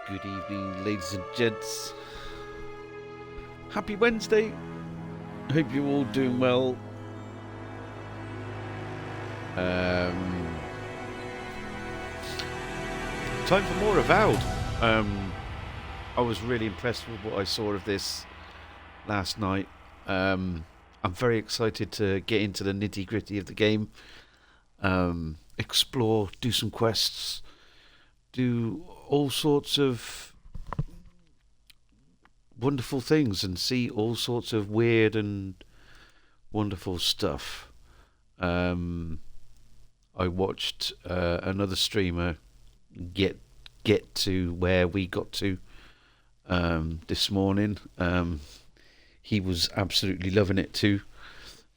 Good evening, ladies and gents. Happy Wednesday. Hope you're all doing well. Time for more Avowed. I was really impressed with what I saw of this last night. I'm very excited to get into the nitty-gritty of the game. Explore, do some quests, do all sorts of wonderful things and see all sorts of weird and wonderful stuff. I watched another streamer get to where we got to this morning. He was absolutely loving it too,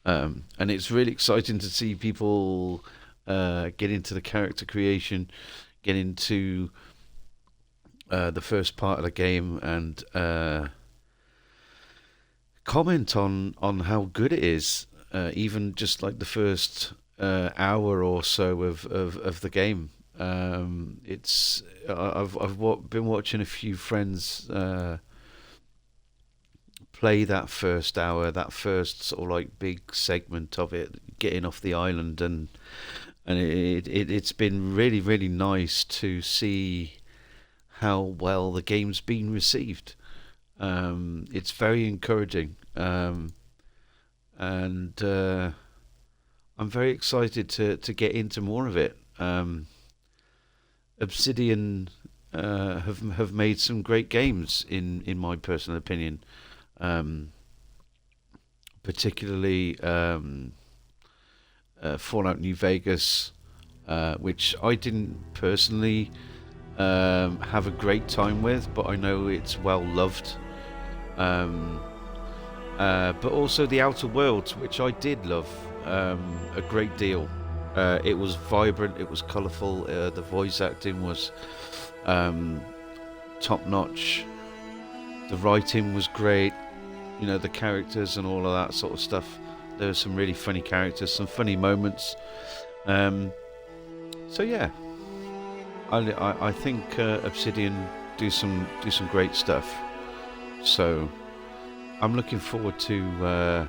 and it's really exciting to see people get into the character creation, get into the first part of the game, and comment on how good it is. Even just like the first hour or so of the game. I've been watching a few friends play that first hour, that first sort of like big segment of it, getting off the island, and it's been really, really nice to see how well the game's been received. It's very encouraging, and I'm very excited to get into more of it. Obsidian have made some great games in my personal opinion, particularly Fallout New Vegas, which I didn't personally have a great time with, but I know it's well loved. But also the Outer Worlds, which I did love a great deal. It was vibrant, it was colourful, the voice acting was top notch, the writing was great, the characters and all of that sort of stuff. There were some really funny characters, some funny moments. So yeah, I think Obsidian do some great stuff. So I'm looking forward to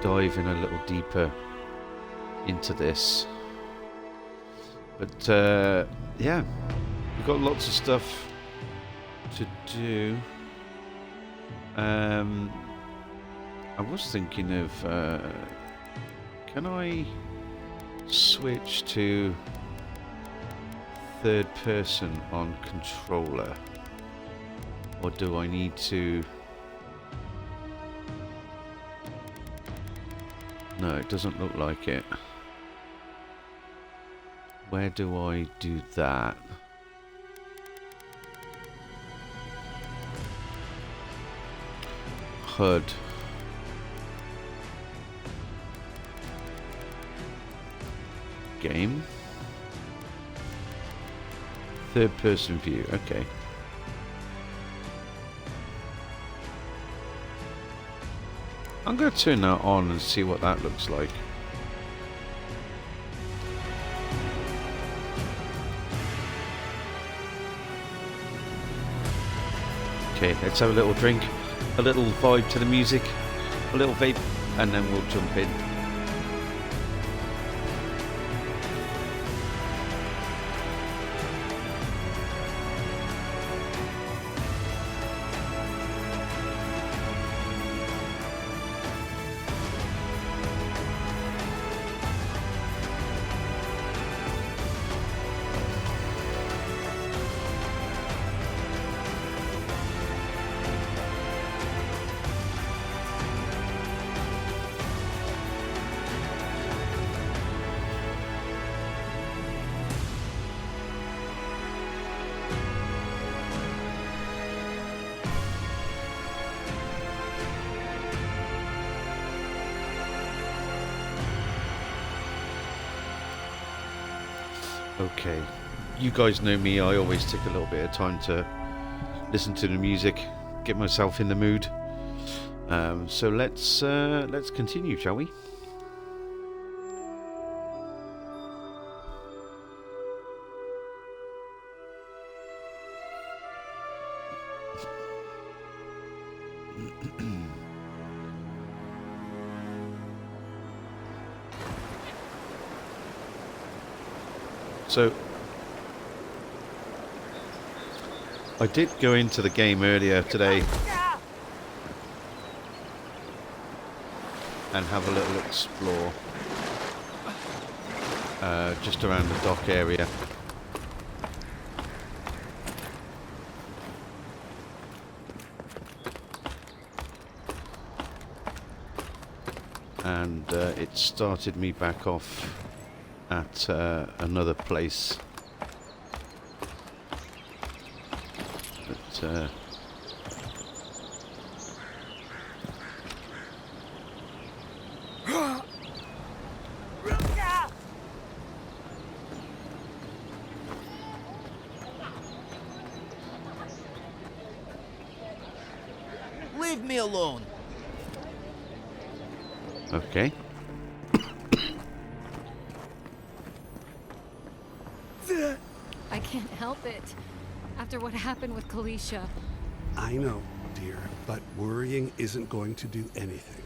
diving a little deeper into this. But yeah, we've got lots of stuff to do. I was thinking of can I switch to third person on controller, or do I need to? No, it doesn't look like it. Where do I do that? HUD. Game. Third person view, okay. I'm going to turn that on and see what that looks like. Okay, let's have a little drink, a little vibe to the music, a little vape, and then we'll jump in. Okay, you guys know me, I always take a little bit of time to listen to the music, get myself in the mood. So let's continue, shall we? So I did go into the game earlier today and have a little explore just around the dock area. And it started me back off at another place. But Leave me alone. okay. I can't help it. After what happened with Kalisha. I know, dear, but worrying isn't going to do anything.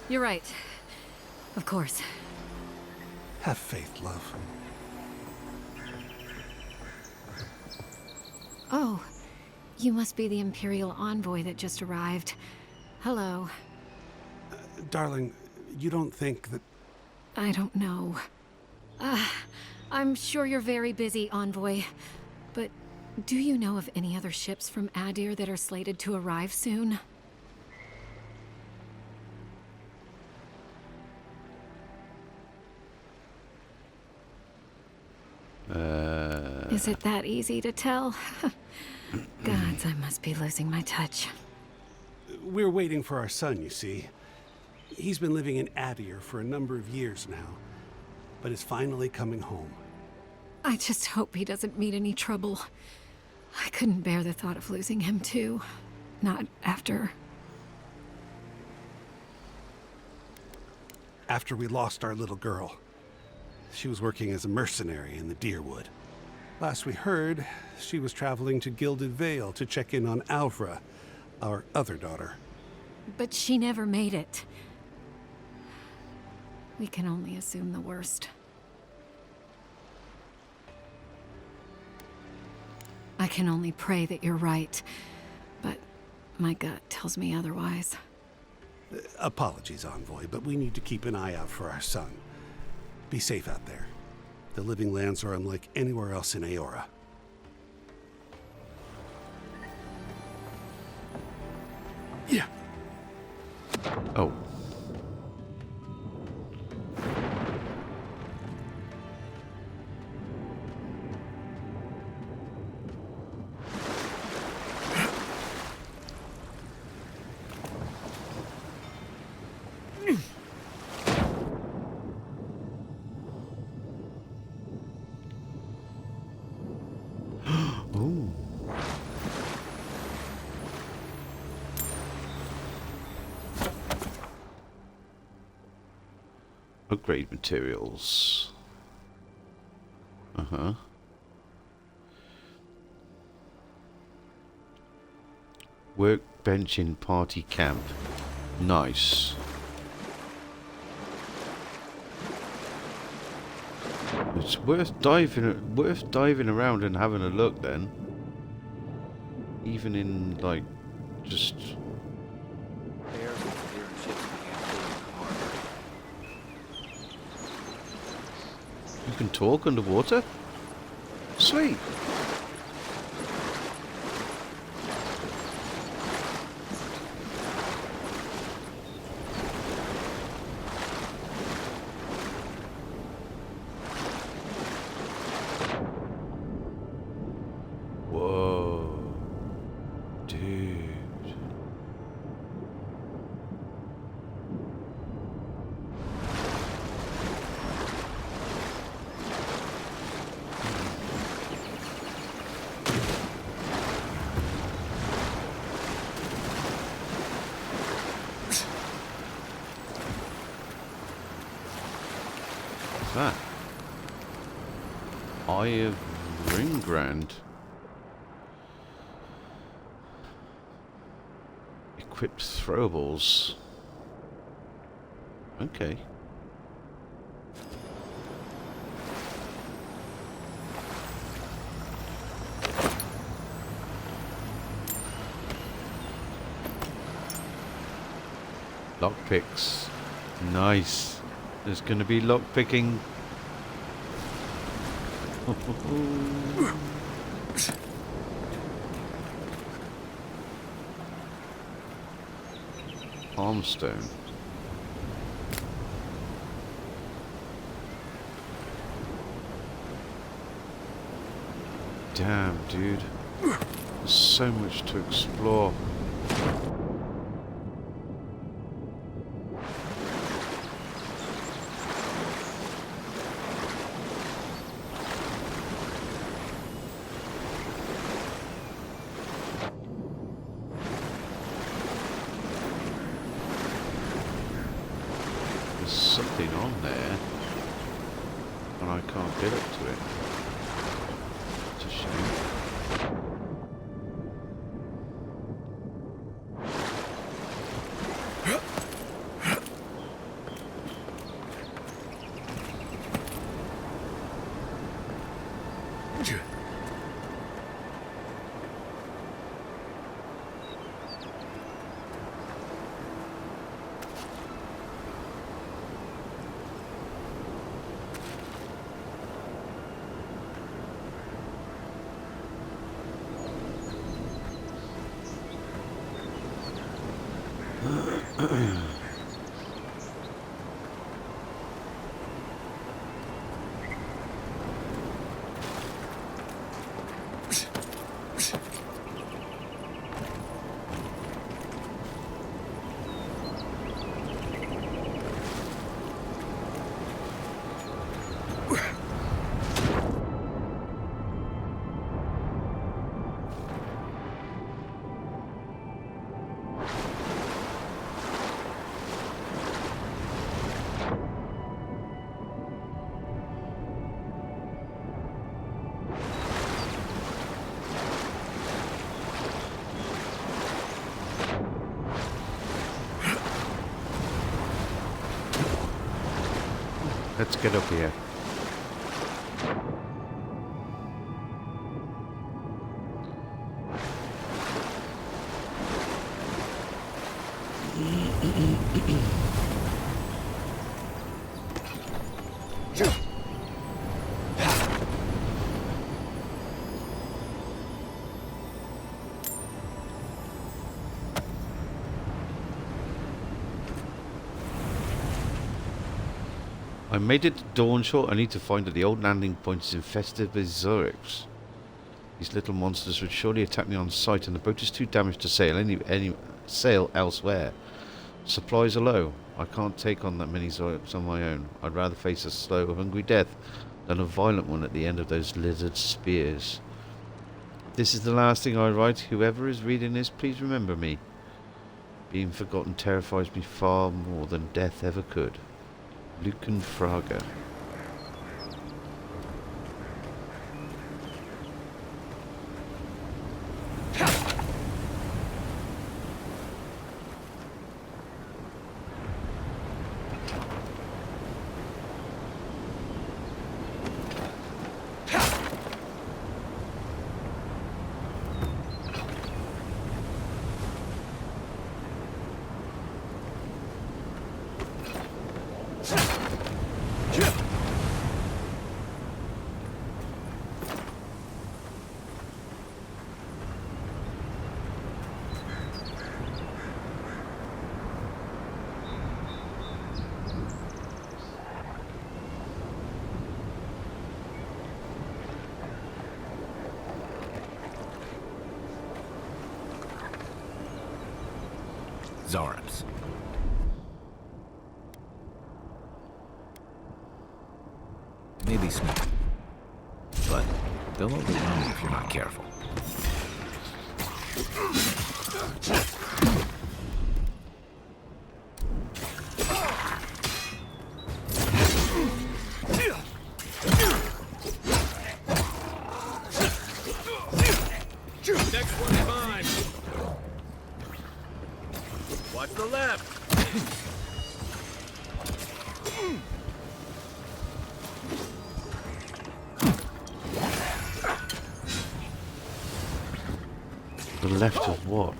You're right. Of course. Have faith, love. Oh, you must be the Imperial envoy that just arrived. Hello. Darling, you don't think that... I don't know. I'm sure you're very busy, envoy. But do you know of any other ships from Adir that are slated to arrive soon? Is it that easy to tell? Gods, I must be losing my touch. We're waiting for our son, you see. He's been living in Adir for a number of years now, but is finally coming home. I just hope he doesn't meet any trouble. I couldn't bear the thought of losing him, too. Not after... After we lost our little girl. She was working as a mercenary in the Deerwood. Last we heard, she was traveling to Gilded Vale to check in on Alvra, our other daughter. But she never made it. We can only assume the worst. I can only pray that you're right, but my gut tells me otherwise. Apologies, Envoy, but we need to keep an eye out for our son. Be safe out there. The Living Lands are unlike anywhere else in Aora. Yeah. Oh. Upgrade materials. Uh-huh. Workbench in party camp. Nice. It's worth diving around and having a look then. Even in like just you can talk underwater? Sweet. Whoa. Dude. That Eye of Ringrand. Equipped throwables. Okay. Lockpicks. Nice. There's going to be lockpicking. Palmstone. Damn, dude. There's so much to explore. There's something on there, and I can't get up to it. It's a shame. Let's get up here. I made it to Dawnshore. I need to find that the old landing point is infested with Zorics. These little monsters would surely attack me on sight, and the boat is too damaged to sail elsewhere. Supplies are low. I can't take on that many Zorics on my own. I'd rather face a slow, hungry death than a violent one at the end of those lizard spears. This is the last thing I write. Whoever is reading this, please remember me. Being forgotten terrifies me far more than death ever could. Lucan Fraga. Zarips. They may be small, but they'll overwhelm you if you're not careful. Next one's mine. Watch the left! The left of what?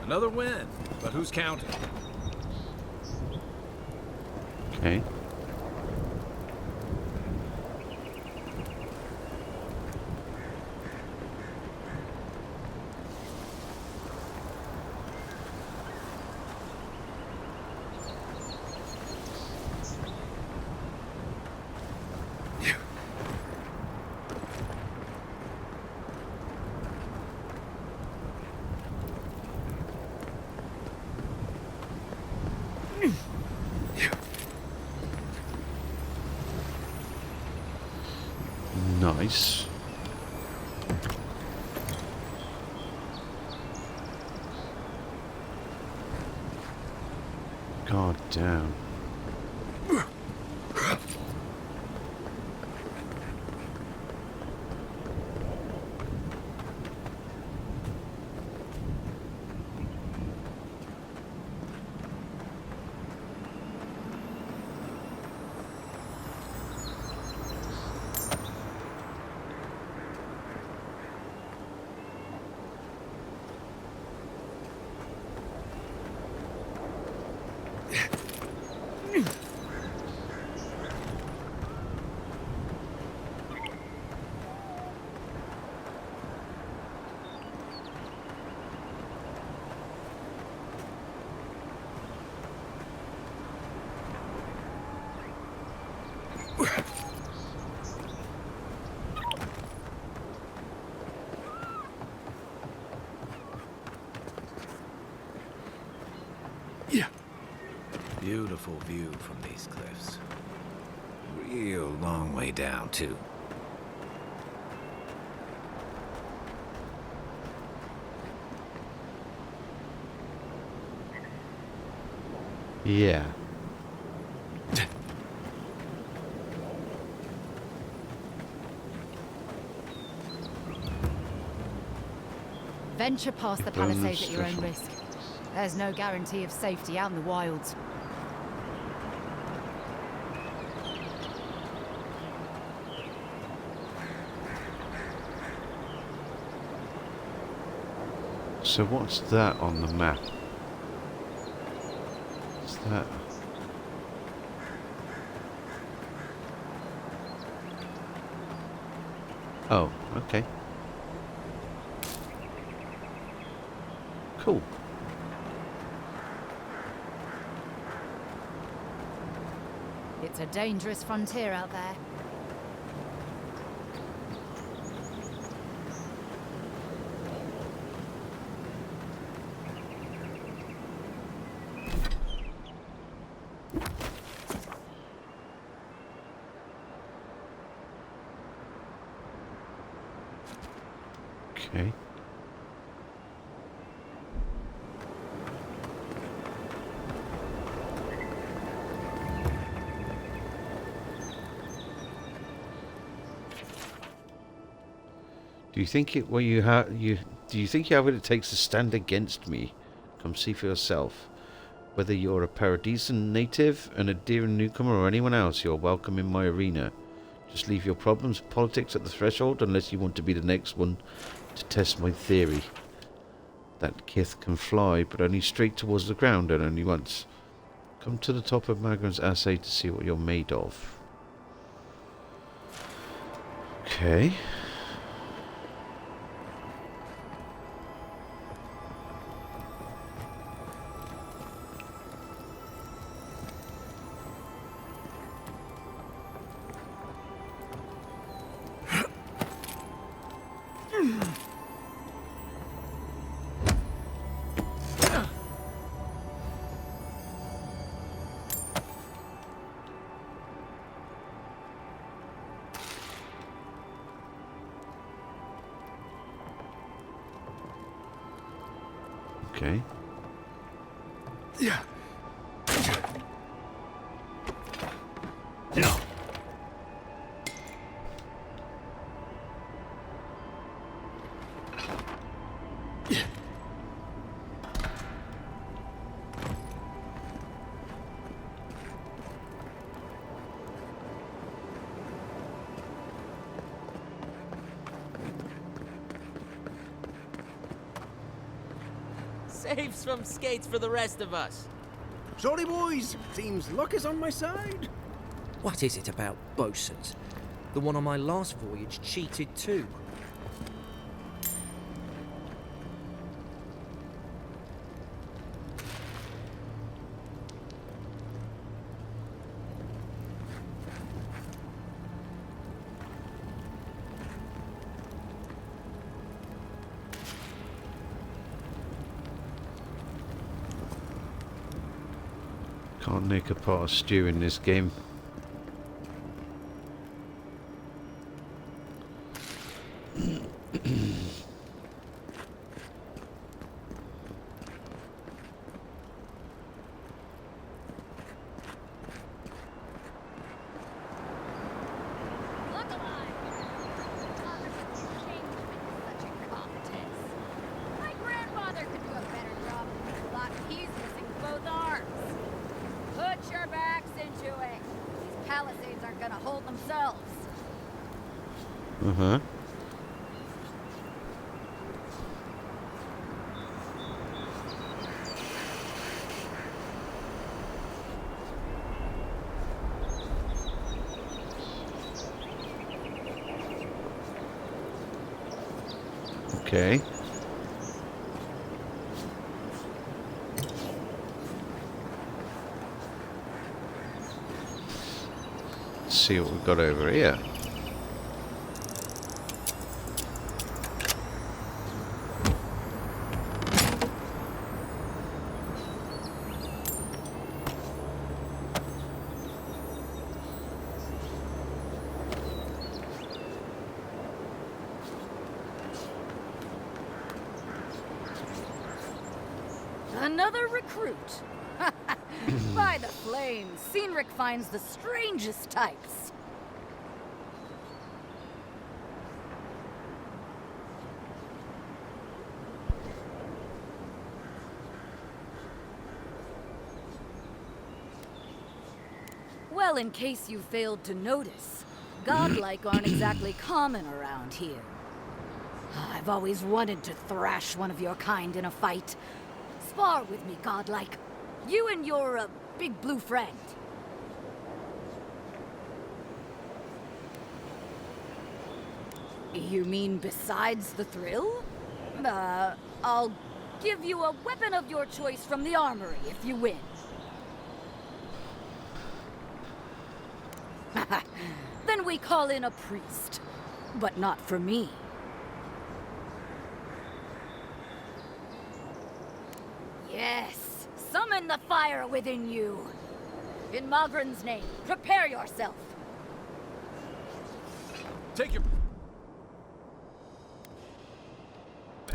Another win, but who's counting? Okay. Nice. God damn. Beautiful view from these cliffs. Real long way down, too. Yeah. Venture past the Bonus palisades at your own special. risk. There's no guarantee of safety out in the wilds. So what's that on the map? What's that? Oh, okay. Cool. It's a dangerous frontier out there. Okay. Do you think it? Well, you have you. Do you think you have what it takes to stand against me? Come see for yourself. Whether you're a Paradisen native, an Adira newcomer, or anyone else, you're welcome in my arena. Just leave your problems, politics at the threshold, unless you want to be the next one to test my theory. That kith can fly, but only straight towards the ground and only once. Come to the top of Magran's assay to see what you're made of. Okay. Okay. Yeah. Save some skates for the rest of us. Sorry, boys. Seems luck is on my side. What is it about bosuns? The one on my last voyage cheated too. Can't nick a pot of stew in this game. Look alive! Such a contest. My grandfather could do a better job than this lot. He's missing both arms. Put your backs into it. These palisades aren't gonna hold themselves. Uh-huh. Okay. Let's see what we've got over here. Another recruit. By the flames, Cynric finds the strangest types. Well, in case you failed to notice, godlike aren't exactly common around here. I've always wanted to thrash one of your kind in a fight. Spar with me, godlike. You and your, big blue friend. You mean besides the thrill? I'll give you a weapon of your choice from the armory if you win. Then we call in a priest. But not for me. Yes, summon the fire within you. In Magran's name, prepare yourself. Take your...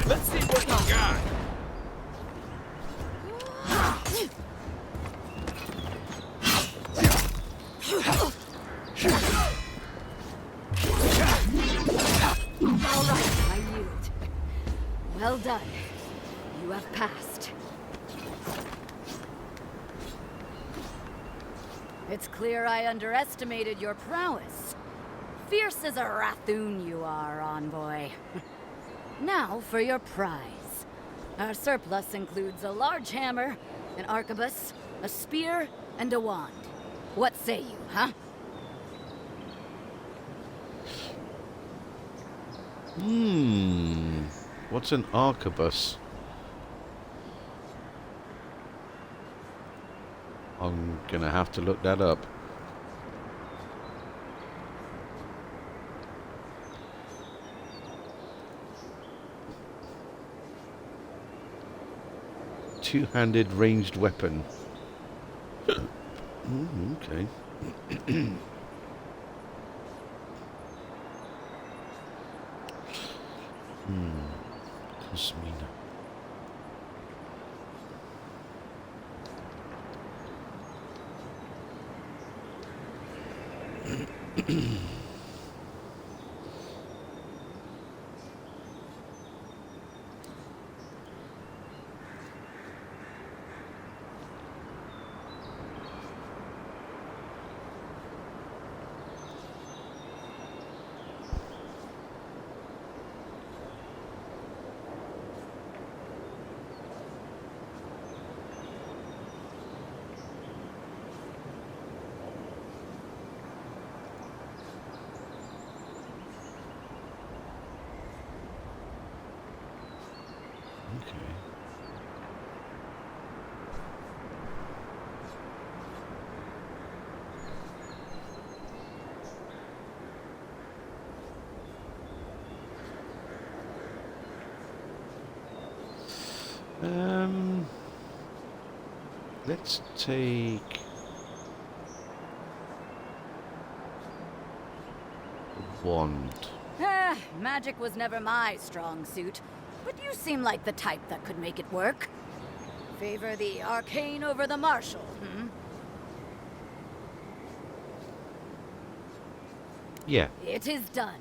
Let's see what you got! All right, I yield. Well done. You have passed. It's clear I underestimated your prowess. Fierce as a Rathoon you are, envoy. Now for your prize. Our surplus includes a large hammer, an arquebus, a spear, and a wand. What say you, huh? What's an arquebus? I'm gonna have to look that up. Two-handed ranged weapon. Okay. Cosmina. Okay. Let's take the wand. Magic was never my strong suit, but you seem like the type that could make it work. Favor the arcane over the martial, hmm? Yeah. It is done.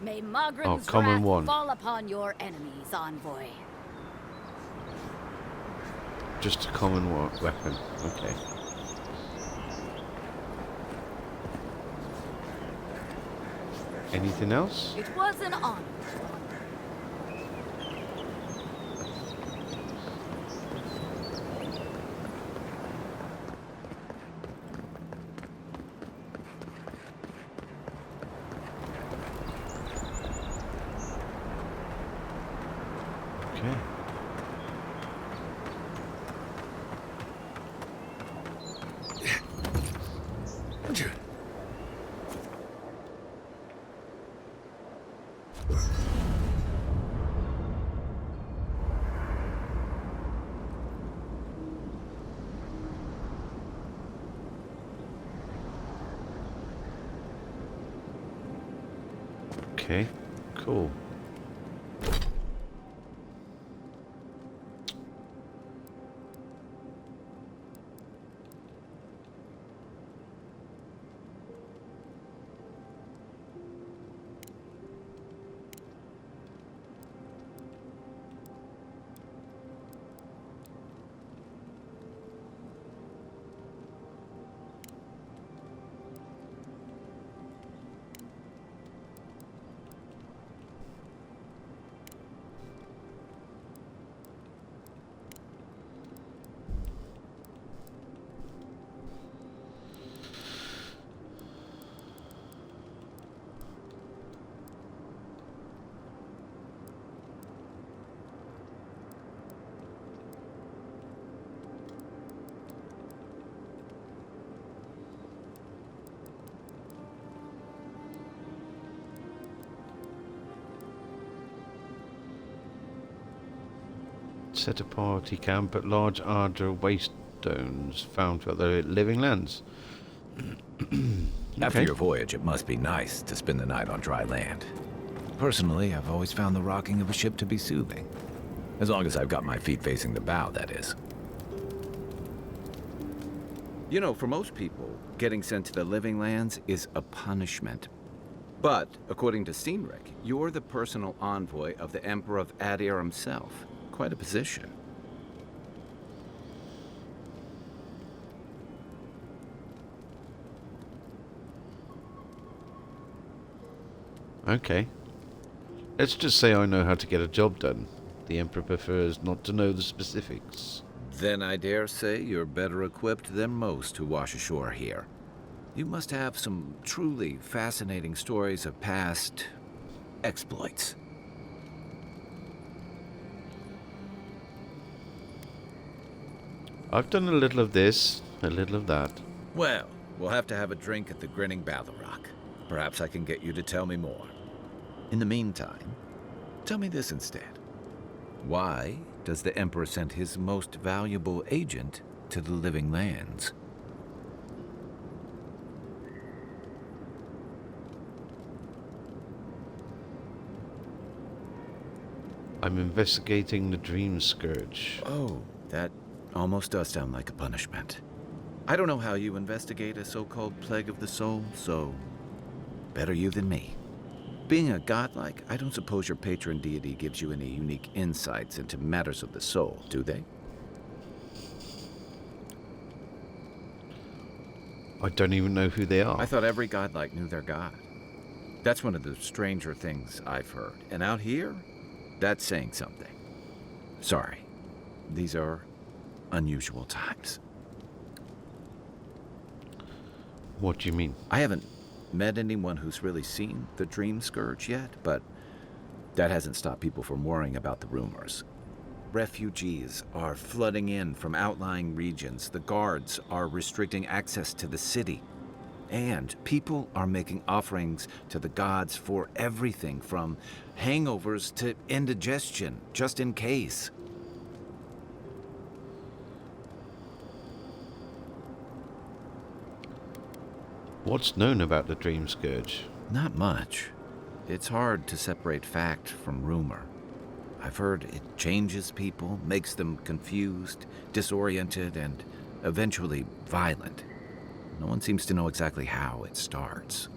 May Mogren's common wrath one. fall upon your enemies, envoy. Just a common weapon. Okay. Anything else? It was an honor. Okay. Okay, cool. Set a party camp at large Ardra waste stones found to other living lands. After Okay. your voyage, it must be nice to spend the night on dry land. Personally, I've always found the rocking of a ship to be soothing. As long as I've got my feet facing the bow, that is. You know, for most people, getting sent to the living lands is a punishment. But, according to Steenrick, you're the personal envoy of the Emperor of Adir himself. Quite a position. Okay. Let's just say I know how to get a job done. The Emperor prefers not to know the specifics. Then I dare say you're better equipped than most who wash ashore here. You must have some truly fascinating stories of past exploits. I've done a little of this, a little of that. Well, we'll have to have a drink at the Grinning Ballarrock. Perhaps I can get you to tell me more. In the meantime, tell me this instead. Why does the Emperor send his most valuable agent to the living lands? I'm investigating the Dream Scourge. Oh, that almost does sound like a punishment. I don't know how you investigate a so-called plague of the soul, so Better you than me. Being a godlike, I don't suppose your patron deity gives you any unique insights into matters of the soul, do they? I don't even know who they are. I thought every godlike knew their god. That's one of the stranger things I've heard. And out here, that's saying something. Sorry, these are unusual times. What do you mean? I haven't met anyone who's really seen the Dream Scourge yet, but that hasn't stopped people from worrying about the rumors. Refugees are flooding in from outlying regions. The guards are restricting access to the city. And people are making offerings to the gods for everything from hangovers to indigestion, just in case. What's known about the Dream Scourge? Not much. It's hard to separate fact from rumor. I've heard it changes people, makes them confused, disoriented, and eventually violent. No one seems to know exactly how it starts.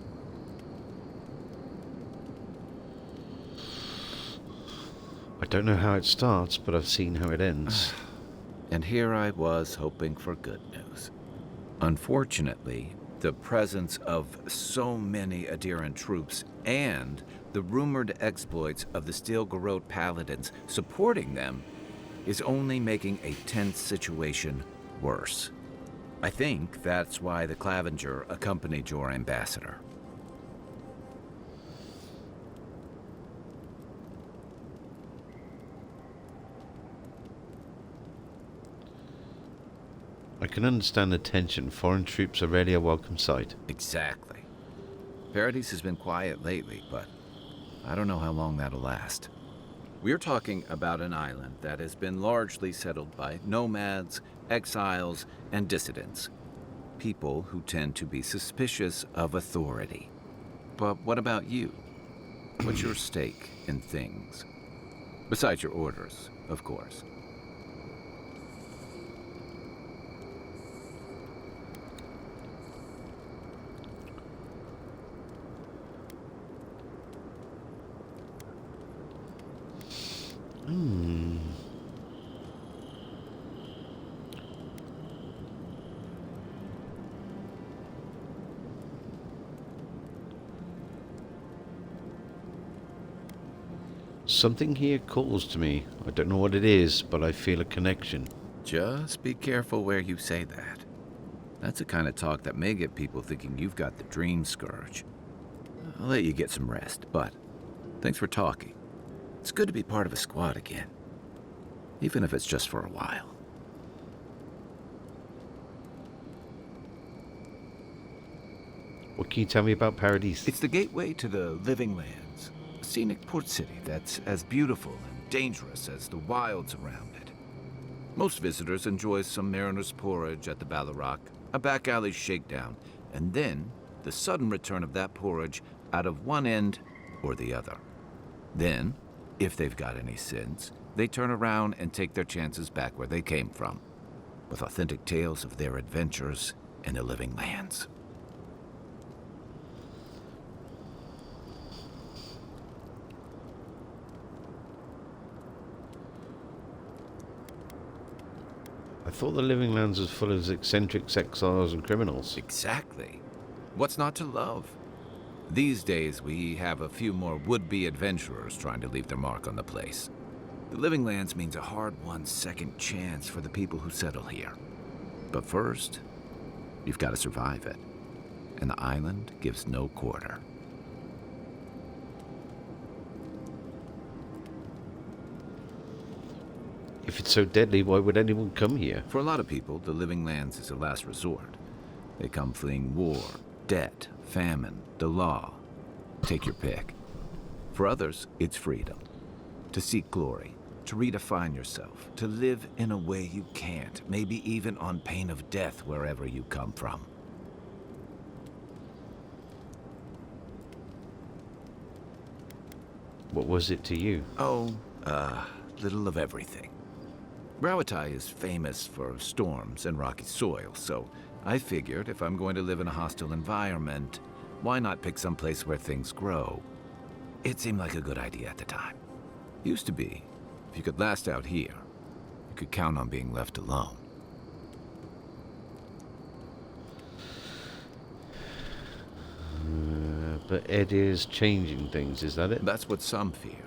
I don't know how it starts, but I've seen how it ends. And here I was hoping for good news. Unfortunately, the presence of so many adherent troops and the rumored exploits of the Steel Garrote paladins supporting them is only making a tense situation worse. I think that's why the Clavenger accompanied your ambassador. I can understand the tension. Foreign troops are rarely a welcome sight. Exactly. Paradise has been quiet lately, but I don't know how long that'll last. We're talking about an island that has been largely settled by nomads, exiles, and dissidents. People who tend to be suspicious of authority. But what about you? What's your stake in things? Besides your orders, of course. Something here calls to me. I don't know what it is, but I feel a connection. Just be careful where you say that. That's the kind of talk that may get people thinking you've got the Dream Scourge. I'll let you get some rest, but thanks for talking. It's good to be part of a squad again, even if it's just for a while. What can you tell me about Paradise? It's the gateway to the Living Lands, a scenic port city that's as beautiful and dangerous as the wilds around it. Most visitors enjoy some mariner's porridge at the Ballarrock, a back alley shakedown, and then the sudden return of that porridge out of one end or the other. Then, if they've got any sense, they turn around and take their chances back where they came from, with authentic tales of their adventures in the Living Lands. I thought the Living Lands was full of eccentrics, exiles, and criminals. Exactly. What's not to love? These days, we have a few more would-be adventurers trying to leave their mark on the place. The Living Lands means a hard-won second chance for the people who settle here. But first, you've got to survive it. And the island gives no quarter. If it's so deadly, why would anyone come here? For a lot of people, the Living Lands is a last resort. They come fleeing war, debt, famine, the law. Take your pick. For others, it's freedom. To seek glory, to redefine yourself, to live in a way you can't, maybe even on pain of death wherever you come from. What was it to you? Little of everything. Rawatai is famous for storms and rocky soil, so I figured if I'm going to live in a hostile environment, why not pick some place where things grow? It seemed like a good idea at the time. Used to be. If you could last out here, you could count on being left alone. But Ed is changing things, is that it? That's what some fear.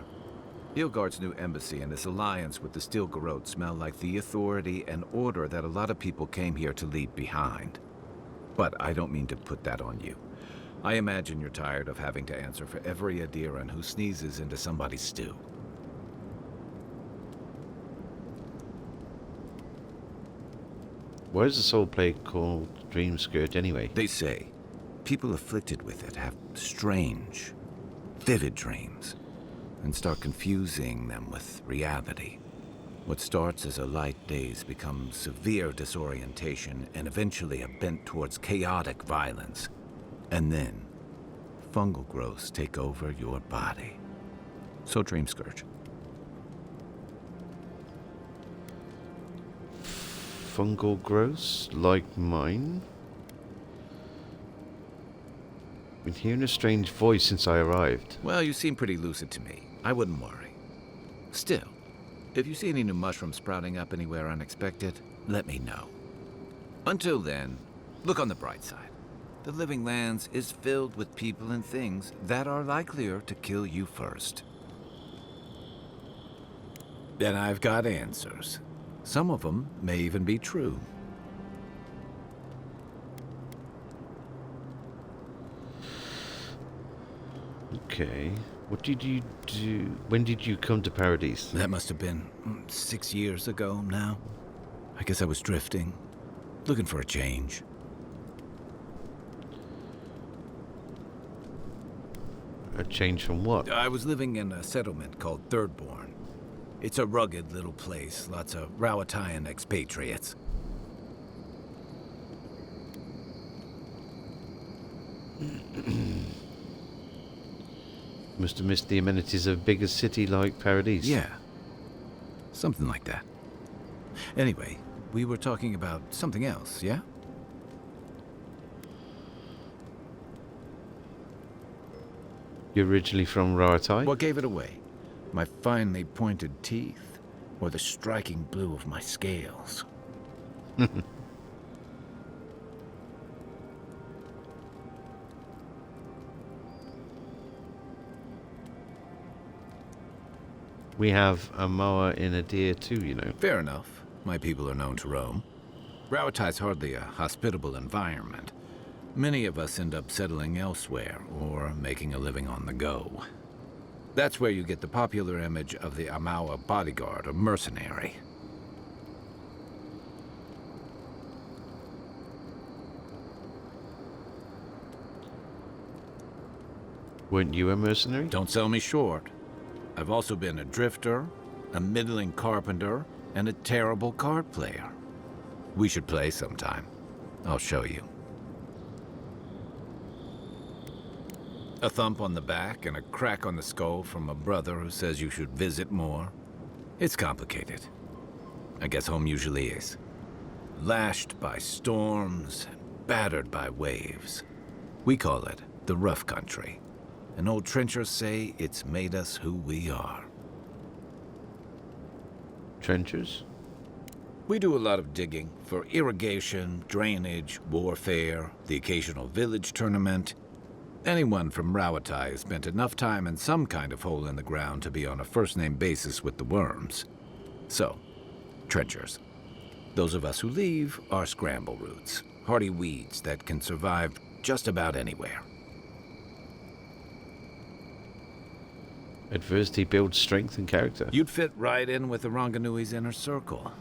Ilgard's new embassy and his alliance with the Stilgarrote smell like the authority and order that a lot of people came here to leave behind. But I don't mean to put that on you. I imagine you're tired of having to answer for every Adiran who sneezes into somebody's stew. Why is the soul plague called Dream Scourge anyway? They say people afflicted with it have strange, vivid dreams and start confusing them with reality. What starts as a light daze becomes severe disorientation and eventually a bent towards chaotic violence. And then, fungal growths take over your body. So Dream Scourge. Fungal growths like mine? Been hearing a strange voice since I arrived. Well, you seem pretty lucid to me. I wouldn't worry. Still, if you see any new mushrooms sprouting up anywhere unexpected, let me know. Until then, look on the bright side. The Living Lands is filled with people and things that are likelier to kill you first. And I've got answers. Some of them may even be true. Okay. What did you do? When did you come to Paradise? That must have been 6 years ago now. I guess I was drifting, looking for a change. A change from what? I was living in a settlement called Thirdborn. It's a rugged little place, lots of Rowatayan expatriates. Must have missed the amenities of a bigger city like Paradise. Yeah, something like that. Anyway, we were talking about something else, yeah? You're originally from Raratai? What gave it away? My finely pointed teeth, or the striking blue of my scales? We have a moa in a deer too, you know. Fair enough. My people are known to roam. Rowatai's hardly a hospitable environment. Many of us end up settling elsewhere, or making a living on the go. That's where you get the popular image of the Amawa bodyguard or mercenary. Weren't you a mercenary? Don't sell me short. I've also been a drifter, a middling carpenter, and a terrible card player. We should play sometime. I'll show you. A thump on the back and a crack on the skull from a brother who says you should visit more. It's complicated. I guess home usually is. Lashed by storms, battered by waves. We call it the rough country. And old trenchers say it's made us who we are. Trenchers? We do a lot of digging for irrigation, drainage, warfare, the occasional village tournament. Anyone from Rawatai has spent enough time in some kind of hole in the ground to be on a first-name basis with the worms. So, trenchers. Those of us who leave are scramble roots, hardy weeds that can survive just about anywhere. Adversity builds strength and character. You'd fit right in with the Ranganui's inner circle.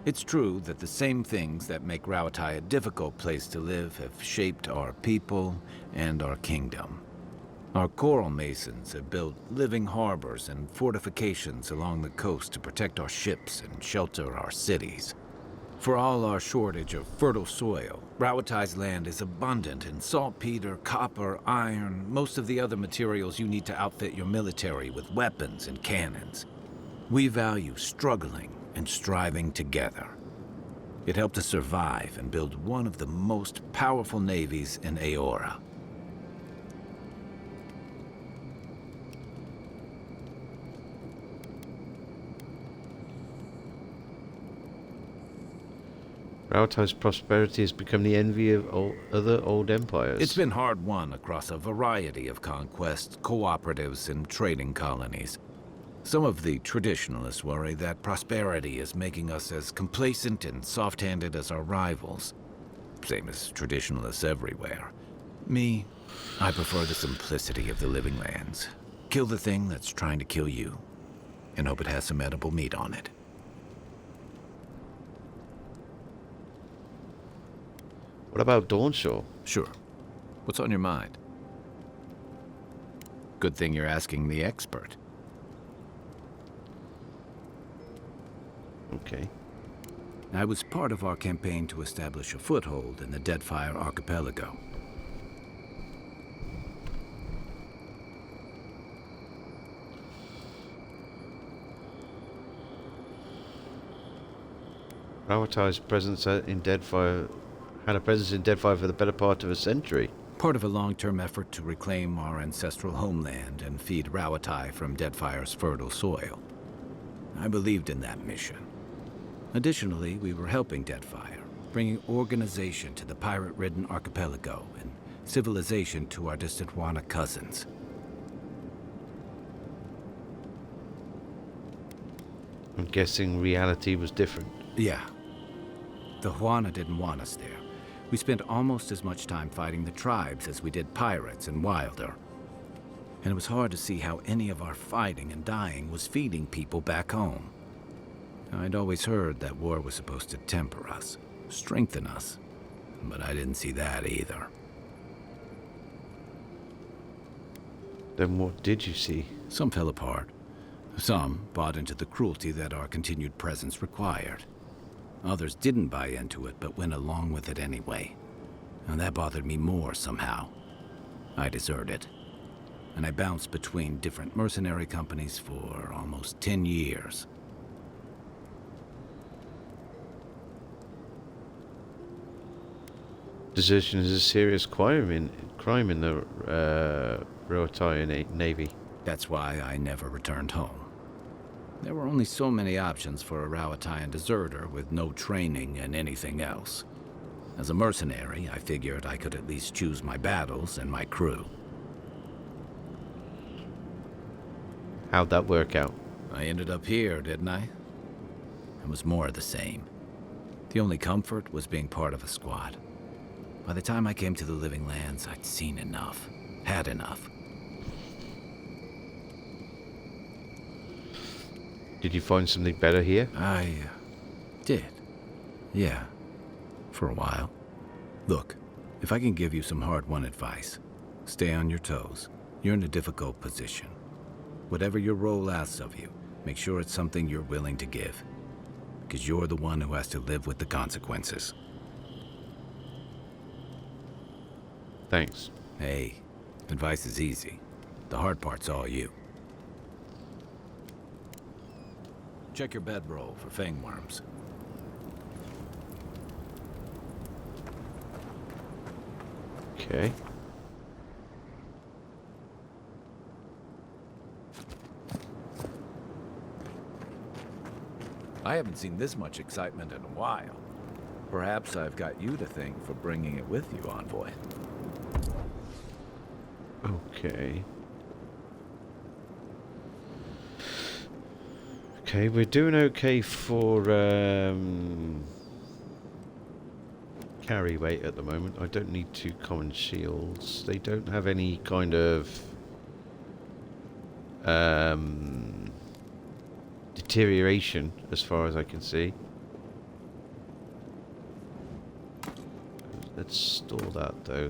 It's true that the same things that make Rawatai a difficult place to live have shaped our people and our kingdom. Our coral masons have built living harbors and fortifications along the coast to protect our ships and shelter our cities. For all our shortage of fertile soil, Rawatai's land is abundant in saltpeter, copper, iron, most of the other materials you need to outfit your military with weapons and cannons. We value struggling and striving together. It helped us survive and build one of the most powerful navies in Aora. Raotai's prosperity has become the envy of other old empires. It's been hard won across a variety of conquests, cooperatives, and trading colonies. Some of the traditionalists worry that prosperity is making us as complacent and soft-handed as our rivals. Same as traditionalists everywhere. Me, I prefer the simplicity of the living lands. Kill the thing that's trying to kill you, and hope it has some edible meat on it. What about Dawnshaw? Sure. What's on your mind? Good thing you're asking the expert. Okay. I was part of our campaign to establish a foothold in the Deadfire Archipelago. Raotai's presence in Deadfire had a presence in Deadfire for the better part of a century. Part of a long-term effort to reclaim our ancestral homeland and feed Raotai from Deadfire's fertile soil. I believed in that mission. Additionally, we were helping Deadfire, bringing organization to the pirate-ridden archipelago and civilization to our distant Wana cousins. I'm guessing reality was different. Yeah. The Huana didn't want us there. We spent almost as much time fighting the tribes as we did pirates and Wilder. And it was hard to see how any of our fighting and dying was feeding people back home. I'd always heard that war was supposed to temper us, strengthen us, but I didn't see that either. Then what did you see? Some fell apart. Some bought into the cruelty that our continued presence required. Others didn't buy into it, but went along with it anyway. And that bothered me more somehow. I deserted. And I bounced between different mercenary companies for almost 10 years. Desertion is a serious crime in the Raotai Navy. That's why I never returned home. There were only so many options for a Raotai deserter with no training and anything else. As a mercenary, I figured I could at least choose my battles and my crew. How'd that work out? I ended up here, didn't I? It was more of the same. The only comfort was being part of a squad. By the time I came to the Living Lands, I'd seen enough. Had enough. Did you find something better here? I did. Yeah. For a while. Look, if I can give you some hard-won advice, stay on your toes. You're in a difficult position. Whatever your role asks of you, make sure it's something you're willing to give. Because you're the one who has to live with the consequences. Thanks. Hey, advice is easy. The hard part's all you. Check your bedroll for fangworms. Okay. I haven't seen this much excitement in a while. Perhaps I've got you to thank for bringing it with you, Envoy. Okay. Okay, we're doing okay for carry weight at the moment. I don't need 2 common shields. They don't have any kind of deterioration as far as I can see. Let's store that though.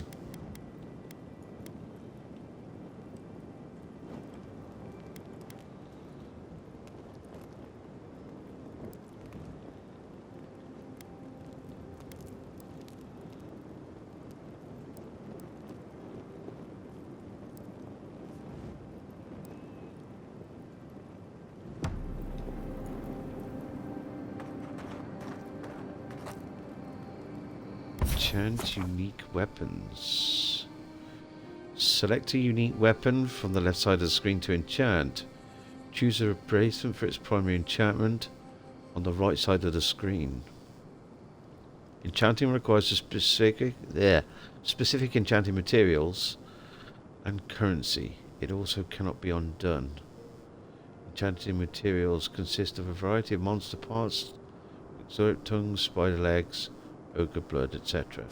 Enchant unique weapons. Select a unique weapon from the left side of the screen to enchant. Choose a replacement for its primary enchantment on the right side of the screen. Enchanting requires a specific enchanting materials and currency. It also cannot be undone. Enchanting materials consist of a variety of monster parts, exotic tongues, spider legs, ogre blood, etc.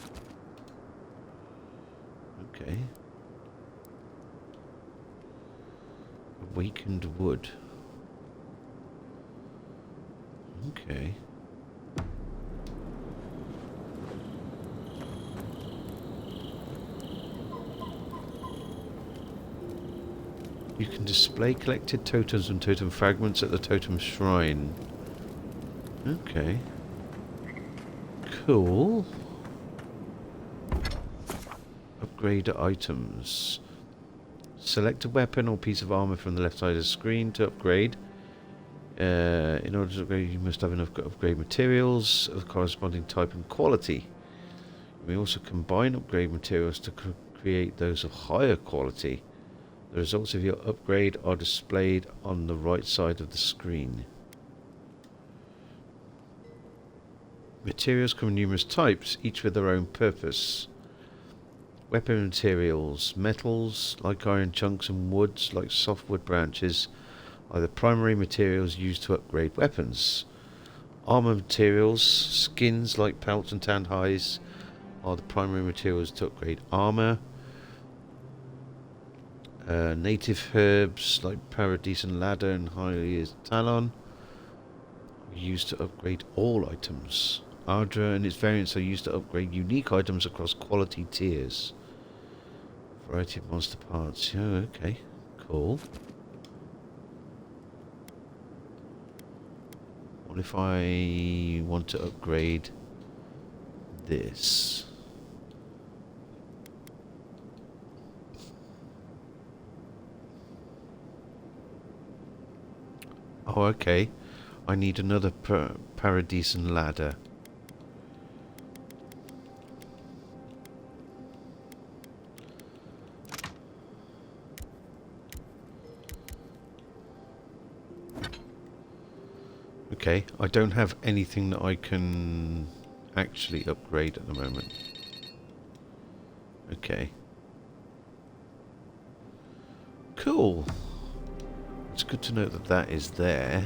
Okay. Awakened wood. Okay. You can display collected totems and totem fragments at the totem shrine. Okay. Cool. Upgrade items. Select a weapon or piece of armor from the left side of the screen to upgrade. In order to upgrade, you must have enough upgrade materials of corresponding type and quality. You may also combine upgrade materials to create those of higher quality. The results of your upgrade are displayed on the right side of the screen. Materials come in numerous types, each with their own purpose. Weapon materials. Metals, like iron chunks, and woods, like softwood branches, are the primary materials used to upgrade weapons. Armor materials, skins like pelts and tanned hides, are the primary materials to upgrade armor. Native herbs like Paradise and Ladder and Hylia's Talon are used to upgrade all items. Ardra and its variants are used to upgrade unique items across quality tiers. Variety of monster parts. Oh, okay. Cool. What if I want to upgrade this? Oh, okay. I need another Paradise and Ladder. Okay, I don't have anything that I can actually upgrade at the moment. Okay. Cool. It's good to know that that is there.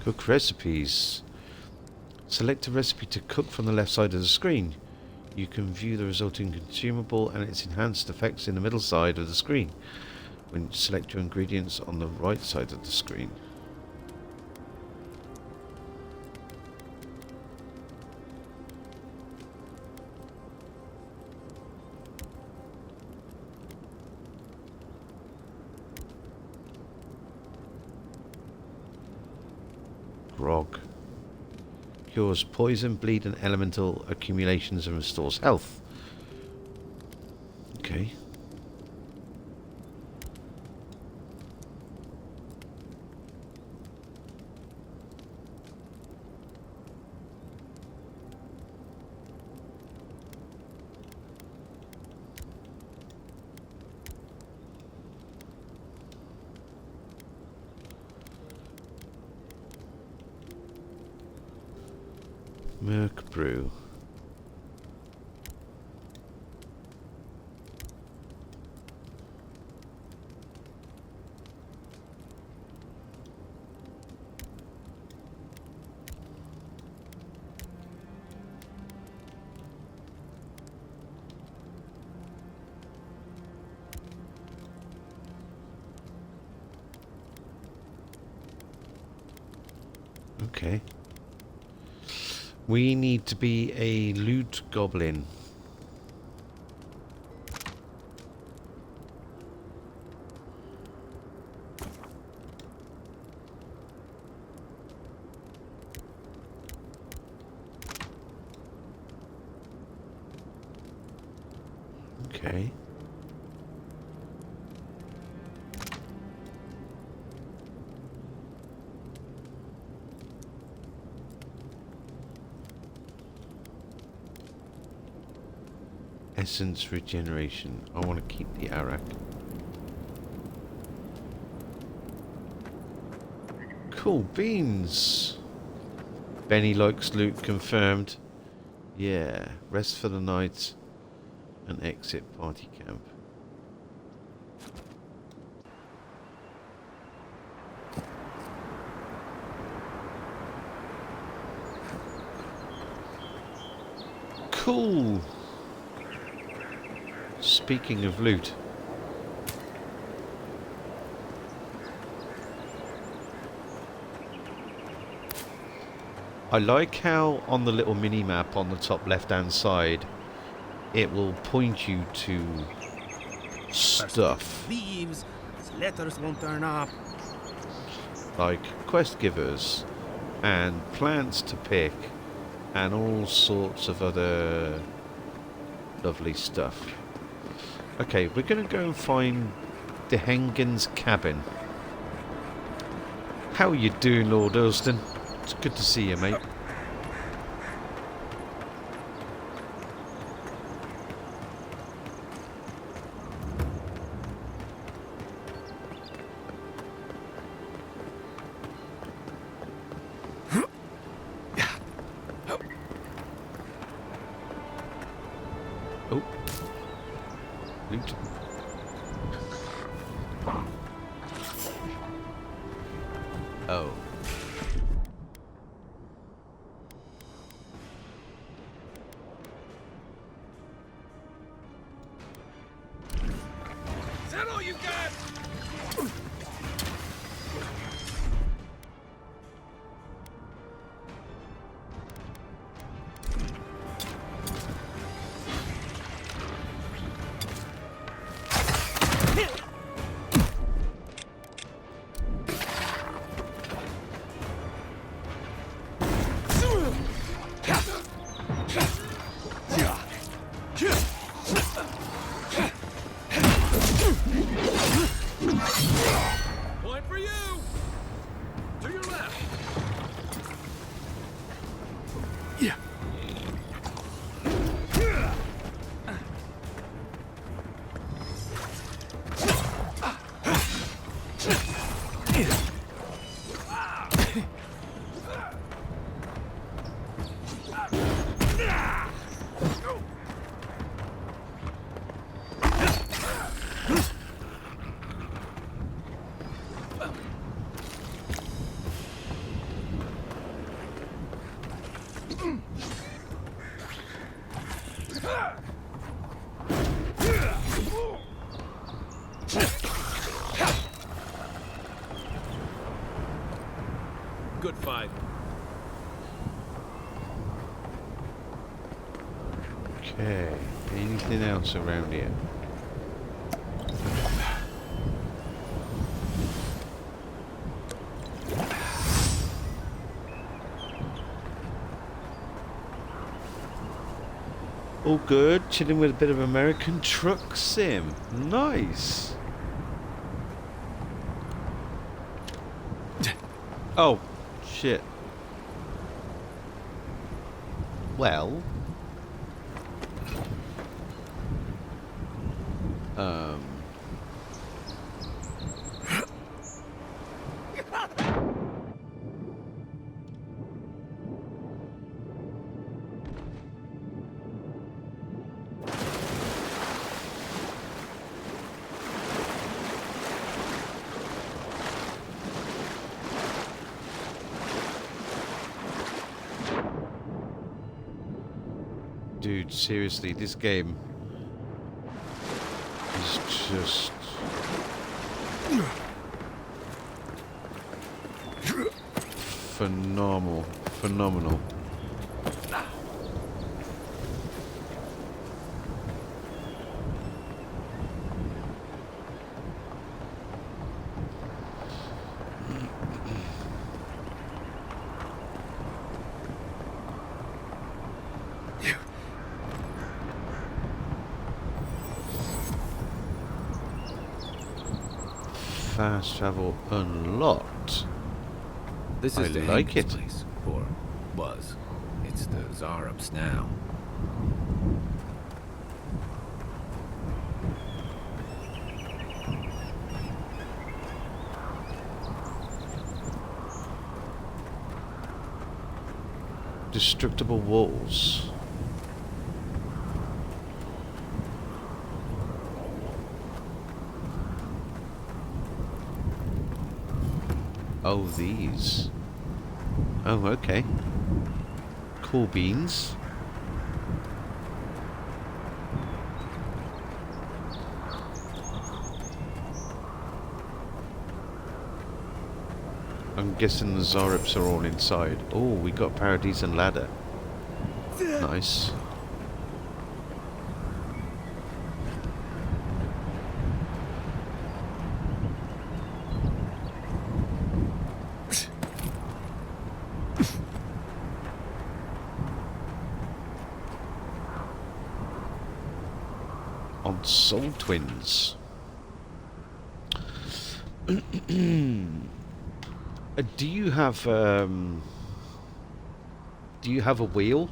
Cook recipes. Select a recipe to cook from the left side of the screen. You can view the resulting consumable and its enhanced effects in the middle side of the screen when you select your ingredients on the right side of the screen. Grog. Cures poison, bleed and elemental accumulations and restores health. Okay. Merc brew. Okay. We need to be a loot goblin. Okay. Essence regeneration. I want to keep the Arak. Cool beans. Benny likes loot, confirmed. Yeah, rest for the night and exit party camp. Cool. Speaking of loot, I like how on the little mini map on the top left hand side it will point you to stuff Leaves. His letters won't turn up. like quest givers and plants to pick and all sorts of other lovely stuff. Okay, we're going to go and find the Hengen's cabin. How are you doing, Lord Earlston? It's good to see you, mate. Oh. Loot. Oh. Is that all you got? Point for you! To your left! Yeah. Good fight. Okay. Anything else around here? All good. Chilling with a bit of American truck sim. Nice. Oh, shit. Well. Dude, seriously, this game is just phenomenal. Fast travel unlocked. This I is the like Hankins it. place, or was. It's the Zarups now. Indestructible walls. Oh, these. Oh, okay. Cool beans. I'm guessing the Zarips are all inside. Oh, we got Paradise and Ladder. Nice. On Soul Twins. Do you have a wheel,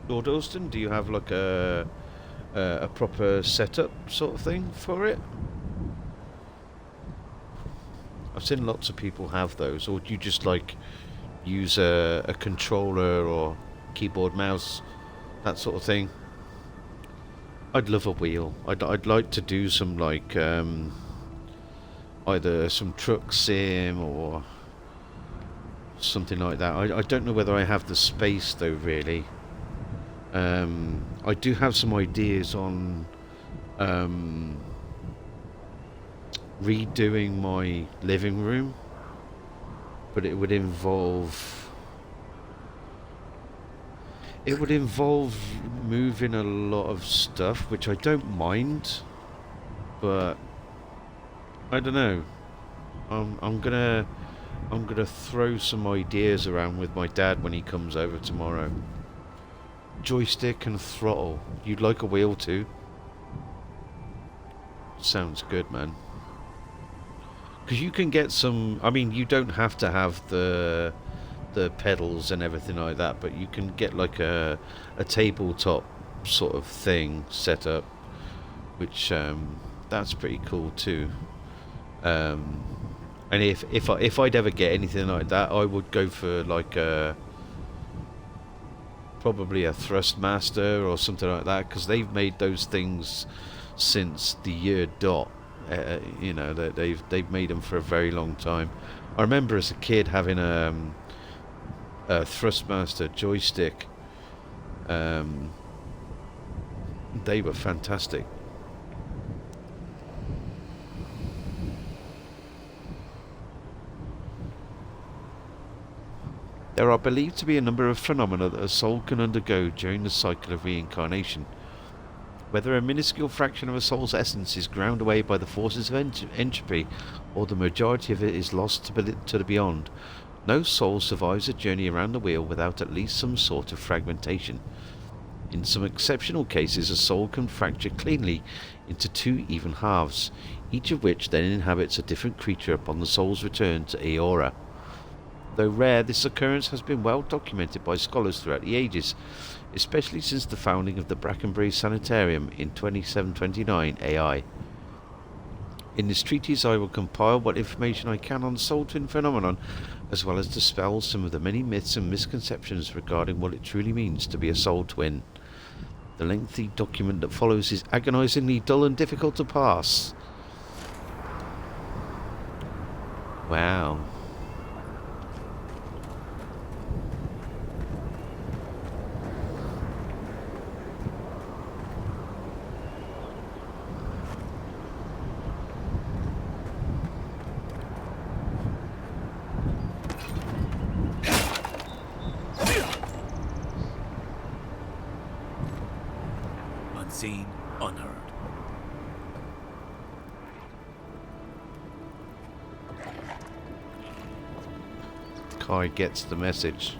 Lord Austin? Do you have like a proper setup sort of thing for it? I've seen lots of people have those, or do you just like use a controller or keyboard, mouse, that sort of thing? I'd love a wheel. I'd like to do some like either some truck sim or something like that. I don't know whether I have the space though, really. I do have some ideas on redoing my living room, but it would involve moving a lot of stuff, which I don't mind, but I don't know. I'm gonna throw some ideas around with my dad when he comes over tomorrow. Joystick and throttle. You'd like a wheel too? Sounds good, man. Because you can get some. I mean, you don't have to have the pedals and everything like that, but you can get like a tabletop sort of thing set up, which that's pretty cool too. And if I'd ever get anything like that, I would go for like probably a Thrustmaster or something like that, because they've made those things since the year dot. You know, they've made them for a very long time. I remember as a kid having a Thrustmaster joystick. They were fantastic. There are believed to be a number of phenomena that a soul can undergo during the cycle of reincarnation. Whether a minuscule fraction of a soul's essence is ground away by the forces of entropy, or the majority of it is lost to the beyond, no soul survives a journey around the wheel without at least some sort of fragmentation. In some exceptional cases, a soul can fracture cleanly into two even halves, each of which then inhabits a different creature upon the soul's return to Eora. Though rare, this occurrence has been well documented by scholars throughout the ages, especially since the founding of the Brackenbury Sanitarium in 2729 AI. In this treatise I will compile what information I can on the Soul Twin phenomenon, as well as dispel some of the many myths and misconceptions regarding what it truly means to be a Soul Twin. The lengthy document that follows is agonizingly dull and difficult to pass. Wow. Unseen, unheard. Kai gets the message.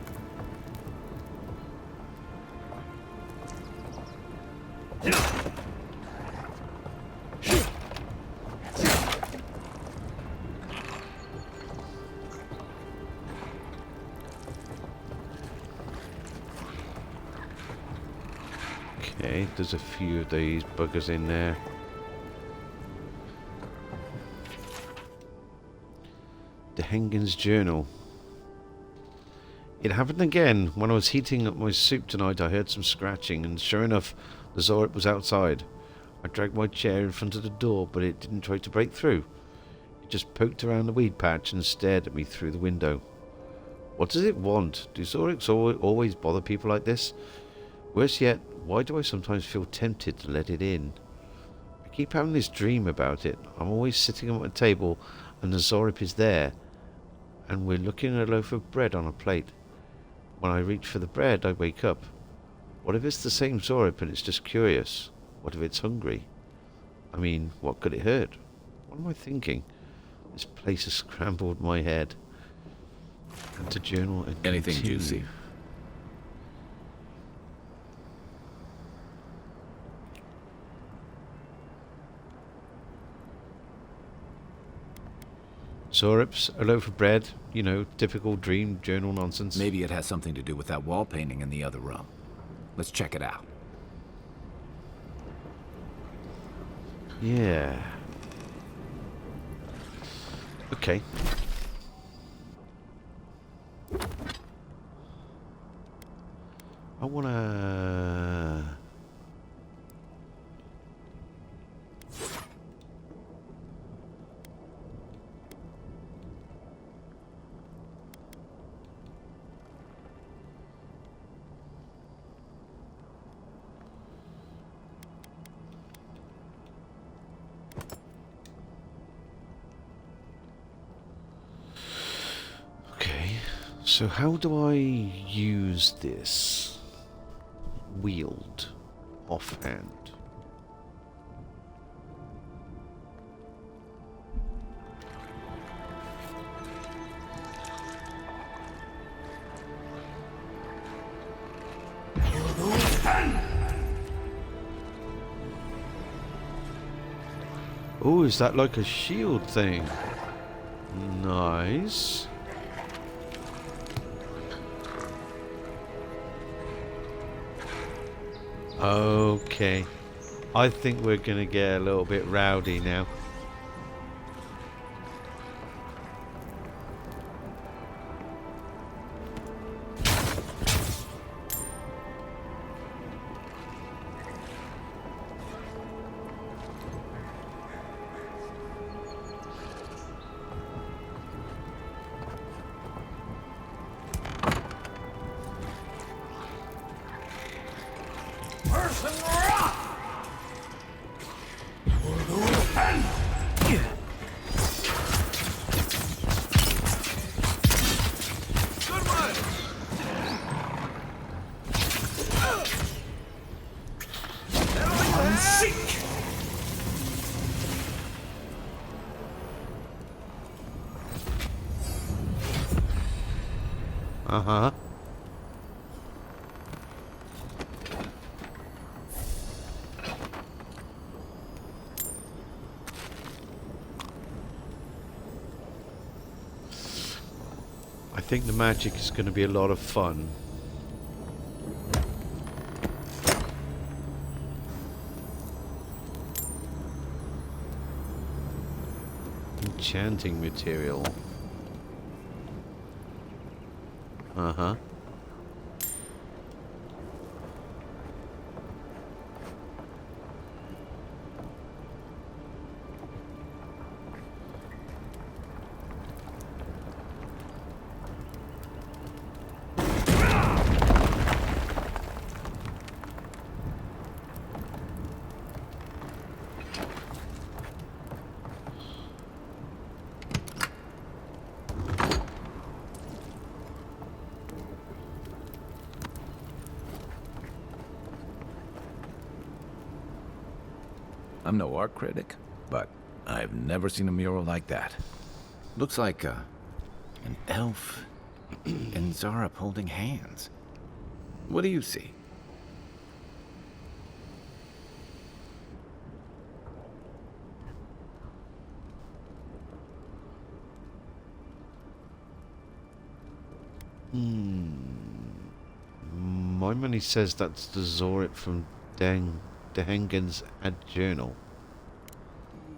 Okay, there's a few of these buggers in there. The Hengen's Journal. It happened again. When I was heating up my soup tonight, I heard some scratching, and sure enough, the Zorip was outside. I dragged my chair in front of the door, but it didn't try to break through. It just poked around the weed patch and stared at me through the window. What does it want? Do Zorics always bother people like this? Worse yet, why do I sometimes feel tempted to let it in? I keep having this dream about it. I'm always sitting at my table and the Zorip is there, and we're looking at a loaf of bread on a plate. When I reach for the bread, I wake up. What if it's the same Zorip and it's just curious? What if it's hungry? I mean, what could it hurt? What am I thinking? This place has scrambled my head. And to journal and Anything continue. juicy? Zorips, a loaf of bread, you know, typical dream journal nonsense. Maybe it has something to do with that wall painting in the other room. Let's check it out. Yeah. Okay. I wanna... Okay, so how do I use this? Wield offhand. Oh, is that like a shield thing? Nice. Okay. I think we're gonna get a little bit rowdy now. Uh-huh. I think the magic is going to be a lot of fun. Enchanting material. Uh-huh. I'm no art critic, but I've never seen a mural like that. Looks like an elf and Zarep holding hands. What do you see? My money says that's the Zorip from Dehengen's ad journal.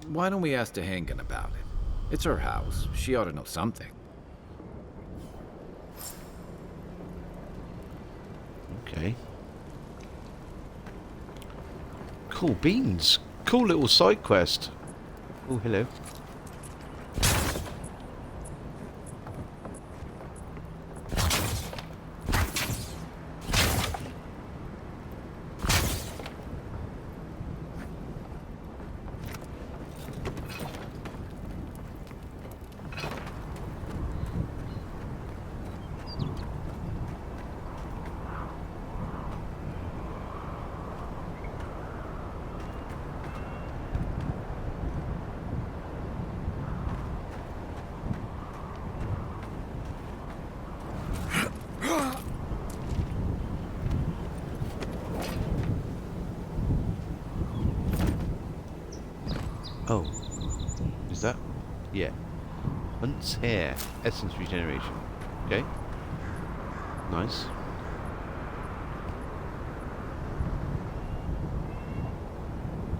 Why don't we ask Dehengen about it? It's her house. She ought to know something. Cool beans. Cool little side quest. Oh, hello. Oh, is that? Yeah. Hunt's hair. Essence regeneration. Okay. Nice.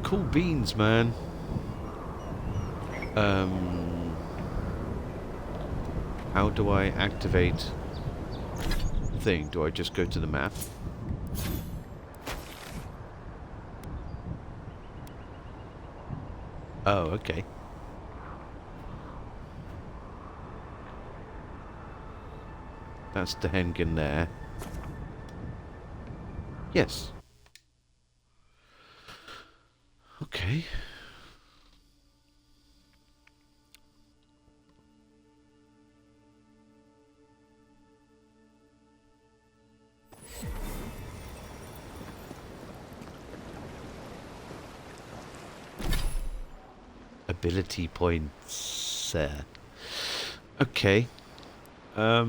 Cool beans, man. How do I activate the thing? Do I just go to the map? Oh, okay. That's the Hengen there. Yes. Okay. Ability points. Okay. I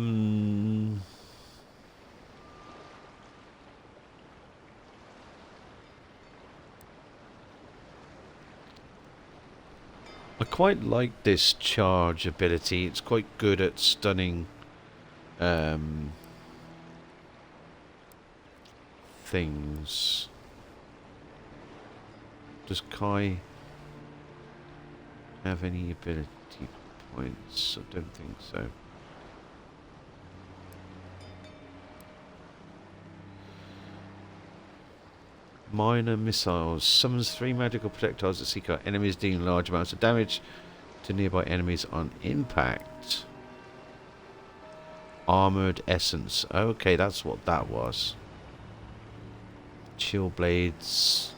quite like this charge ability. It's quite good at stunning things. Does Kai have any ability points? I don't think so. Minor missiles. Summons 3 magical projectiles that seek out enemies, dealing large amounts of damage to nearby enemies on impact. Armored essence. Okay, that's what that was. Chill blades.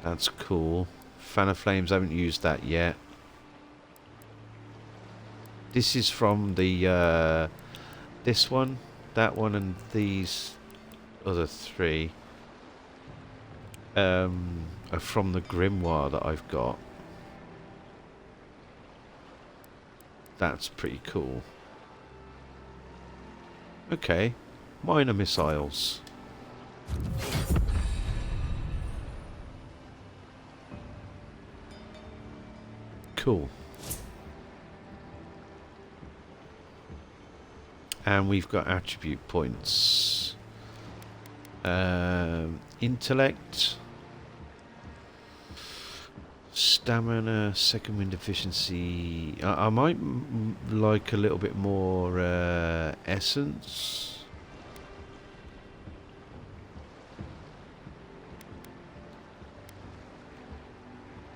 That's cool. Fan of flames. I haven't used that yet. This is from the this one, that one, and these other 3. Are from the grimoire that I've got. That's pretty cool. Okay, minor missiles. Cool. And we've got attribute points. Intellect. Stamina, second wind efficiency. I might like a little bit more essence.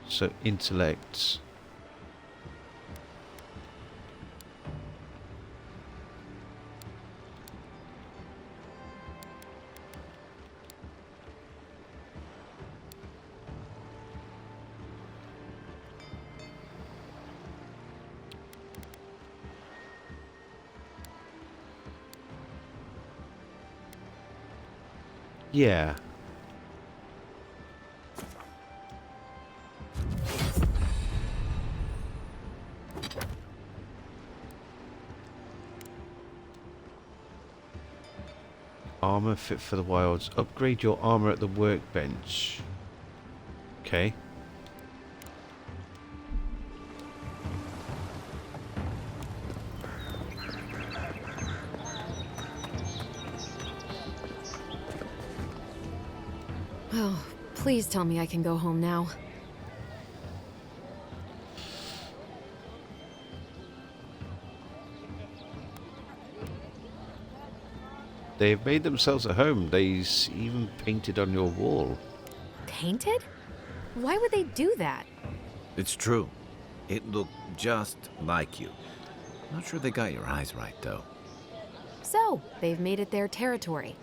So intellect. Yeah. Armor fit for the wilds. Upgrade your armor at the workbench. Okay. Oh, please tell me I can go home now. They've made themselves at home. They even painted on your wall. Painted? Why would they do that? It's true. It looked just like you. Not sure they got your eyes right, though. So, they've made it their territory.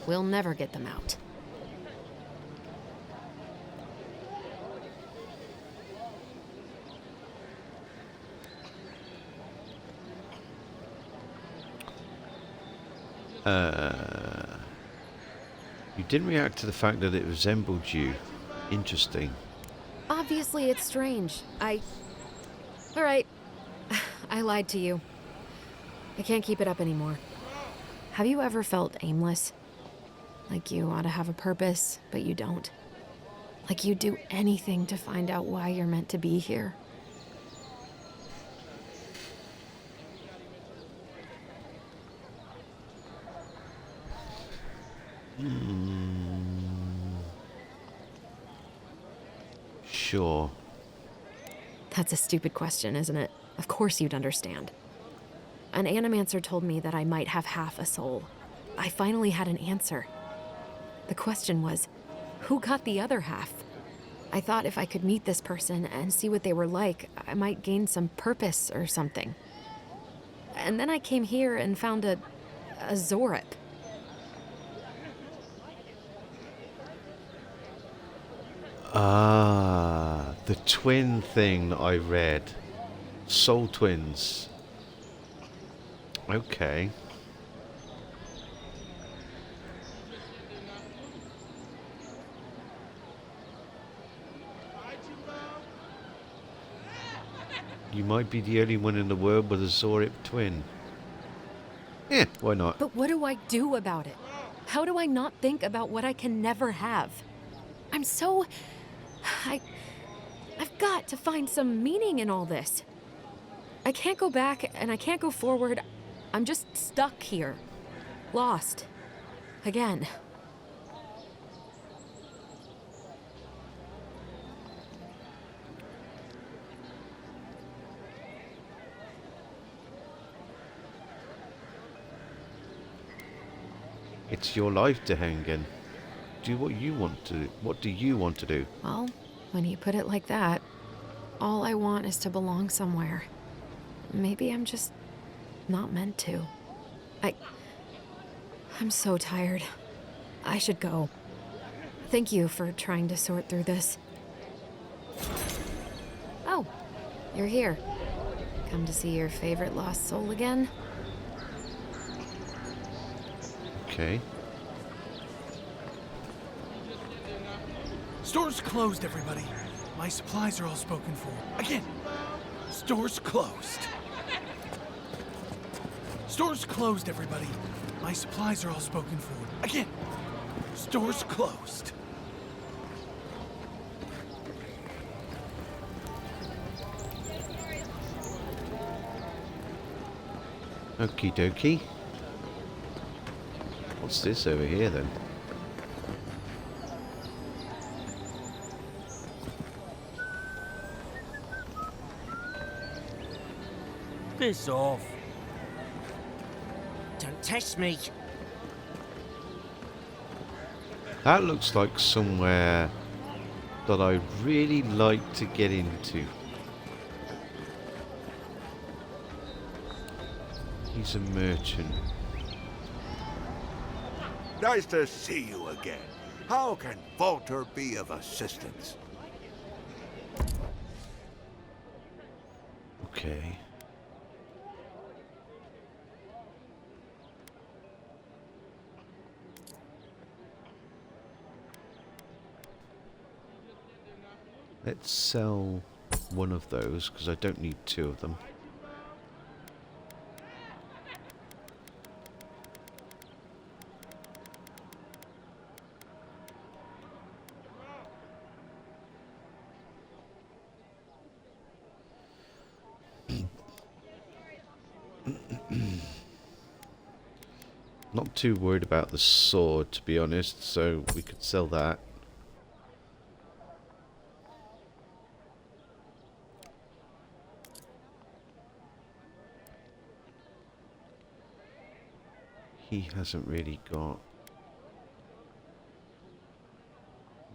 We'll never get them out. You didn't react to the fact that it resembled you. Interesting. Obviously, it's strange. Alright. I lied to you. I can't keep it up anymore. Have you ever felt aimless? Like you ought to have a purpose, but you don't? Like you'd do anything to find out why you're meant to be here? Sure. That's a stupid question, isn't it? Of course you'd understand. An animancer told me that I might have half a soul. I finally had an answer. The question was, who got the other half? I thought if I could meet this person and see what they were like, I might gain some purpose or something. And then I came here and found a Zorip. Ah, the twin thing that I read. Soul twins. Okay. You might be the only one in the world with a Zorip twin. Yeah, why not? But what do I do about it? How do I not think about what I can never have? I'm so... I've got to find some meaning in all this. I can't go back and I can't go forward. I'm just stuck here. Lost. Again. It's your life to hang in. Do what you want to do. What do you want to do? Well, when you put it like that, all I want is to belong somewhere. Maybe I'm just not meant to. I'm so tired. I should go. Thank you for trying to sort through this. Oh, you're here. Come to see your favorite lost soul again? Okay. Store's closed, everybody. My supplies are all spoken for. Again. Store's closed. Store's closed, everybody. My supplies are all spoken for. Again. Store's closed. Okie dokie. What's this over here then? Piss off. Don't test me. That looks like somewhere that I'd really like to get into. He's a merchant. Nice to see you again. How can Walter be of assistance? Okay. Let's sell one of those because I don't need two of them. Not too worried about the sword, to be honest, so we could sell that. He hasn't really got...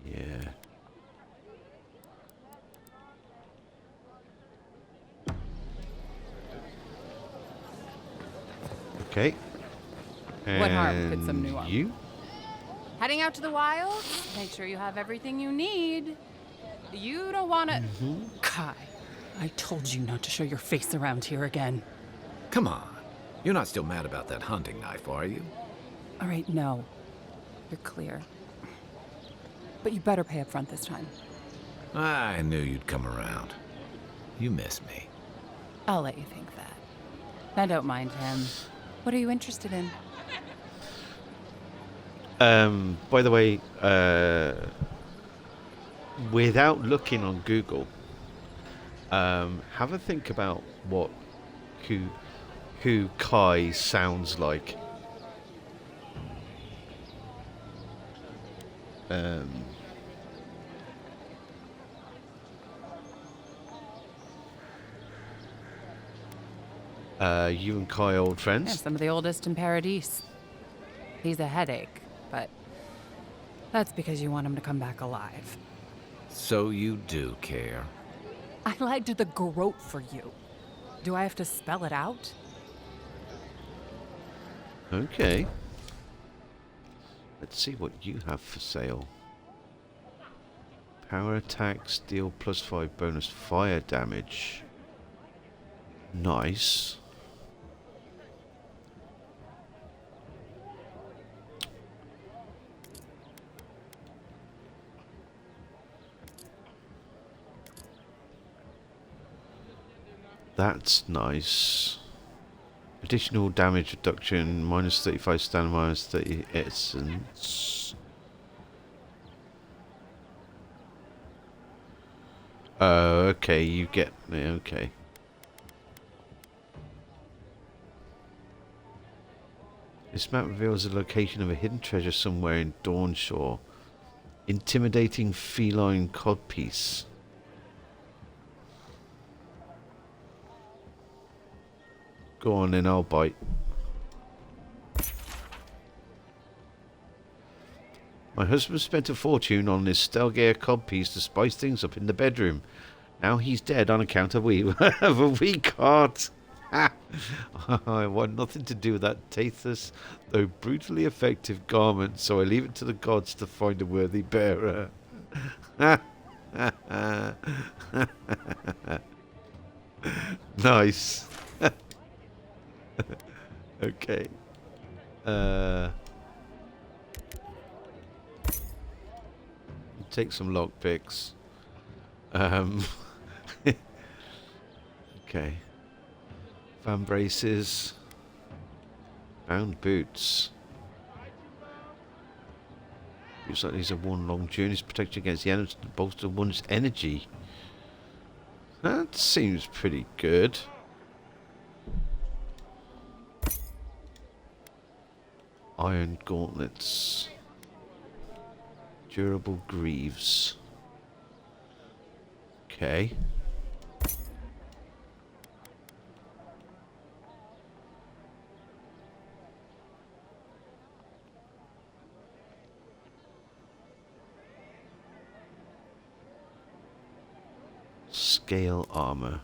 Yeah. What harm could some And new armor? you? Heading out to the wilds? Make sure you have everything you need. You don't want to... Kai, I told you not to show your face around here again. Come on. You're not still mad about that hunting knife, are you? All right, no. You're clear. But you better pay up front this time. I knew you'd come around. You miss me. I'll let you think that. Now don't mind him. What are you interested in? By the way, without looking on Google, have a think about who Kai sounds like. You and Kai old Yeah, friends? some of the oldest in Paradise. He's a headache, but that's because you want him to come back alive. So you do care. I lied to the Garrote for you. Do I have to spell it out? Okay. Let's see what you have for sale. Power attacks deal +5 bonus fire damage. Nice. That's nice. Additional damage reduction, -35 stand, -30 essence. Oh, okay, you get me, okay. This map reveals the location of a hidden treasure somewhere in Dawnshore. Intimidating feline codpiece. Go on then, I'll bite. My husband spent a fortune on this Stelgare codpiece to spice things up in the bedroom. Now he's dead on account of a weak heart. I want nothing to do with that tasteless, though brutally effective garment, so I leave it to the gods to find a worthy bearer. Nice. Okay. Take some lockpicks. Okay. Fan braces. Bound boots. Looks like these are one long journeys protect you against the elements to bolster one's energy. That seems pretty good. Iron gauntlets. Durable greaves. Okay. Scale armor.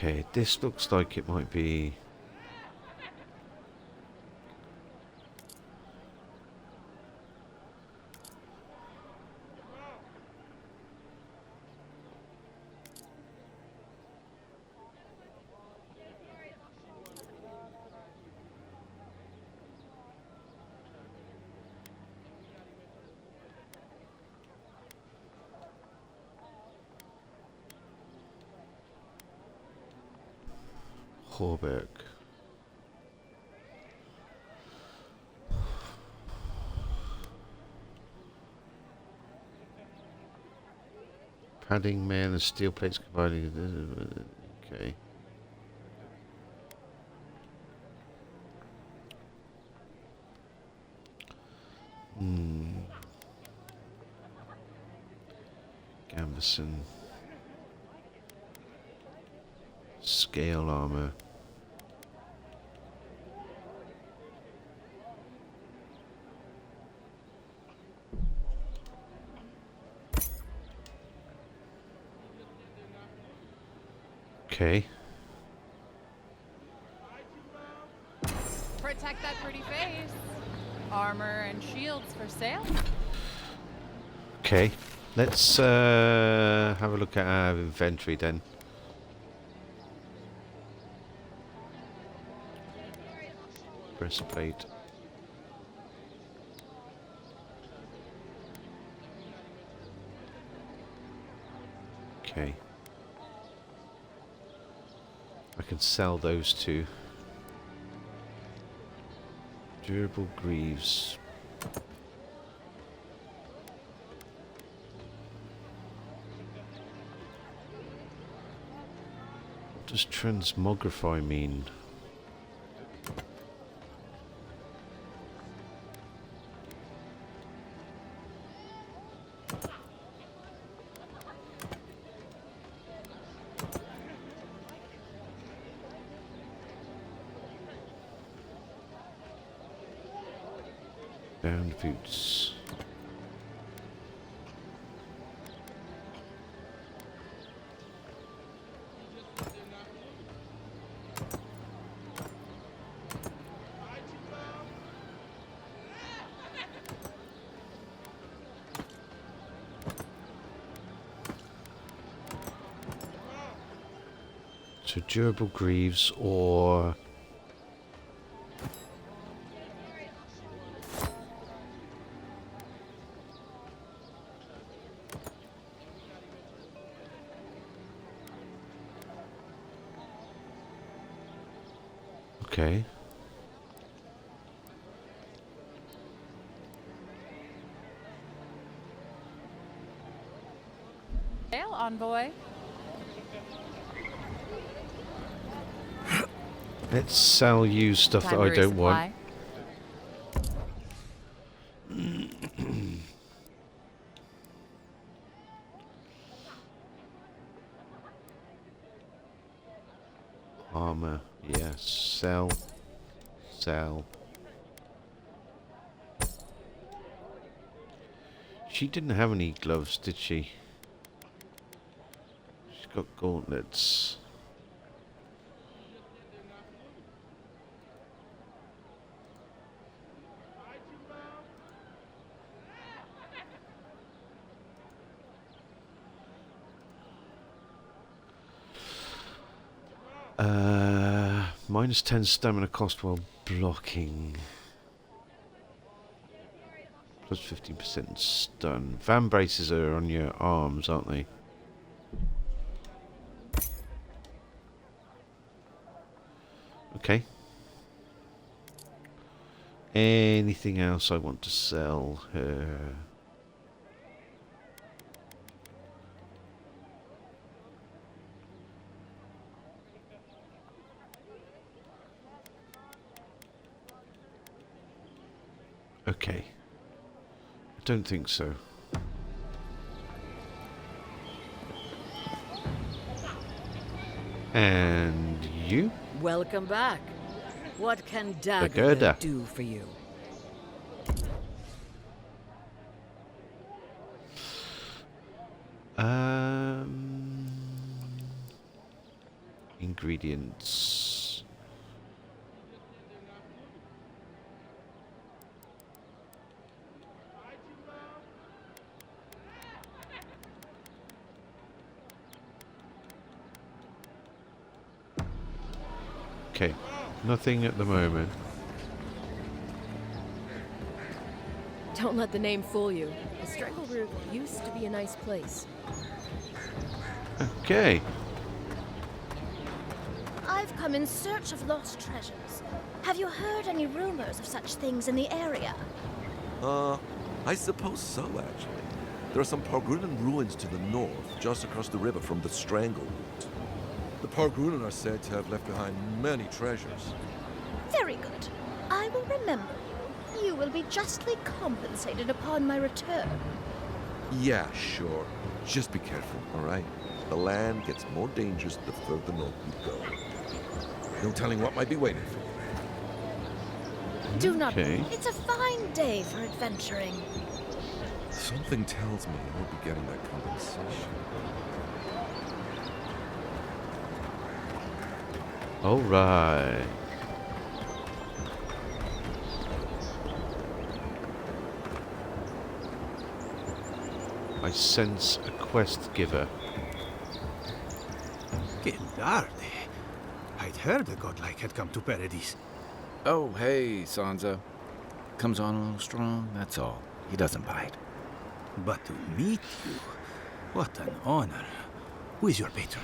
Okay, this looks like it might be... Horberg. Padding man and steel plates combining. Okay. Gambeson. Scale armor. Okay. Protect that pretty face. Armor and shields for sale. Okay. Let's have a look at our inventory then. Breastplate. Okay. I can sell those two. Durable greaves. What does transmogrify mean? Bound boots. So durable greaves or okay. Sale, envoy. Let's sell you stuff that I Time to don't want. resupply. Armor, yes. Sell. Sell. She didn't have any gloves, did she? She's got gauntlets. Minus 10 stamina cost while blocking. Plus 15% stun. Van braces are on your arms, aren't they? Okay. Anything else I want to sell her? Okay. I don't think so. And you? Welcome back. What can Gerda. Dagger do for you? Ingredients. Okay, nothing at the moment. Don't let the name fool you. The Strangleroot used to be a nice place. Okay. I've come in search of lost treasures. Have you heard any rumors of such things in the area? I suppose so, actually. There are some Pargrunan ruins to the north, just across the river from the Strangle route. The Pargrunan are said to have left behind many treasures. Very good. I will remember you. You will be justly compensated upon my return. Yeah, sure. Just be careful, all right? The land gets more dangerous the further north you go. No telling what might be waiting for you. Do not. Okay. It's a fine day for adventuring. Something tells me you won't be getting that compensation. All right. I sense a quest giver. Gildardi. I'd heard a godlike had come to Paradise. Oh, hey, Sansa. Comes on a little strong, that's all. He doesn't bite. But to meet you, what an honor. Who is your patron?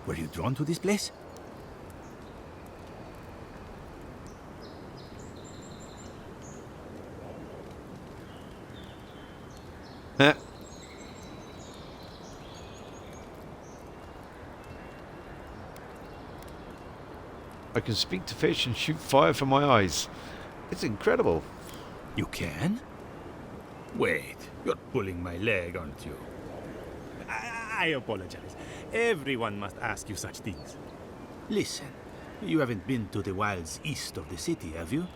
Were you drawn to this place? Heh. I can speak to fish and shoot fire from my eyes. It's incredible. You can? Wait, you're pulling my leg, aren't you? I apologize. Everyone must ask you such things. Listen, you haven't been to the wilds east of the city, have you?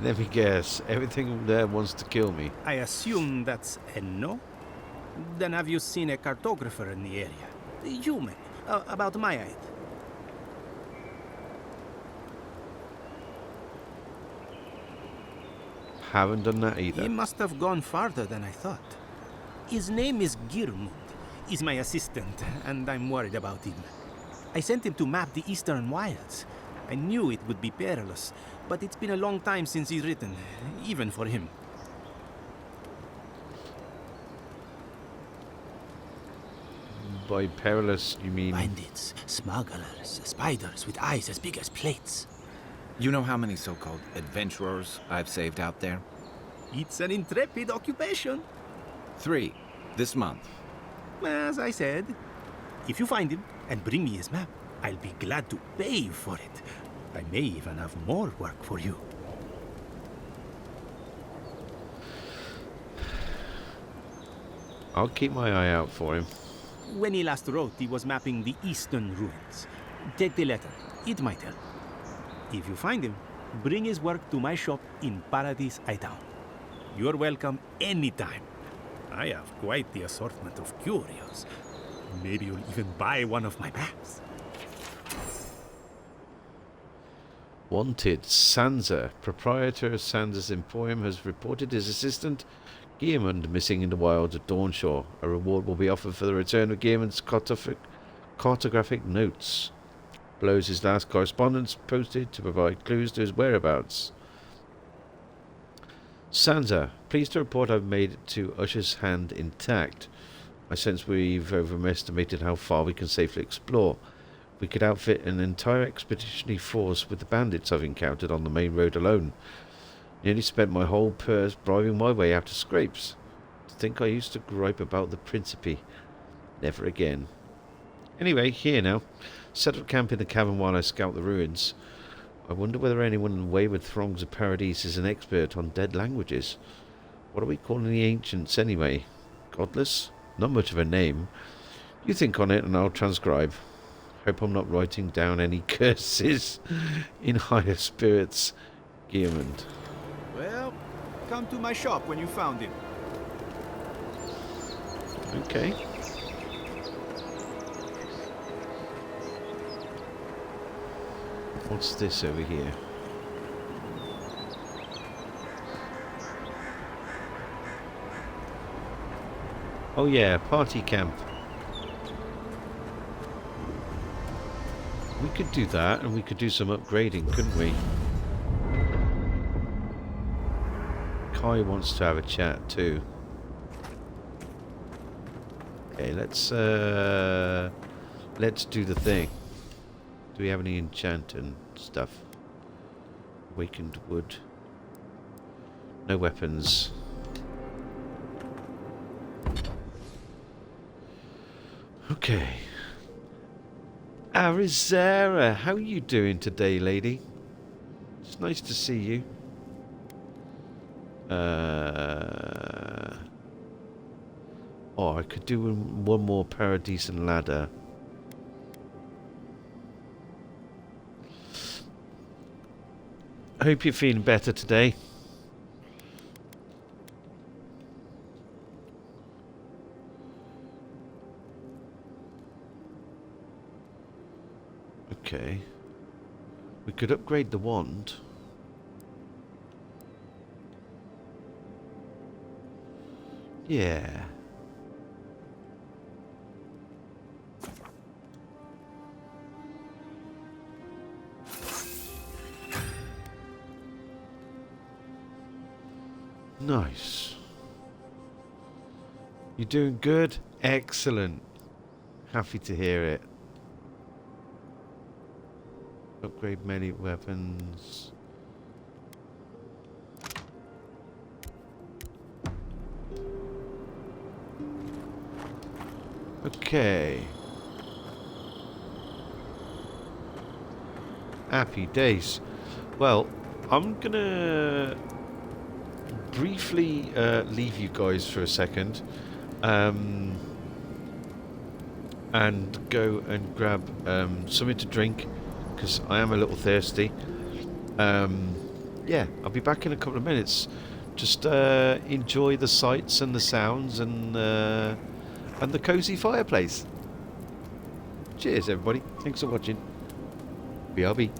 Let me guess. Everything there wants to kill me. I assume that's a no? Then have you seen a cartographer in the area? A human, about my height. Haven't done that either. He must have gone farther than I thought. His name is Girmund. He's my assistant, and I'm worried about him. I sent him to map the eastern wilds. I knew it would be perilous, but it's been a long time since he's written, even for him. By perilous, you mean... Bandits, smugglers, spiders with eyes as big as plates. You know how many so-called adventurers I've saved out there? It's an intrepid occupation. 3, this month. As I said, if you find him and bring me his map, I'll be glad to pay you for it. I may even have more work for you. I'll keep my eye out for him. When he last wrote, he was mapping the eastern ruins. Take the letter. It might help. If you find him, bring his work to my shop in Paradise Town. You're welcome anytime. I have quite the assortment of curios. Maybe you'll even buy one of my maps. Wanted, Sansa. Proprietor of Sansa's Emporium has reported his assistant, Gearmund, missing in the wilds of Dawnshore. A reward will be offered for the return of Gearmund's cartographic notes. Blows his last correspondence posted to provide clues to his whereabouts. Sansa, pleased to report I've made it to Usher's Hand intact. I sense we've overestimated how far we can safely explore. We could outfit an entire expeditionary force with the bandits I've encountered on the main road alone. Nearly spent my whole purse bribing my way out of scrapes. To think I used to gripe about the Principe. Never again. Anyway, here now. Set up camp in the cavern while I scout the ruins. I wonder whether anyone in the wayward throngs of Paradise is an expert on dead languages. What are we calling the ancients anyway? Godless? Not much of a name. You think on it and I'll transcribe. Hope I'm not writing down any curses. In higher spirits, Gearmund. Well, come to my shop when you found him. Okay. What's this over here? Oh yeah, party camp. We could do that, and we could do some upgrading, couldn't we? Kai wants to have a chat too. Okay, let's do the thing. Do we have any enchant and stuff? Awakened wood. No weapons. Okay. Arizara, how you doing today, lady? It's nice to see you. Oh, I could do one more Paradisen ladder. I hope you're feeling better today. Okay. We could upgrade the wand. Yeah. Nice. You doing good? Excellent. Happy to hear it. Upgrade melee weapons. Okay. Happy days. Well, I'm gonna briefly leave you guys for a second and go and grab something to drink because I am a little thirsty. Yeah, I'll be back in a couple of minutes. Just enjoy the sights and the sounds and the cozy fireplace. Cheers, everybody. Thanks for watching. BRB.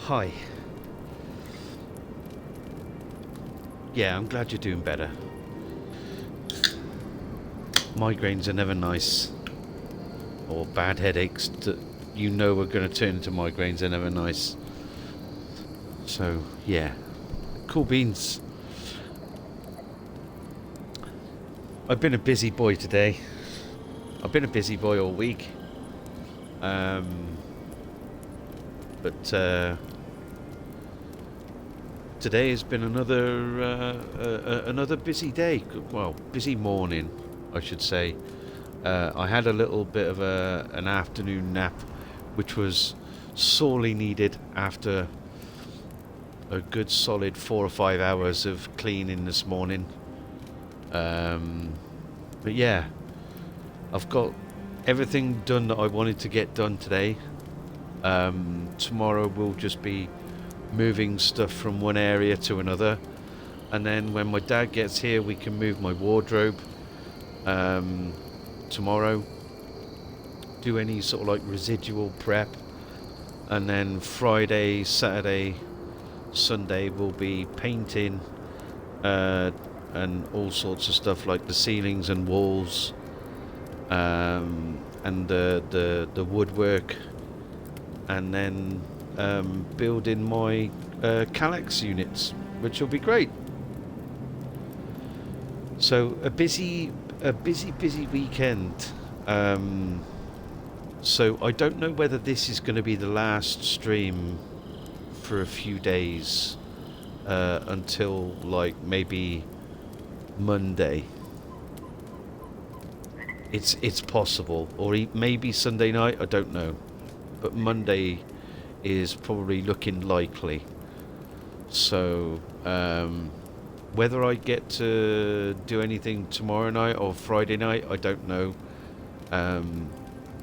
Hi. Yeah, I'm glad you're doing better. Migraines are never nice. Or bad headaches that you know are going to turn into migraines are never nice. So, yeah. Cool beans. I've been a busy boy today. I've been a busy boy all week. But today has been another busy day. Well, busy morning, I should say. I had a little bit of an afternoon nap, which was sorely needed after a good solid 4 or 5 hours of cleaning this morning. But yeah, I've got everything done that I wanted to get done today. Tomorrow we'll just be moving stuff from one area to another, and then when my dad gets here we can move my wardrobe tomorrow, do any sort of like residual prep, and then Friday, Saturday, Sunday we'll be painting and all sorts of stuff like the ceilings and walls, and the woodwork, and then building my Calyx units, which will be great. So a busy weekend. So I don't know whether this is going to be the last stream for a few days, until like maybe Monday. It's possible, or maybe Sunday night, I don't know, but Monday is probably looking likely. So whether I get to do anything tomorrow night or Friday night, I don't know.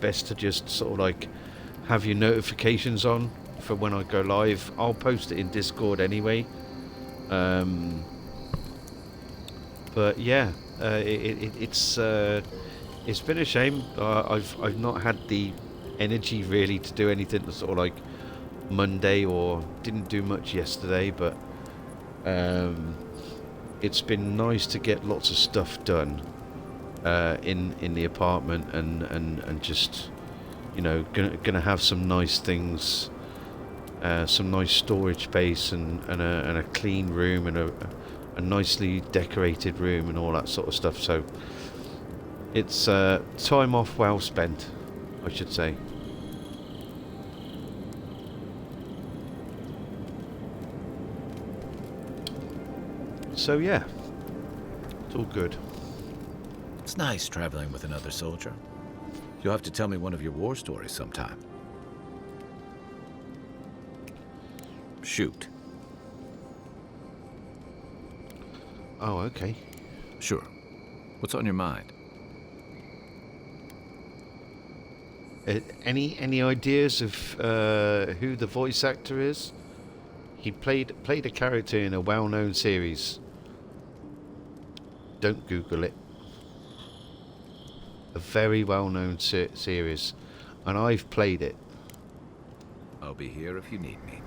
Best to just sort of like have your notifications on for when I go live. I'll post it in Discord anyway. But yeah, it's been a shame. I've not had the energy really to do anything sort of like Monday, or didn't do much yesterday, but it's been nice to get lots of stuff done in the apartment, and just, you know, gonna have some nice things, some nice storage space, and a clean room, and a nicely decorated room, and all that sort of stuff. So it's time off well spent, I should say. So yeah, it's all good. It's nice traveling with another soldier. You'll have to tell me one of your war stories sometime. Shoot. Oh, okay. Sure. What's on your mind? Any ideas of who the voice actor is? He played a character in a well-known series. Don't Google it. A very well-known series, and I've played it. I'll be here if you need me.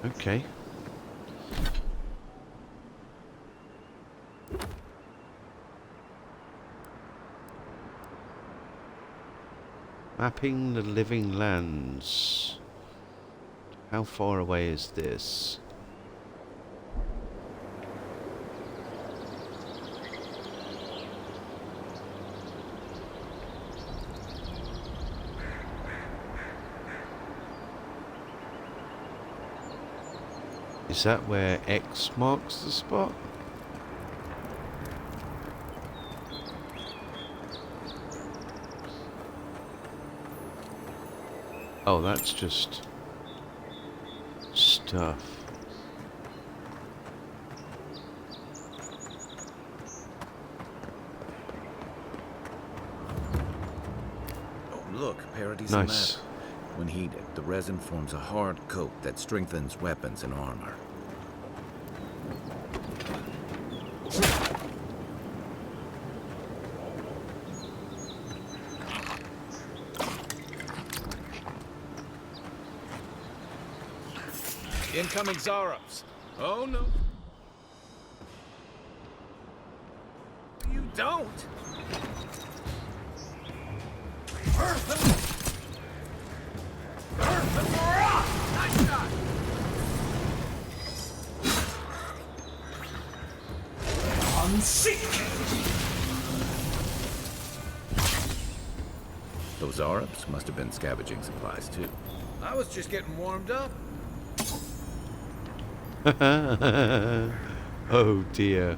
Okay. Mapping the living lands. How far away is this? Is that where X marks the spot? Oh, that's just stuff. Oh, look, Parody's Nice. matter. When heated, the resin forms a hard coat that strengthens weapons and armor. Incoming Zarops. Oh no. You don't. Nice shot. Those Arabs must have been scavenging supplies too. I was just getting warmed up. Oh dear.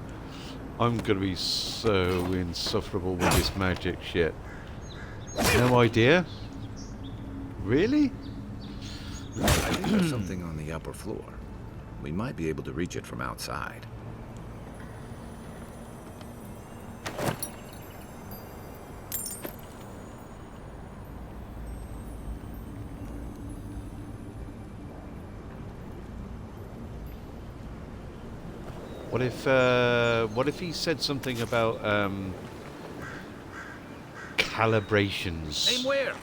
I'm gonna be so insufferable with this magic shit. No idea? Really? I think there's something on the upper floor. We might be able to reach it from outside. What if he said something about calibrations? Aim where?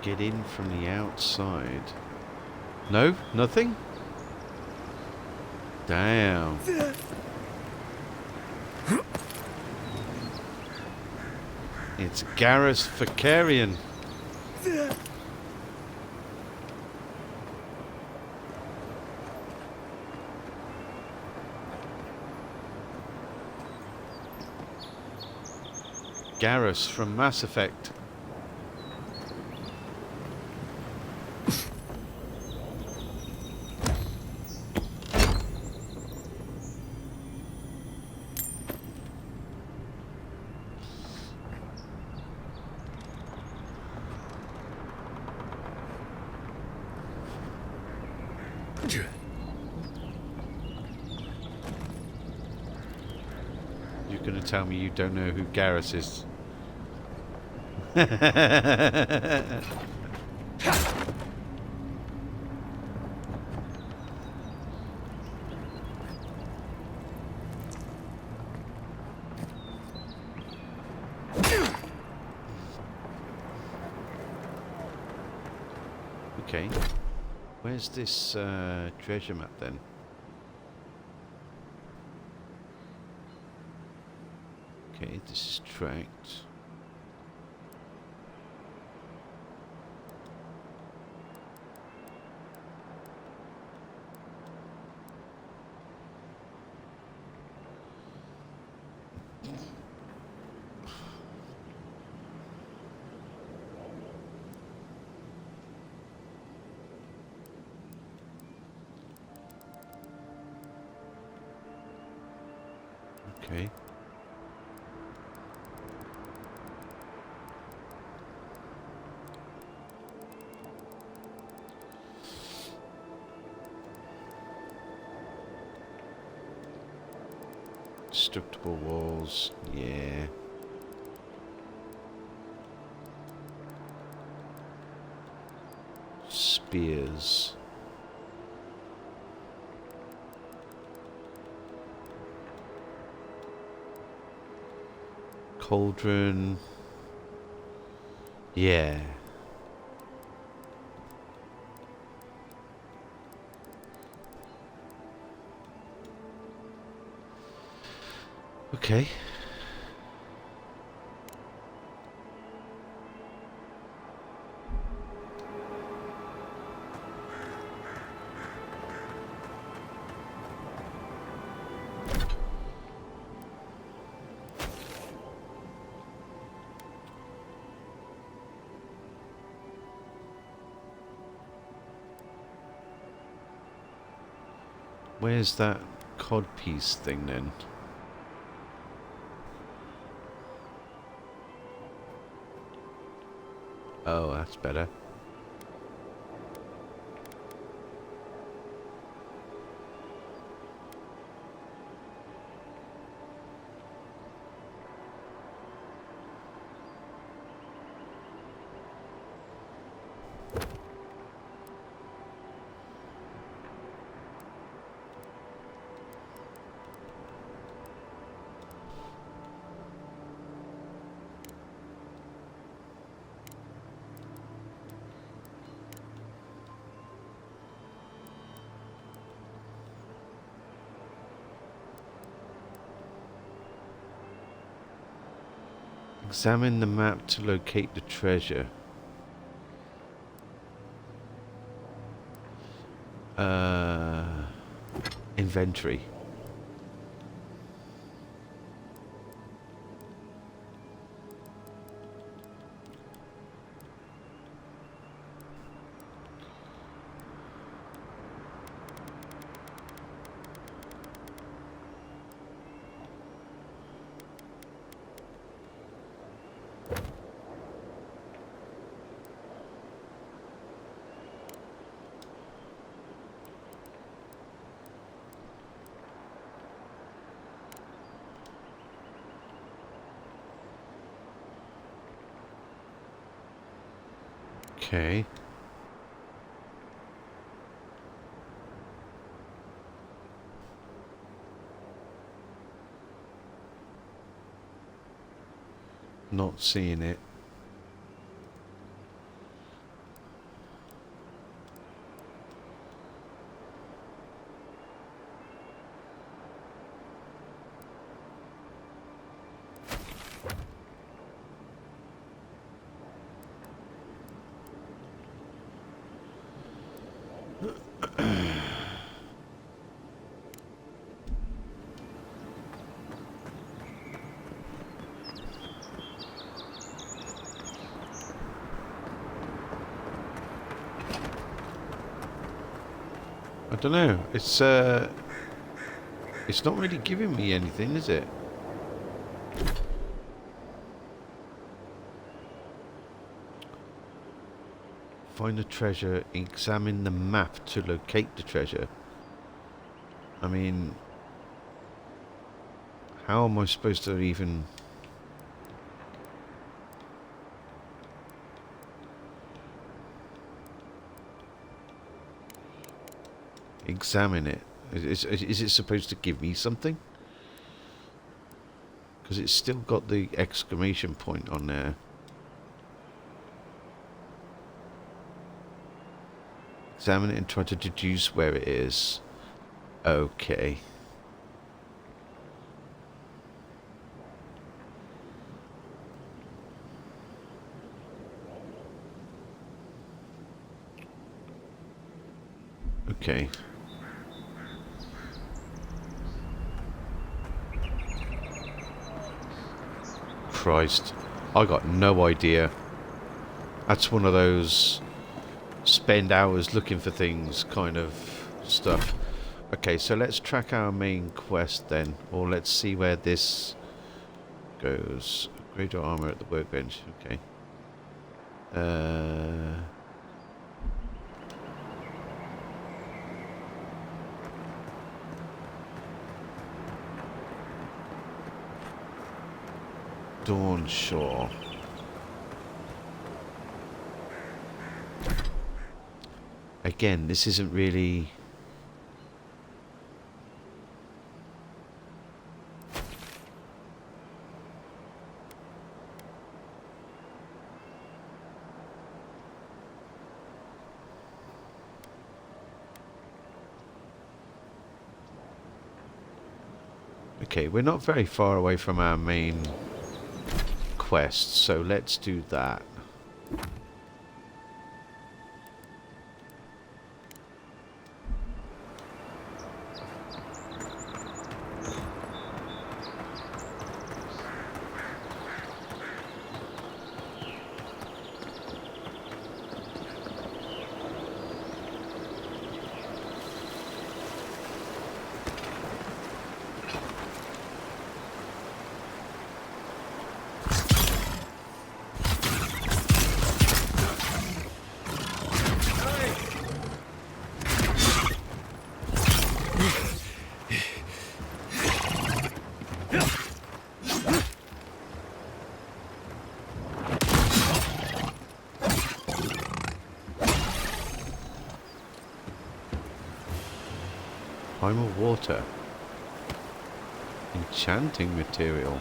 Get in from the outside. No? Nothing? Damn. It's Garrus Fakarian. Garrus from Mass Effect. You're going to tell me you don't know who Garrus is? Okay. Where's this treasure map then? Okay, this is tracked. Okay. Destructible walls, yeah. Spears. Cauldron. Yeah. Okay. Where's that codpiece thing then? Oh, that's better. Examine the map to locate the treasure. Inventory. Okay. Not seeing it. I don't know. It's not really giving me anything, is it? Find the treasure, examine the map to locate the treasure. I mean, how am I supposed to even... examine it? Is it supposed to give me something? Because it's still got the exclamation point on there. Examine it and try to deduce where it is. Okay. Okay. Christ. I got no idea. That's one of those spend hours looking for things kind of stuff. Okay, so let's track our main quest then. Or let's see where this goes. Upgrade your armor at the workbench. Okay. Dawn Shore. Again, this isn't really... Okay, we're not very far away from our main quest, so let's do that. Primal water. Enchanting material.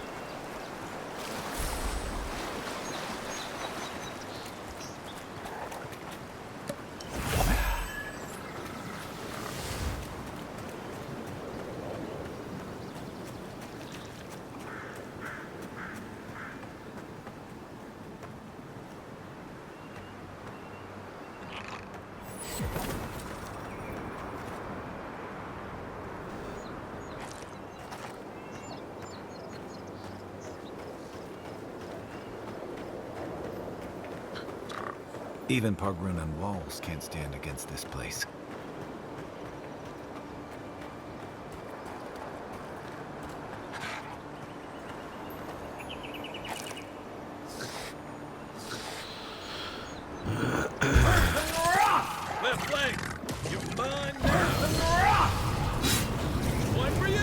Even Pargrunan walls can't stand against this place. Left leg! You're mine now! One for you!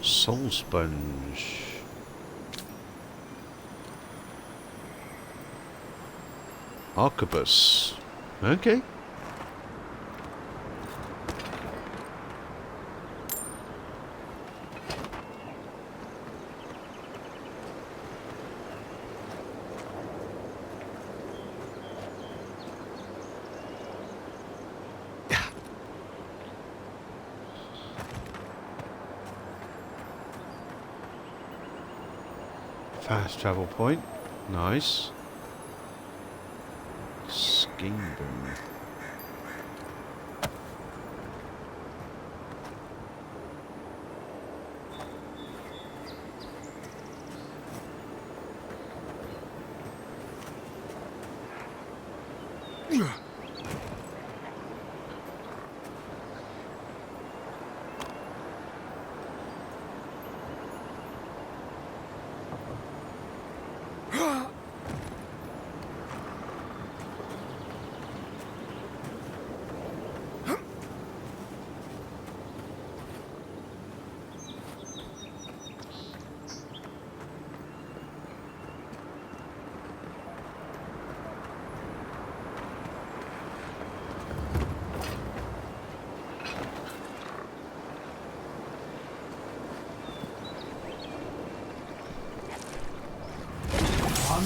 Soul sponge. Arquebus. Okay. Fast travel point. Nice. Scheme boom.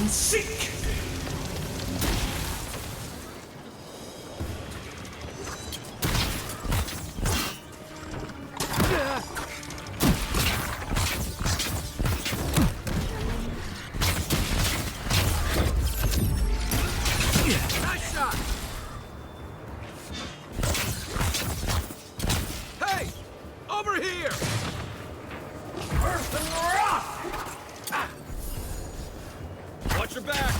Seek! Nice shot! Hey! Over here! Earth and rock! Ah. Watch your back!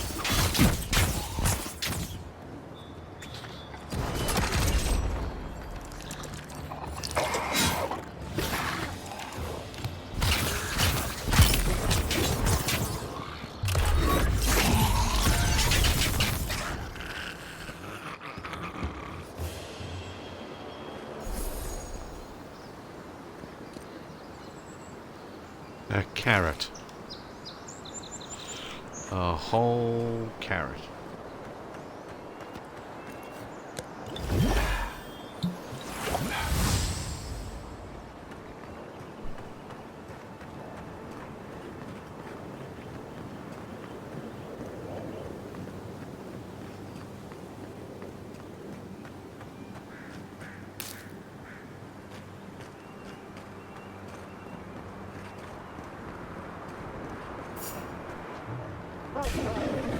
A carrot. A whole carrot.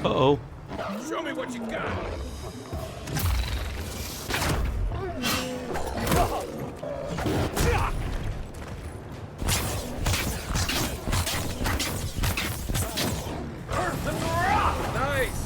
Uh-oh. Show me what you got! Earth and rock! Nice!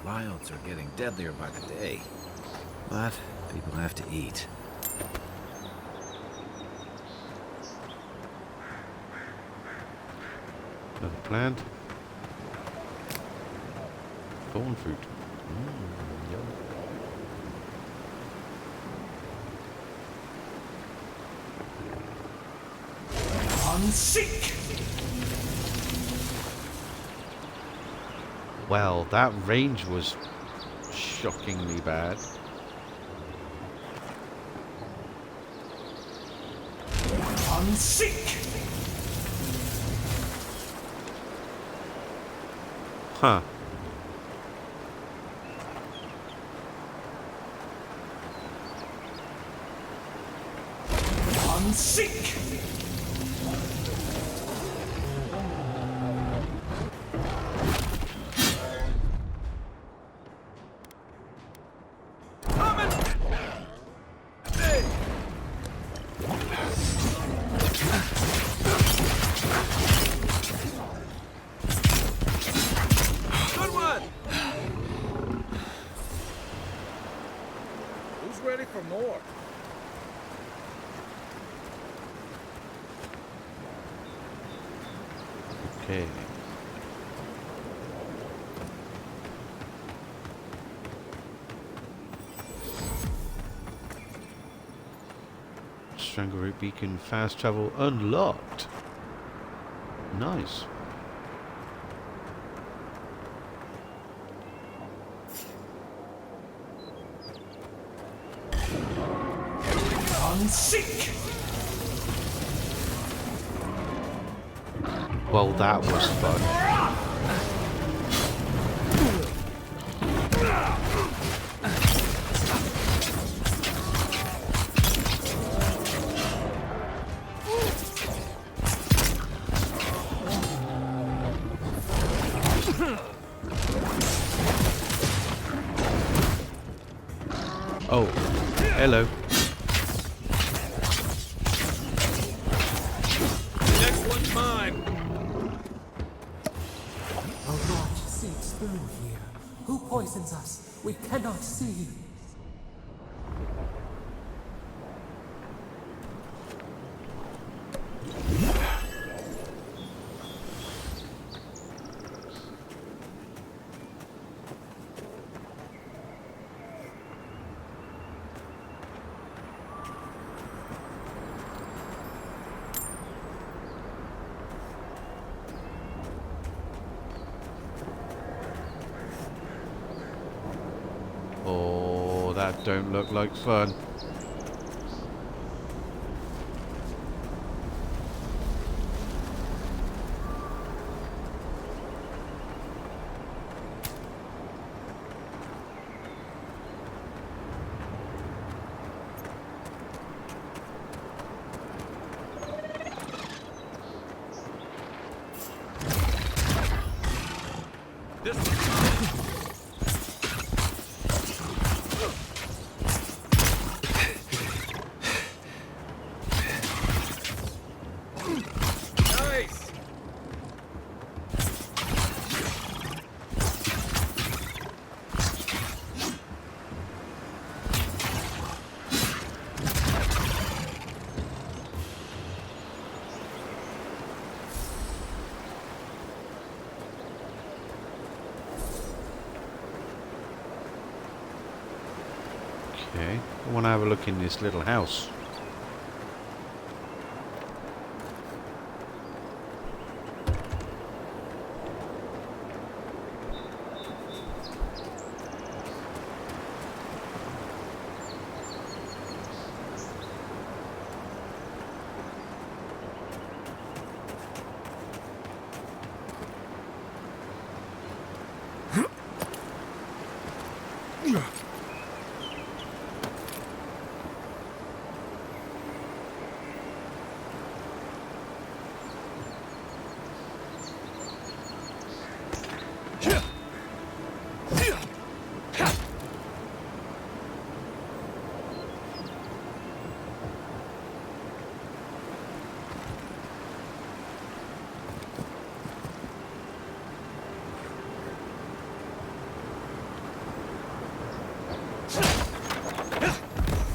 Wilds are getting deadlier by the day. But people have to eat. Another plant. Thorn fruit. Yum. On seek! Well, that range was shockingly bad. Unseek! Huh. Unseek! Good one! Who's ready for more? Okay. Strangleroot beacon fast travel unlocked. Nice. Unseek! Well, that was fun. Oh, hello. Next one's mine. A rot seeps through here. Who poisons us? We cannot see. Oh, that don't look like fun. Nice! Okay, I want to have a look in this little house.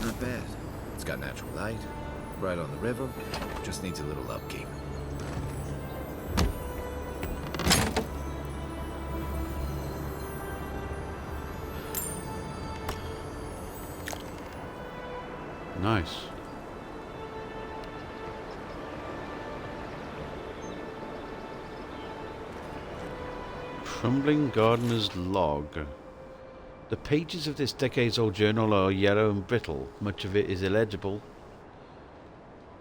Not bad. It's got natural light, right on the river, just needs a little upkeep. Nice. Crumbling Gardener's Log. The pages of this decades-old journal are yellow and brittle. Much of it is illegible,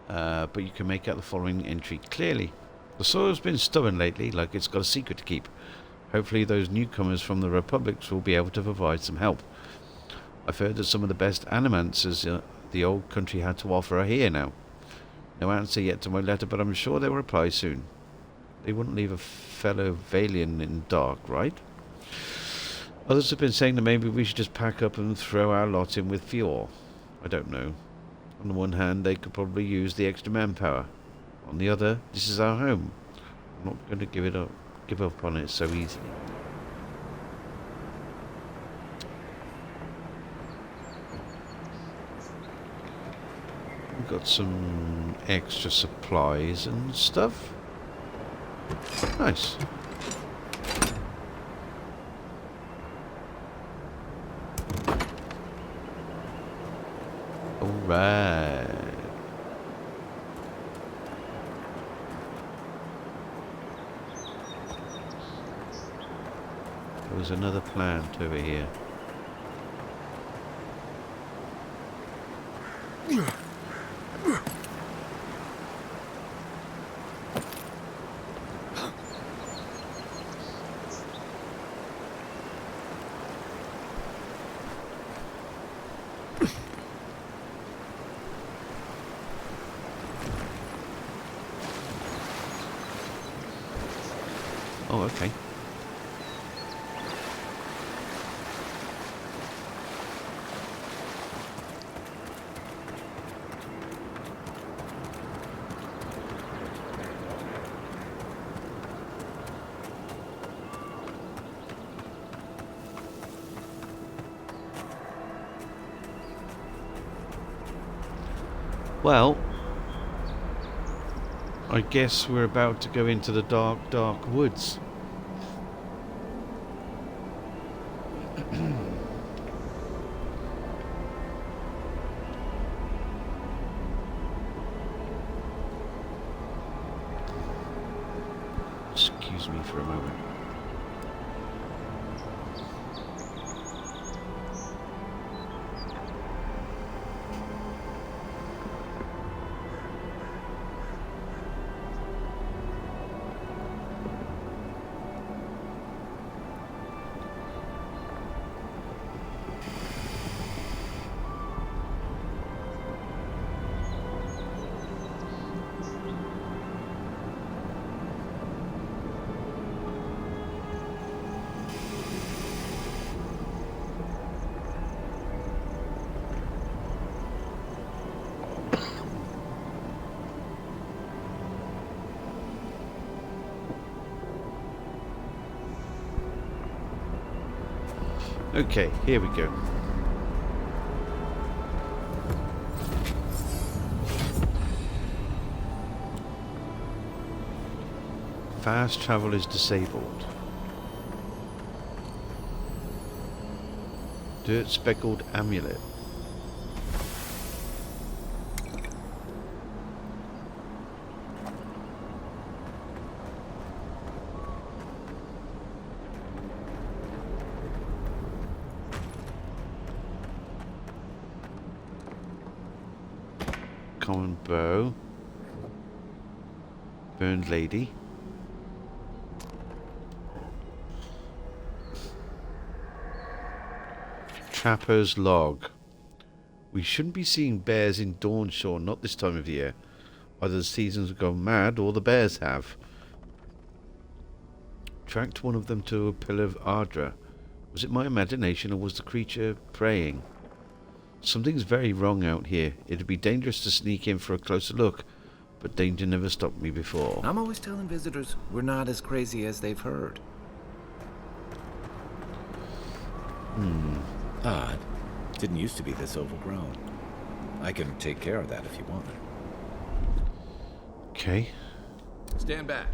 but you can make out the following entry clearly. The soil's been stubborn lately, like it's got a secret to keep. Hopefully those newcomers from the Republics will be able to provide some help. I've heard that some of the best animancers the old country had to offer are here now. No answer yet to my letter, but I'm sure they'll reply soon. They wouldn't leave a fellow Valian in the dark, right? Others have been saying that maybe we should just pack up and throw our lot in with Fior. I don't know. On the one hand, they could probably use the extra manpower. On the other, this is our home. I'm not going to give up on it so easily. We've got some extra supplies and stuff. Nice. Alright. There was another plant over here. Oh, okay. Well, I guess we're about to go into the dark, dark woods. Excuse me for a moment. Okay, here we go. Fast travel is disabled. Dirt speckled amulet. Common bow. Burned lady. Trapper's log. We shouldn't be seeing bears in Dawnshore, not this time of year. Either the seasons have gone mad or the bears have. Tracked one of them to a pillar of Ardra. Was it my imagination or was the creature preying? Something's very wrong out here. It'd be dangerous to sneak in for a closer look, but danger never stopped me before. I'm always telling visitors we're not as crazy as they've heard. Odd. Didn't used to be this overgrown. I can take care of that if you want. Okay. Stand back.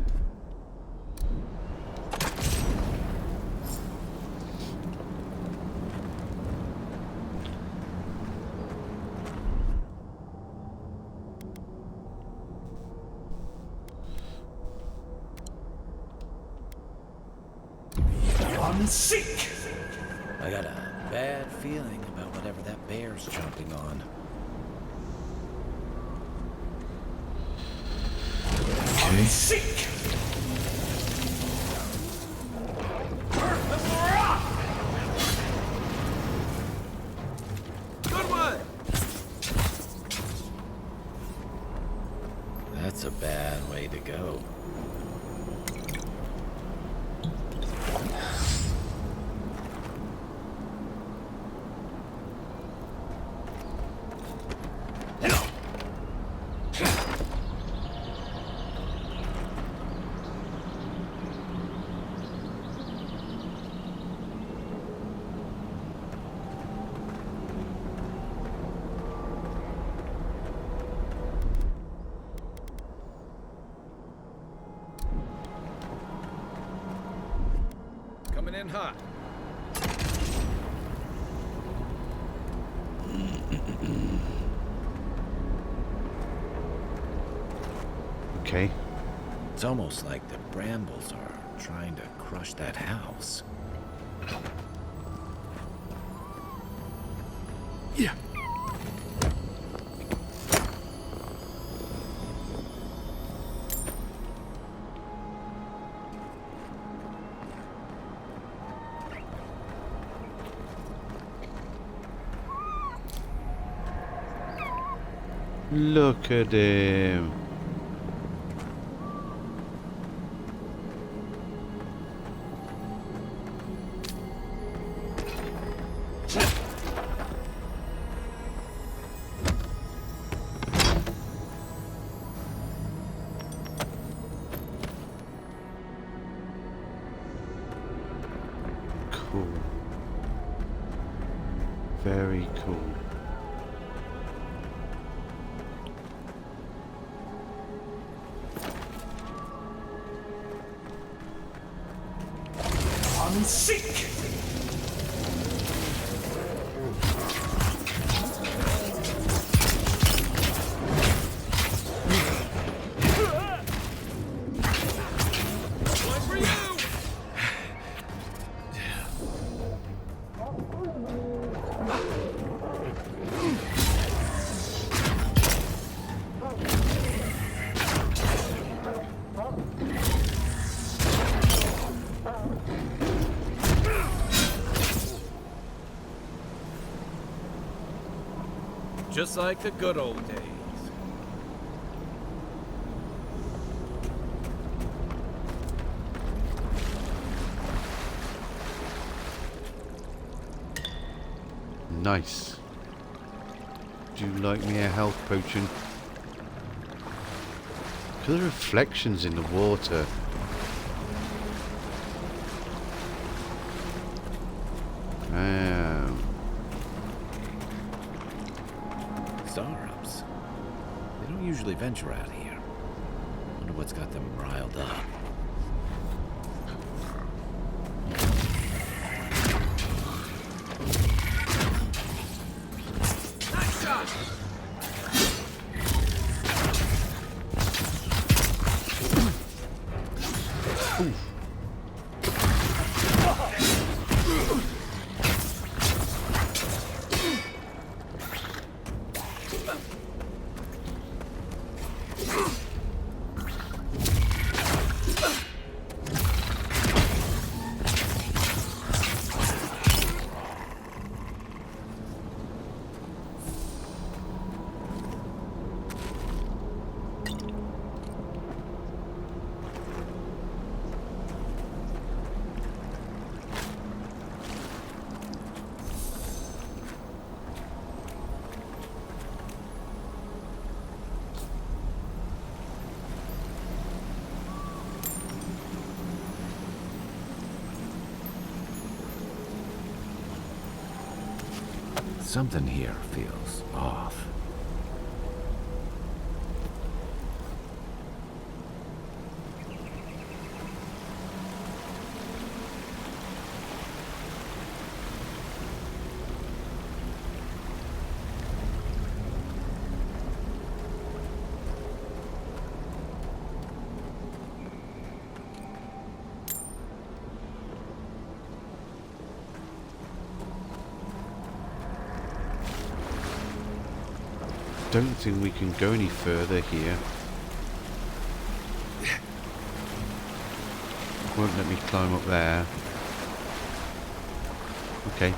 Come seek! I got a bad feeling about whatever that bear's chomping on. Come seek! Good one! That's a bad way to go. Coming in hot. Okay. It's almost like the brambles are trying to crush that house. Yeah. Look at him. Cool. Very cool. Come seek! One for you! Just like the good old days. Nice. Do you like me a health potion? Look at the reflections in the water. Starups. They don't usually venture out here. Wonder what's got them riled up. Nice shot! Something here feels off. don't think we can go any further here. Won't let me climb up there. Okay.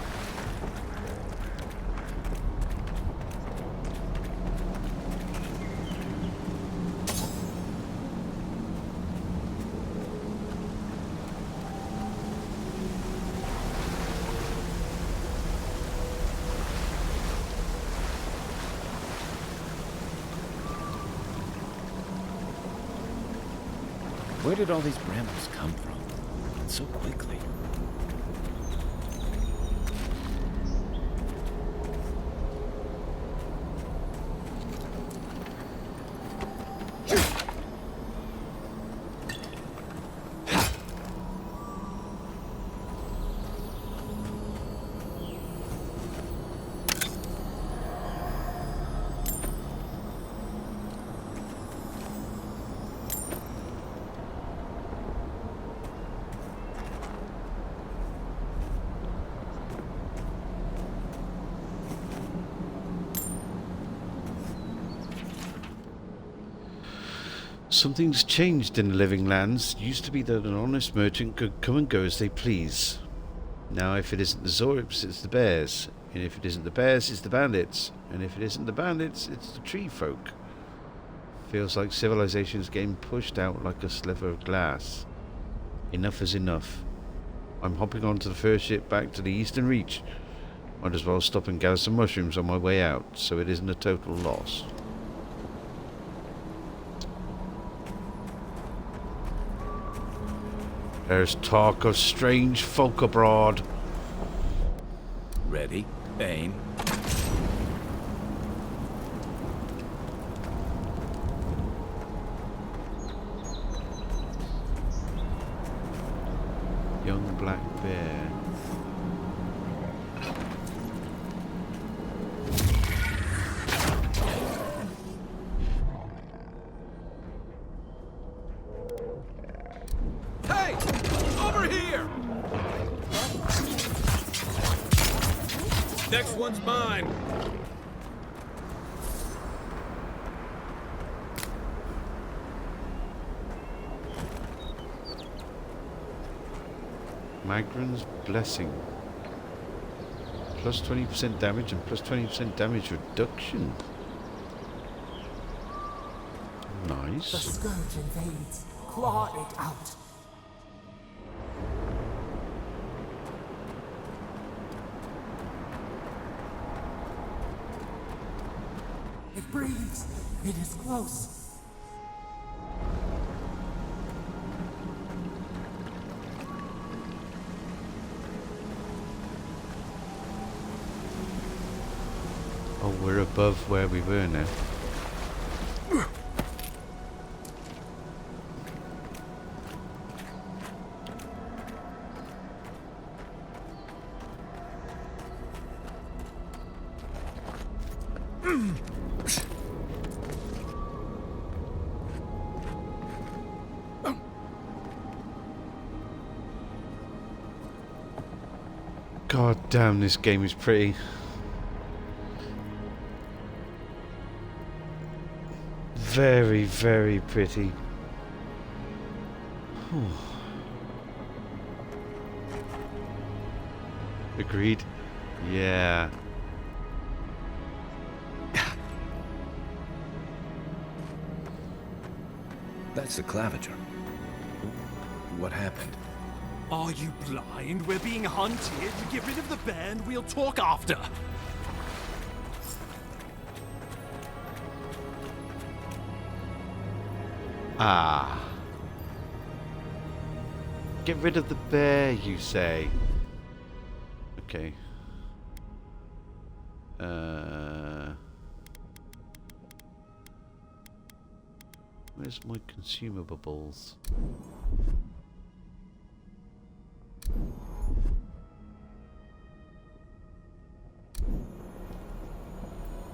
Where did all these brambles come from? So quickly. Something's changed in the living lands. Used to be that an honest merchant could come and go as they please. Now if it isn't the Zorps, it's the bears. And if it isn't the bears, it's the bandits. And if it isn't the bandits, it's the tree folk. Feels like civilization's getting pushed out like a sliver of glass. Enough is enough. I'm hopping onto the first ship back to the Eastern Reach. Might as well stop and gather some mushrooms on my way out, so it isn't a total loss. There's talk of strange folk abroad. Ready, aim. Young black bear. Hey! Over here! Next one's mine. Magran's Blessing. Plus 20% damage and plus 20% damage reduction. The Nice. scourge invades. Claw it out. It breathes. It is close. Oh, we're above where we were now. God damn, this game is pretty. Very, very pretty. Agreed? Yeah. That's the claviger. What happened? Are you blind? We're being hunted. Get rid of the bear and we'll talk after. Ah. Get rid of the bear, you say. Okay. Where's my consumables?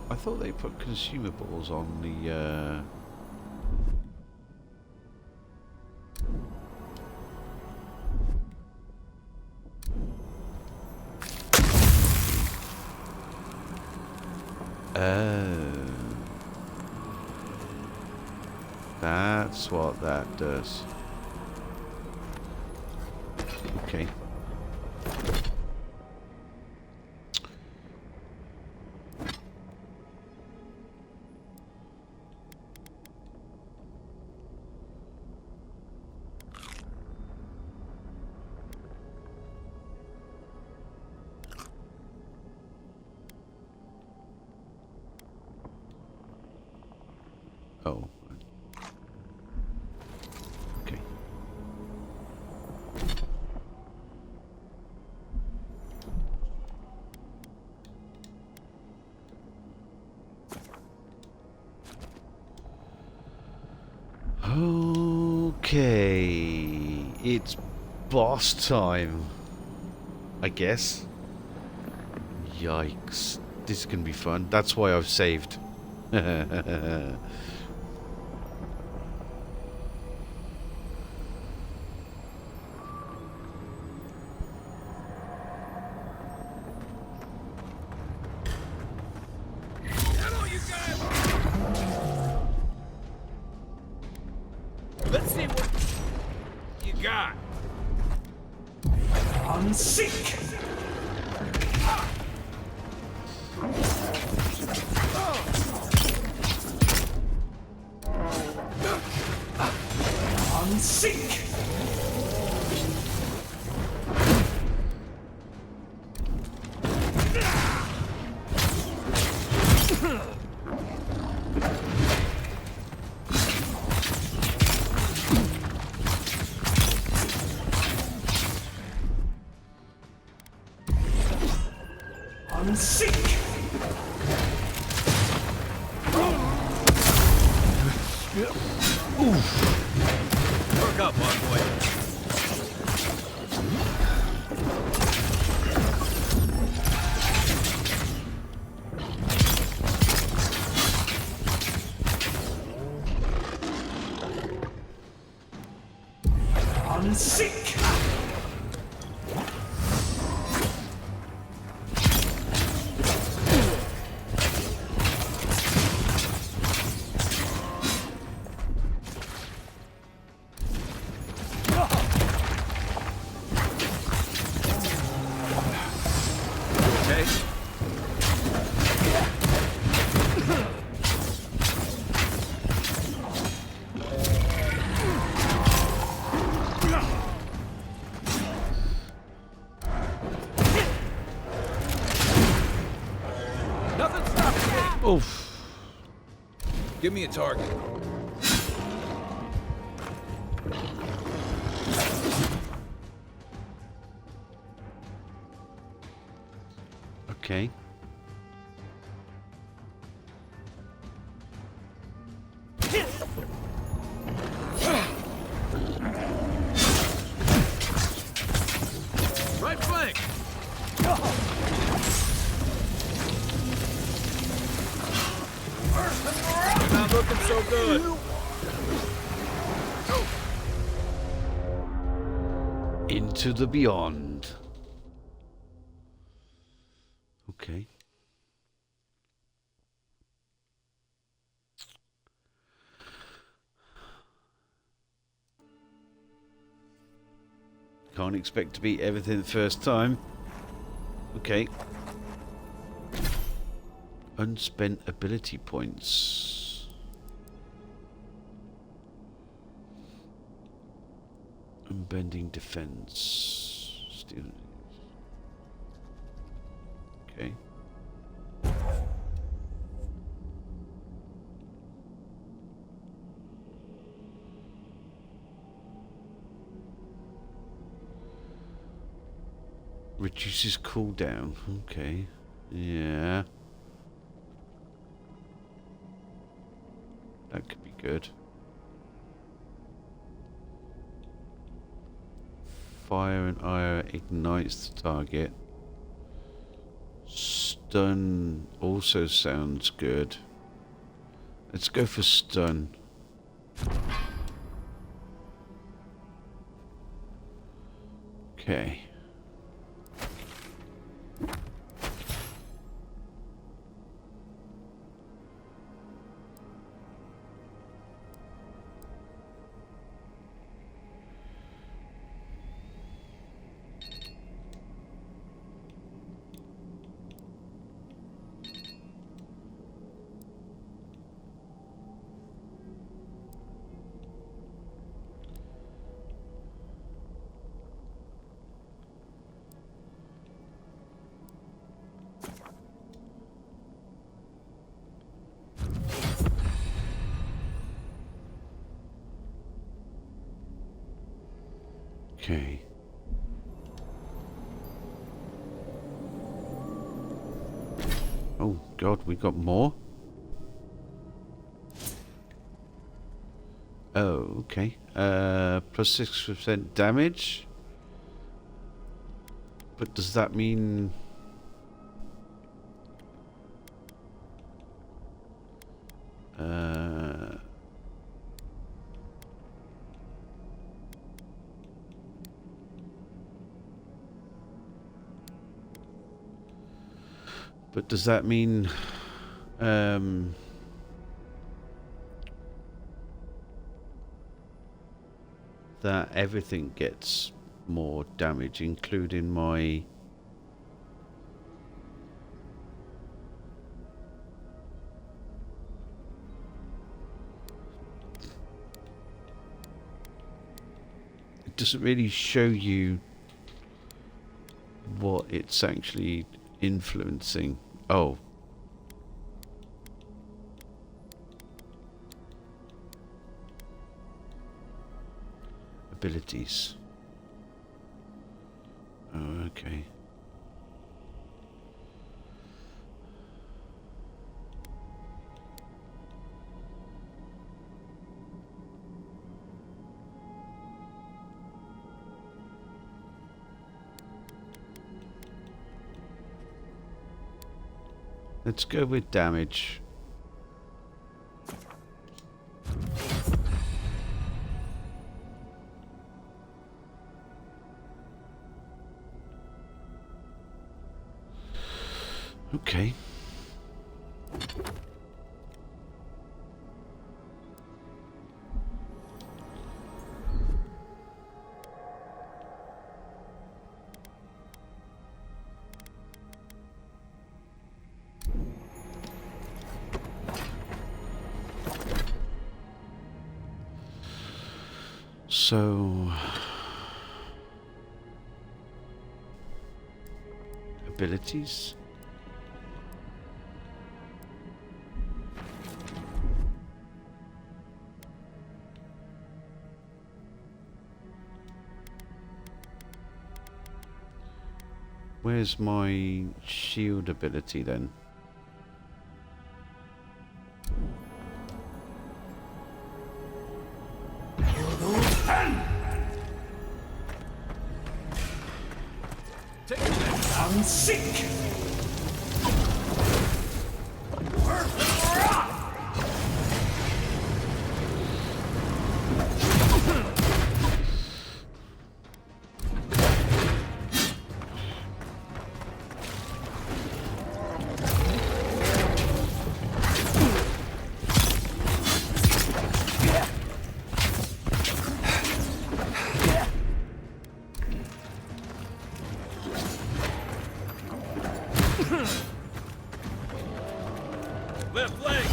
I thought they put consumables on the Oh. That's what that does. Okay. Oh. Okay. Okay. It's boss time. I guess. Yikes. This is going to be fun. That's why I've saved. Let's see what you got. Unseek! Unseek! Unseek! Perk up, boy. Unseek! Nothing stopping me. Oof. Give me a target. Okay. Right flank. Not looking so good. Into the beyond. Okay. Can't expect to beat everything the first time. Okay. Unspent ability points. Unbending defense. Still. Okay. Reduces cooldown. Okay. Yeah. That could be good. Fire and ire ignites the target. Stun also sounds good. Let's go for stun. Okay. Okay. Oh god, we got more? Oh, okay. Plus 6% damage. But does that mean... But does that mean... that everything gets more damage, including my... It doesn't really show you what it's actually influencing. Oh. Abilities. Oh, okay. Let's go with damage. Okay. So, abilities. Where's my shield ability then? I'm sick! Left leg!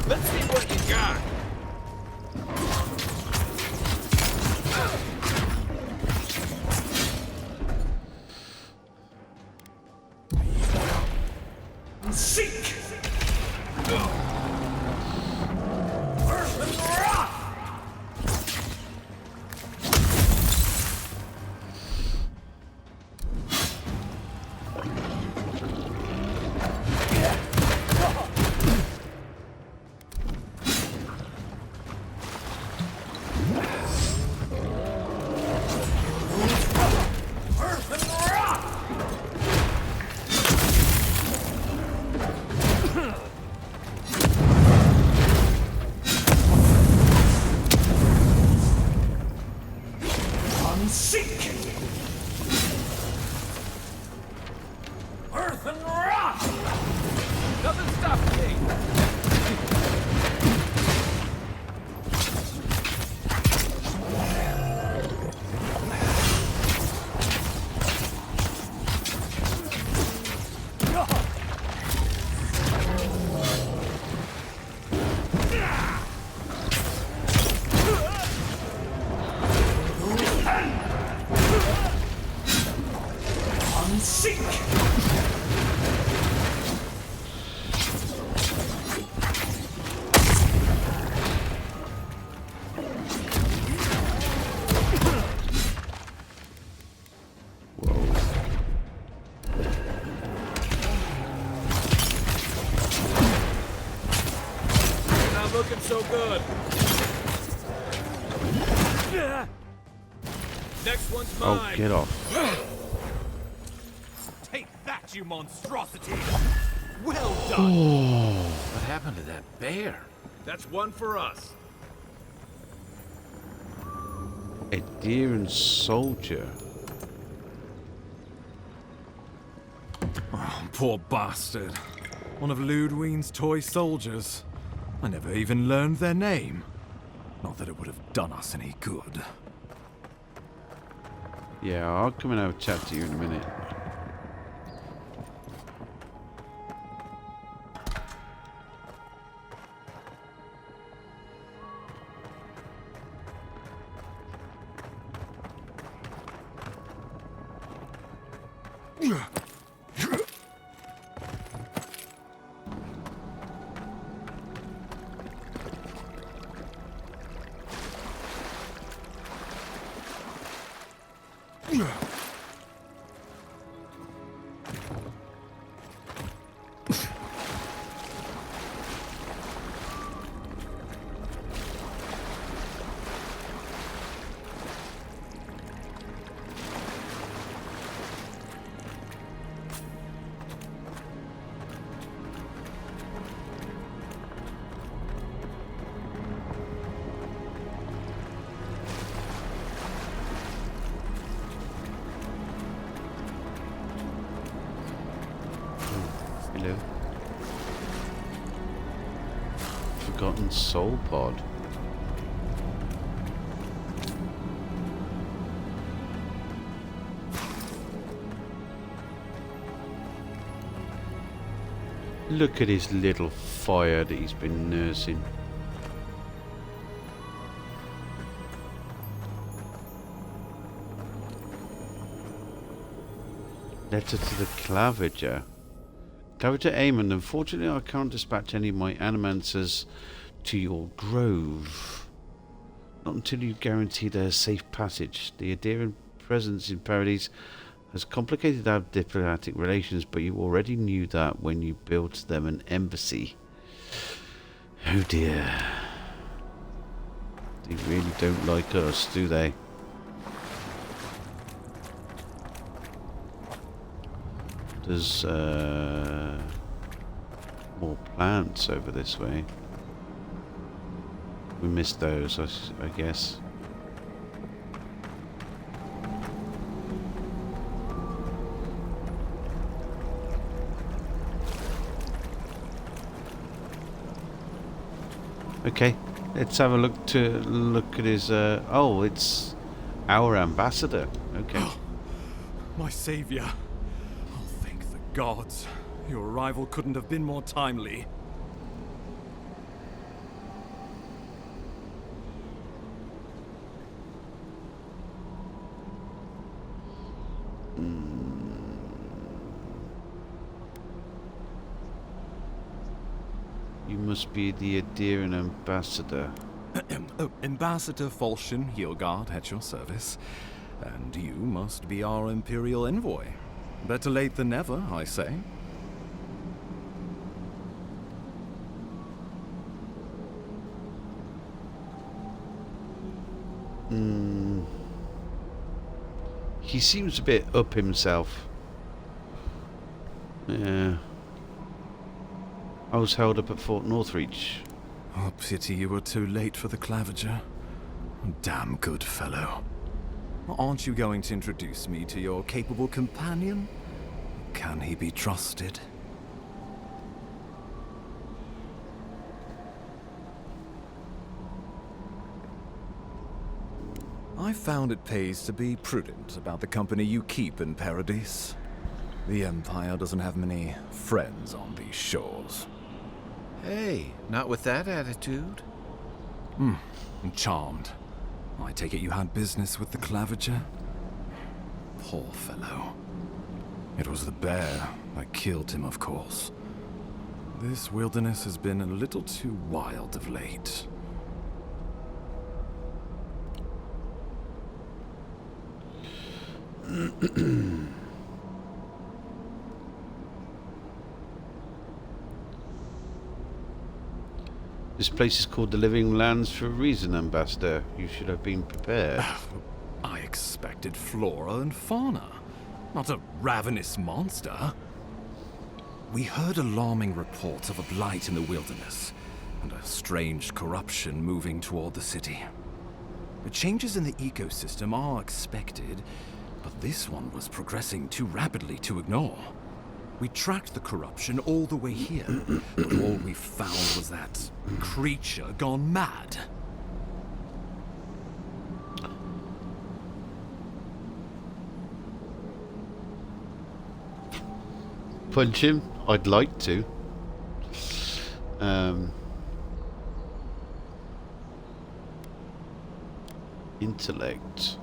Let's see what you got! I'm sick! Not looking so good. Next one's Oh, mine. get off. Take that, you monstrosity! Well done! Oh. What happened to that bear? That's one for us. A deer and soldier. Oh, poor bastard. One of Ludwine's toy soldiers. I never even learned their name. Not that it would have done us any good. Yeah, I'll come and have a chat to you in a minute. Hello. Forgotten Soul Pod. Look at his little fire that he's been nursing. Letter to the Clavager. Clavager Amon, unfortunately I can't dispatch any of my animancers to your grove. Not until you guarantee their safe passage. The Adirian presence in Paradise has complicated our diplomatic relations, but you already knew that when you built them an embassy. Oh dear. They really don't like us, do they? There's more plants over this way. We missed those, I guess. Okay, let's have a look at his. Oh, it's our ambassador. Okay. My savior. Oh, thank the gods. Your arrival couldn't have been more timely. You must be the Adirian ambassador. Oh, Ambassador Falchion Heelguard at your service. And you must be our Imperial envoy. Better late than never, I say. He seems a bit up himself. Yeah. I was held up at Fort Northreach. Oh, pity you were too late for the Clavager. Damn good fellow. Aren't you going to introduce me to your capable companion? Can he be trusted? I found it pays to be prudent about the company you keep in Paradise. The Empire doesn't have many friends on these shores. Hey, not with that attitude. I'm charmed. I take it you had business with the Clavager? Poor fellow. It was the bear that killed him, of course. This wilderness has been a little too wild of late. This place is called the Living Lands for a reason, Ambassador. You should have been prepared. I expected flora and fauna, not a ravenous monster. We heard alarming reports of a blight in the wilderness, and a strange corruption moving toward the city. The changes in the ecosystem are expected, but this one was progressing too rapidly to ignore. We tracked the corruption all the way here, but all we found was that creature gone mad. Punch him? I'd like to. Intellect.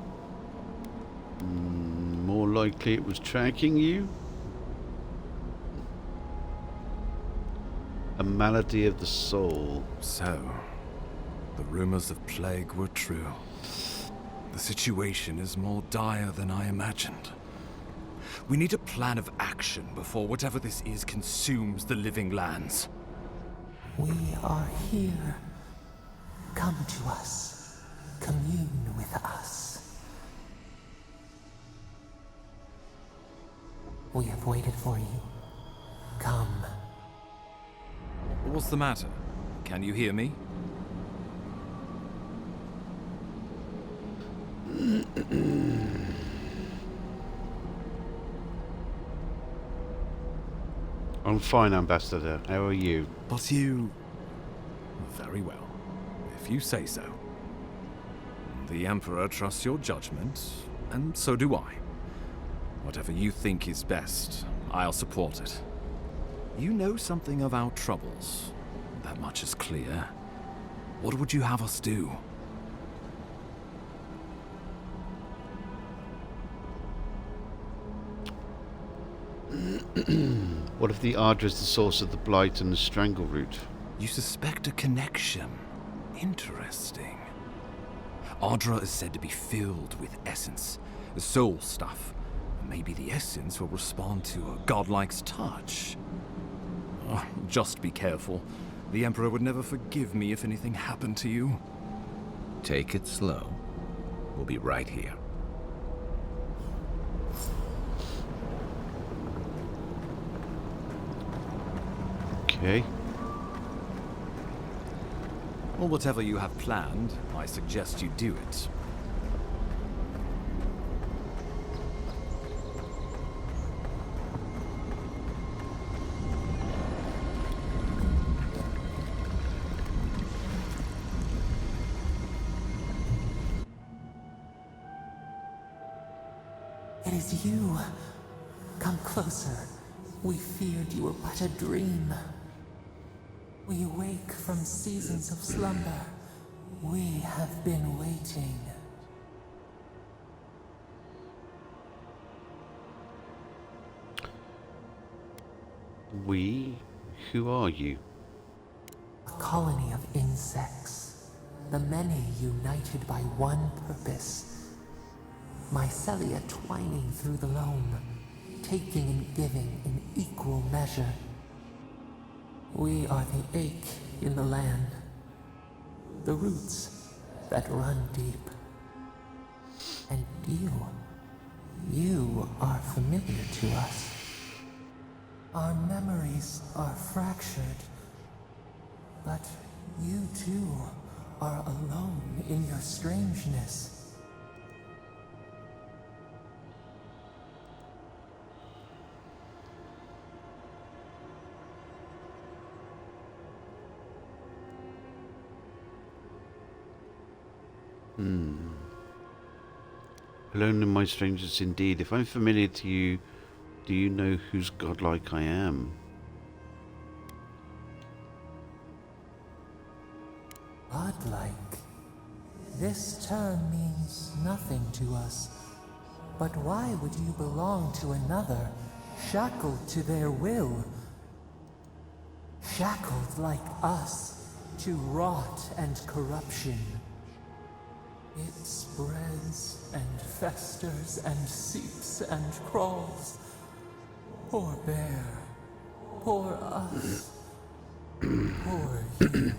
More likely it was tracking you. A malady of the soul. So, the rumors of plague were true. The situation is more dire than I imagined. We need a plan of action before whatever this is consumes the living lands. We are here. Come to us. Commune with us. We have waited for you. Come. What's the matter? Can you hear me? I'm fine, Ambassador. How are you? But you... Very well, if you say so. The Emperor trusts your judgment, and so do I. Whatever you think is best, I'll support it. You know something of our troubles. That much is clear. What would you have us do? What if the Ardra is the source of the blight and the strangleroot? You suspect a connection. Interesting. Ardra is said to be filled with essence, soul stuff. Maybe the essence will respond to a godlike's touch. Oh, just be careful. The Emperor would never forgive me if anything happened to you. Take it slow. We'll be right here. Okay. Well, whatever you have planned, I suggest you do it. It is you. Come closer. We feared you were but a dream. We wake from seasons of slumber. We have been waiting. We? Who are you? A colony of insects. The many united by one purpose. Mycelia twining through the loam, taking and giving in equal measure. We are the ache in the land, the roots that run deep. And you are familiar to us. Our memories are fractured, but you too are alone in your strangeness. Alone in my strangeness indeed. If I'm familiar to you, do you know whose godlike I am? Godlike. This term means nothing to us. But why would you belong to another, shackled to their will? Shackled like us, to rot and corruption. It spreads and festers and seeps and crawls. Poor bear. Poor us. Poor you.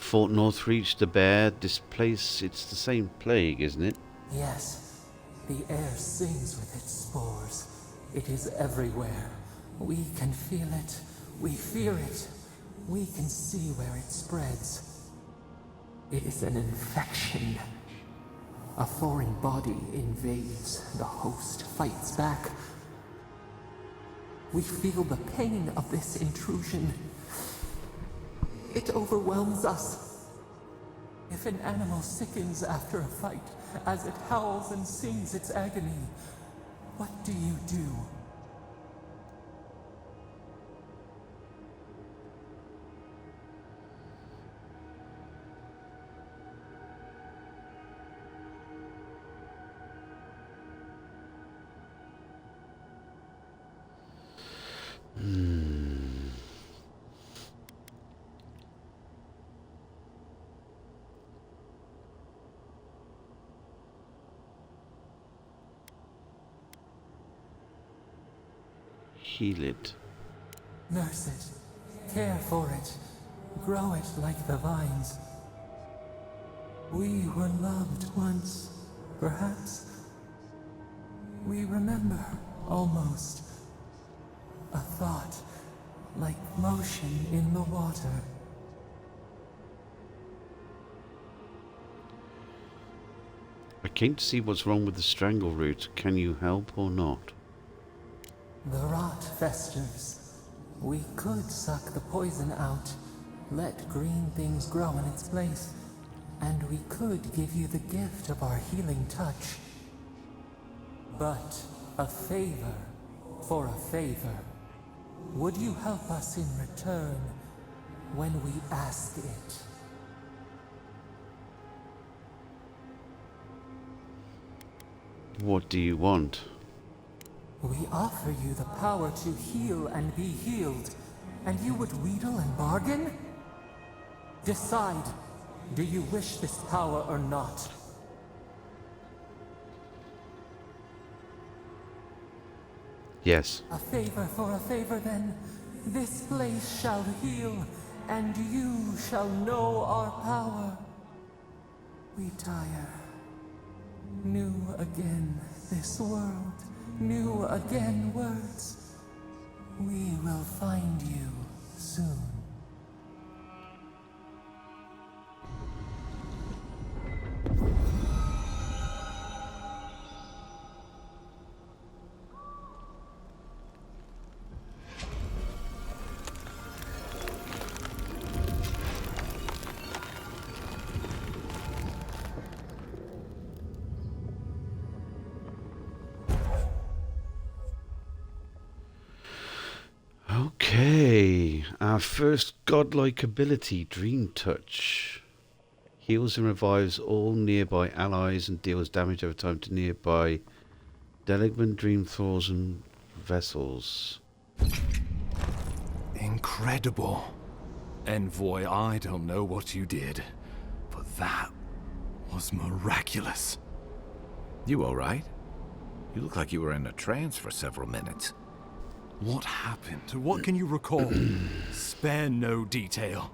Fort Northreach, the bear, this place, it's the same plague, isn't it? Yes, the air sings with its spores. It is everywhere. We can feel it. We fear it. We can see where it spreads. It is an infection. A foreign body invades. The host fights back. We feel the pain of this intrusion. It overwhelms us. If an animal sickens after a fight, as it howls and sings its agony, what do you do? Heal it. Nurse it, care for it, grow it like the vines. We were loved once, perhaps. We remember, almost. A thought, like motion in the water. I came to see what's wrong with the strangle root. Can you help or not? The rot festers. We could suck the poison out, let green things grow in its place, and we could give you the gift of our healing touch. But a favor for a favor. Would you help us in return when we ask it? What do you want? We offer you the power to heal and be healed, and you would wheedle and bargain? Decide, do you wish this power or not? Yes. A favor for a favor then. This place shall heal, and you shall know our power. We tire. New again this world. New again words. We will find you soon. Okay, our first godlike ability, Dream Touch. Heals and revives all nearby allies and deals damage over time to nearby Deligman, Dream Thralls and vessels. Incredible. Envoy, I don't know what you did, but that was miraculous. You all right? You look like you were in a trance for several minutes. What happened? What can you recall? Spare no detail.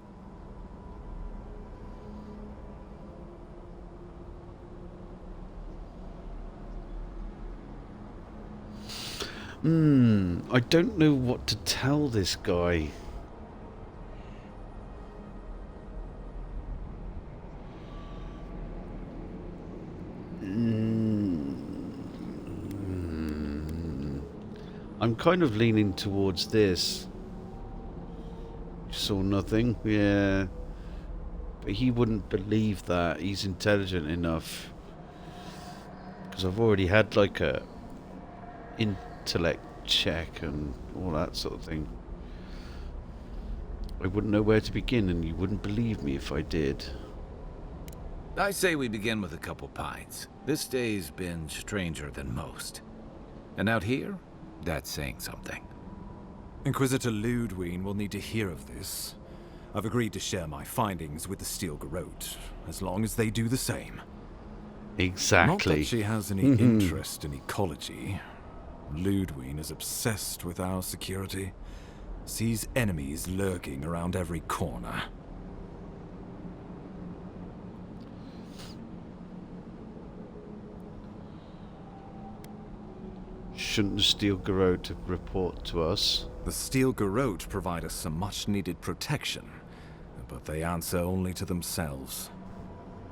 I don't know what to tell this guy. I'm kind of leaning towards this. Saw nothing, yeah. But he wouldn't believe that. He's intelligent enough. Because I've already had like a intellect check and all that sort of thing. I wouldn't know where to begin, and you wouldn't believe me if I did. I say we begin with a couple pints. This day's been stranger than most. And out here, that's saying something. Inquisitor Ludwig will need to hear of this. I've agreed to share my findings with the Steel Garrote, as long as they do the same. Exactly. Not that she has any interest in ecology. Ludwig is obsessed with our security. Sees enemies lurking around every corner. shouldn't the Steel Garrote report to us? The Steel Garrote provide us some much-needed protection, but they answer only to themselves.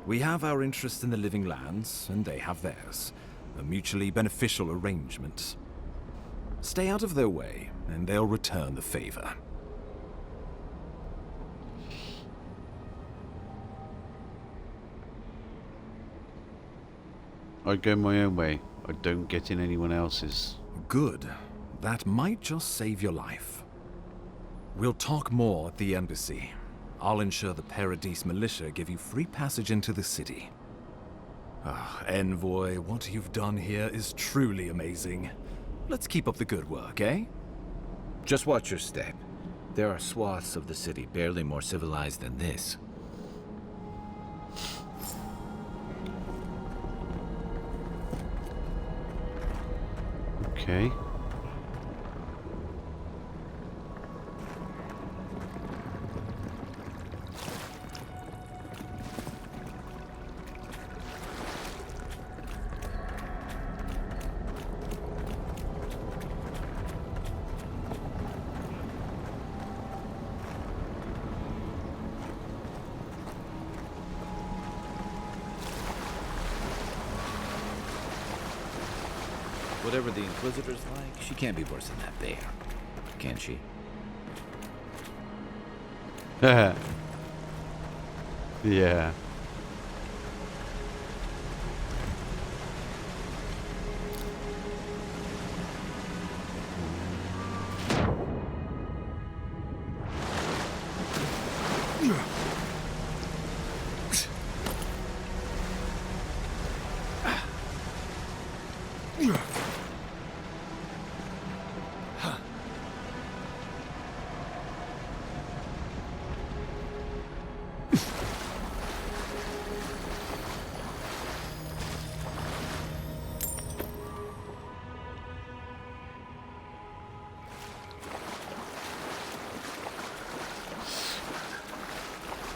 We have our interest in the living lands, and they have theirs. A mutually beneficial arrangement. Stay out of their way, and they'll return the favor. I go my own way. I don't get in anyone else's. Good. That might just save your life. We'll talk more at the embassy. I'll ensure the Paradise militia give you free passage into the city. Ah, Envoy, what you've done here is truly amazing. Let's keep up the good work, eh? Just watch your step. There are swaths of the city barely more civilized than this. Okay. Whatever the Inquisitor's like, she can't be worse than that bear. Can she? Yeah.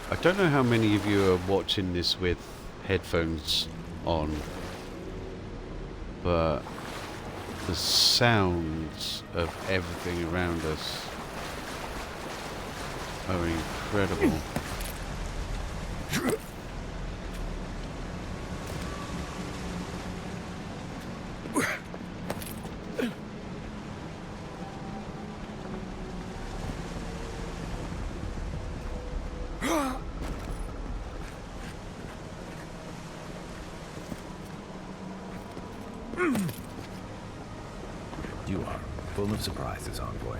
I don't know how many of you are watching this with headphones on, but the sounds of everything around us are incredible. You are full of surprises, Envoy.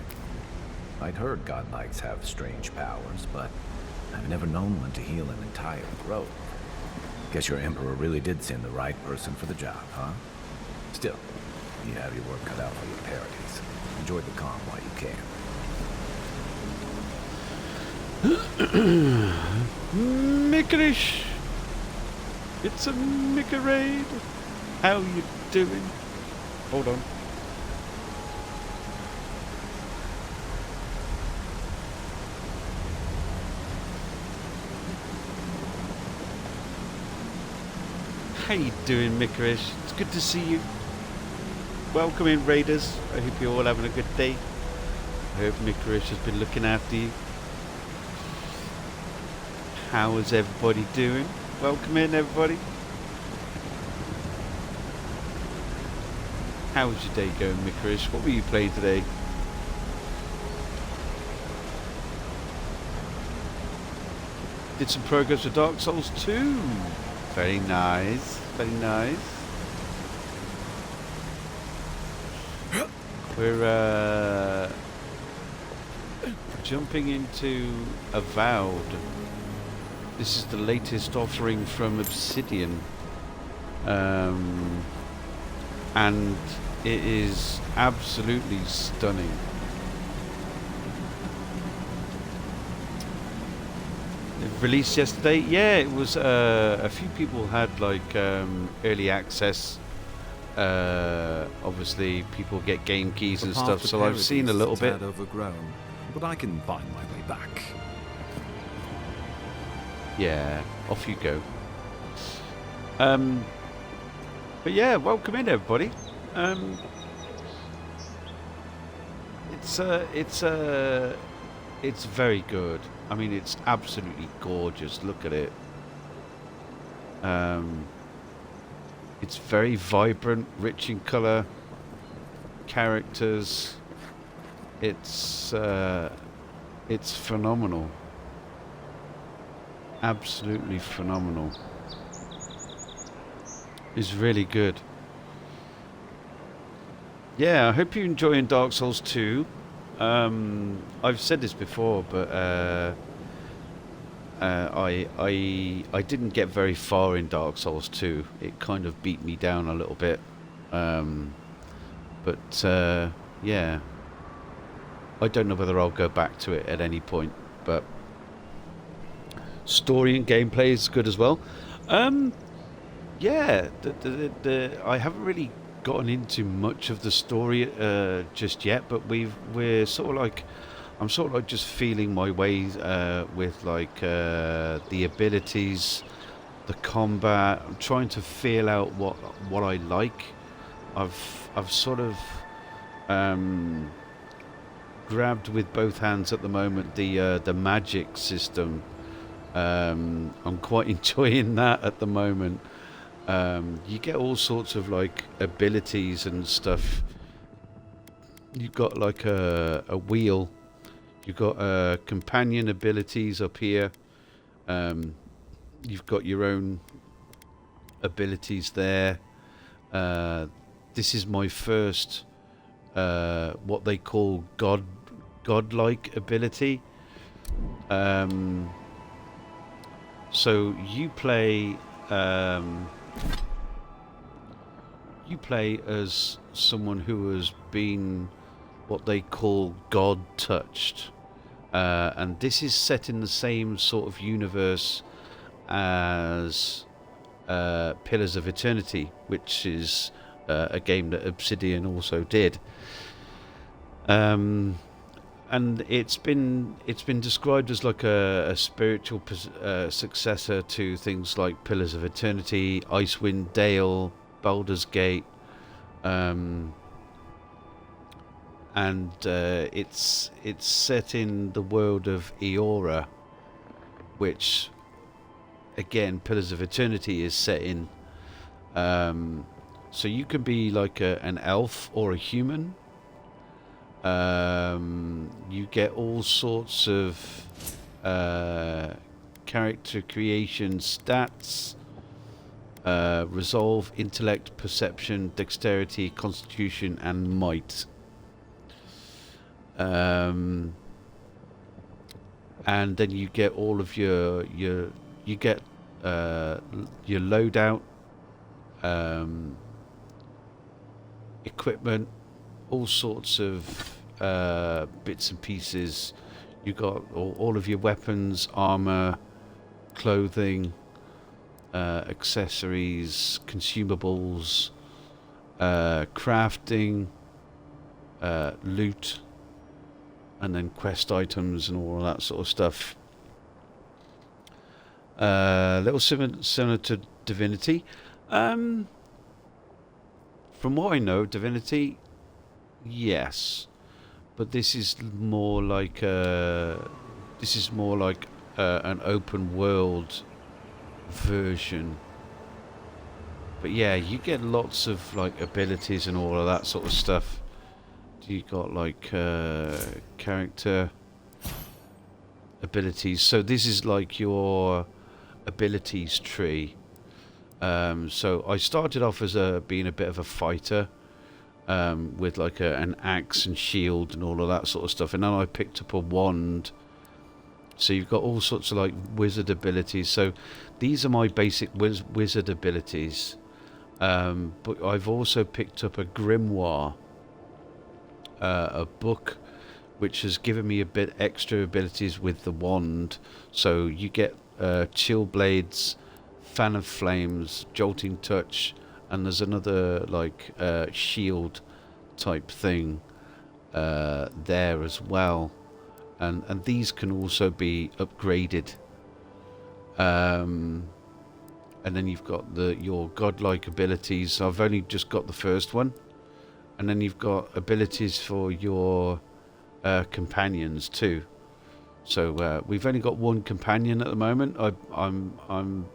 I'd heard God Knights have strange powers, but I've never known one to heal an entire grove. Guess your Emperor really did send the right person for the job, huh? Still, you have your work cut out for your Paradise. Enjoy the calm while you can. Mickerish! It's a Mickerade! How you doing? Hold on. How you doing, Mickerish? It's good to see you. Welcome in, Raiders. I hope you're all having a good day. I hope Mickerish has been looking after you. How is everybody doing? Welcome in, everybody. How was your day going, Mickerish? What were you playing today? Did some progress with Dark Souls 2. Very nice. Very nice. We're jumping into Avowed. This is the latest offering from Obsidian. And it is absolutely stunning. It released yesterday. Yeah, it was. A few people had like early access. Obviously, people get game keys and stuff. So I've seen a little bit. Overgrown, but I can find my way back. Yeah, off you go. But yeah, welcome in, everybody. it's very good. I mean, it's absolutely gorgeous. Look at it. It's very vibrant, rich in color, characters. It's phenomenal. Absolutely phenomenal. It's really good. Yeah, I hope you're enjoying Dark Souls 2. I've said this before, but I didn't get very far in Dark Souls 2. It kind of beat me down a little bit. But yeah, I don't know whether I'll go back to it at any point. But story and gameplay is good as well. Yeah, I haven't really gotten into much of the story just yet, but we're sort of like, I'm sort of like just feeling my way with like the abilities, the combat. I'm trying to feel out what I like. I've sort of grabbed with both hands at the moment the magic system. I'm quite enjoying that at the moment. You get all sorts of like abilities and stuff. You've got like a wheel. You've got companion abilities up here. You've got your own abilities there. This is my first what they call godlike ability. So you play as someone who has been what they call God touched, and this is set in the same sort of universe as Pillars of Eternity, which is a game that Obsidian also did. And it's been described as like a spiritual successor to things like Pillars of Eternity, Icewind Dale, Baldur's Gate, and it's set in the world of Eora, which again Pillars of Eternity is set in. So you can be like an elf or a human. You get all sorts of character creation stats, resolve, intellect, perception, dexterity, constitution, and might. And then you get all of your loadout, equipment, all sorts of bits and pieces. You got all of your weapons, armor, clothing, accessories, consumables, crafting, loot, and then quest items and all of that sort of stuff. Little similar to Divinity. From what I know, Divinity, yes, but this is more like an open world version. But yeah, you get lots of like abilities and all of that sort of stuff. You got like character abilities. So this is like your abilities tree. So I started off as being a bit of a fighter, with like an axe and shield and all of that sort of stuff, and then I picked up a wand. So you've got all sorts of like wizard abilities. So these are my basic wizard abilities, but I've also picked up a grimoire, a book which has given me a bit extra abilities with the wand. So you get chill blades, fan of flames, jolting touch, and there's another like shield type thing there as well, and these can also be upgraded. And then you've got your godlike abilities. I've only just got the first one, and then you've got abilities for your companions too. So we've only got one companion at the moment. I'm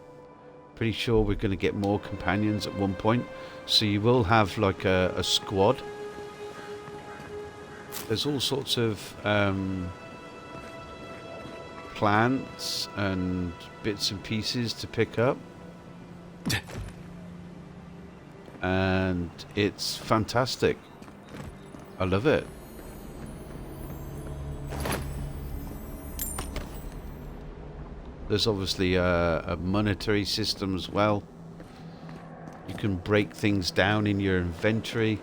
pretty sure we're going to get more companions at one point. So you will have like a squad. There's all sorts of plants and bits and pieces to pick up. And it's fantastic. I love it. There's obviously a monetary system as well. You can break things down in your inventory.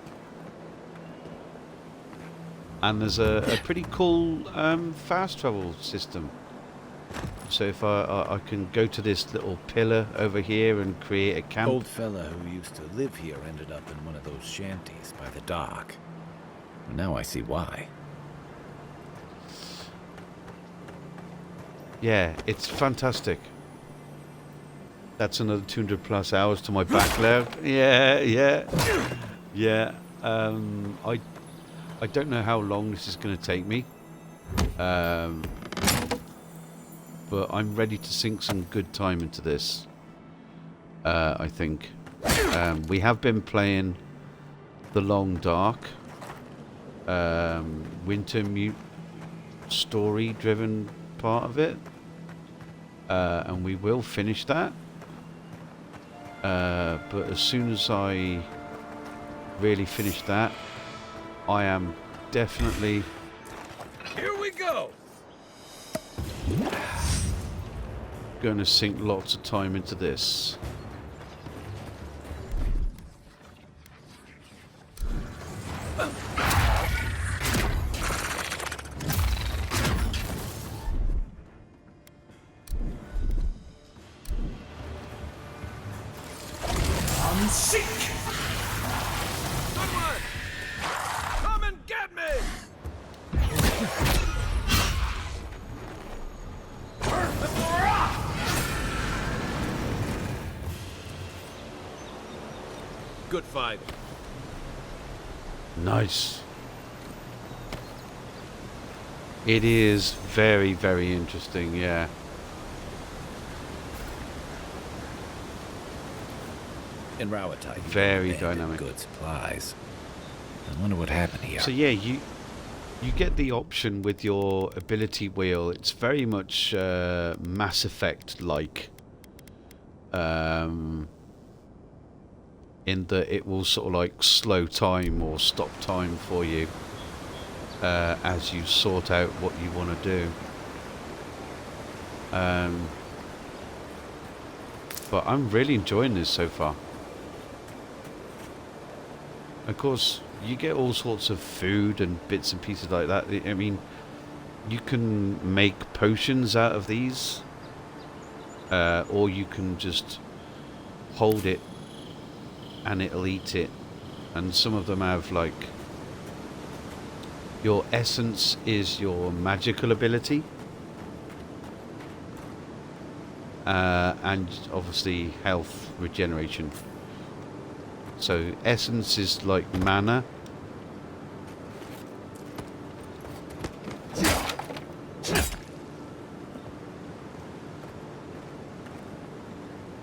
And there's a pretty cool fast travel system. So if I can go to this little pillar over here and create a camp. Old fella who used to live here ended up in one of those shanties by the dock. Now I see why. Yeah, it's fantastic. That's another 200 plus hours to my backlog. Yeah. I don't know how long this is going to take me. But I'm ready to sink some good time into this. I think. We have been playing The Long Dark. Wintermute story-driven part of it. And we will finish that. But as soon as I really finish that, I am definitely... Here we go! Going to sink lots of time into this. I'm sick! Good one! Come and get me! Good fight. Nice. It is very, very interesting, yeah. In Rawatite, very dynamic. Good supplies. I wonder what happened here. So yeah, you get the option with your ability wheel. It's very much Mass Effect like. In that it will sort of like slow time or stop time for you as you sort out what you want to do. But I'm really enjoying this so far. Of course, you get all sorts of food and bits and pieces like that. I mean, you can make potions out of these, or you can just hold it and it'll eat it. And some of them have like, your essence is your magical ability, and obviously health regeneration. So essence is like mana.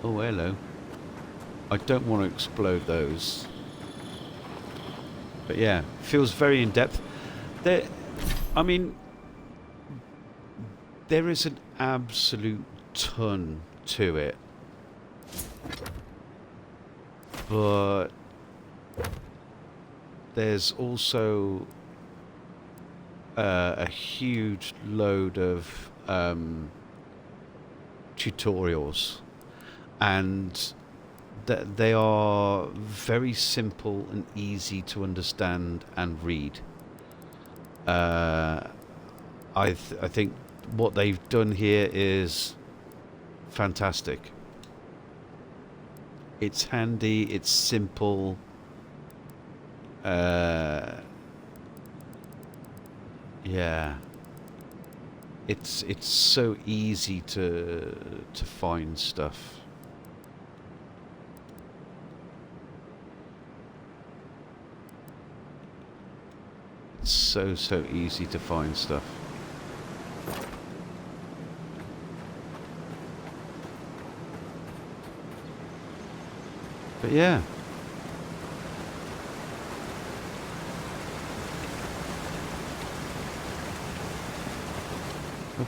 Oh, hello. I don't want to explode those. But yeah, feels very in depth. I mean, there is an absolute ton to it. But there's also a huge load of tutorials, and they are very simple and easy to understand and read. I think what they've done here is fantastic. It's handy, it's simple. Yeah. It's so easy to find stuff. It's so easy to find stuff. But yeah.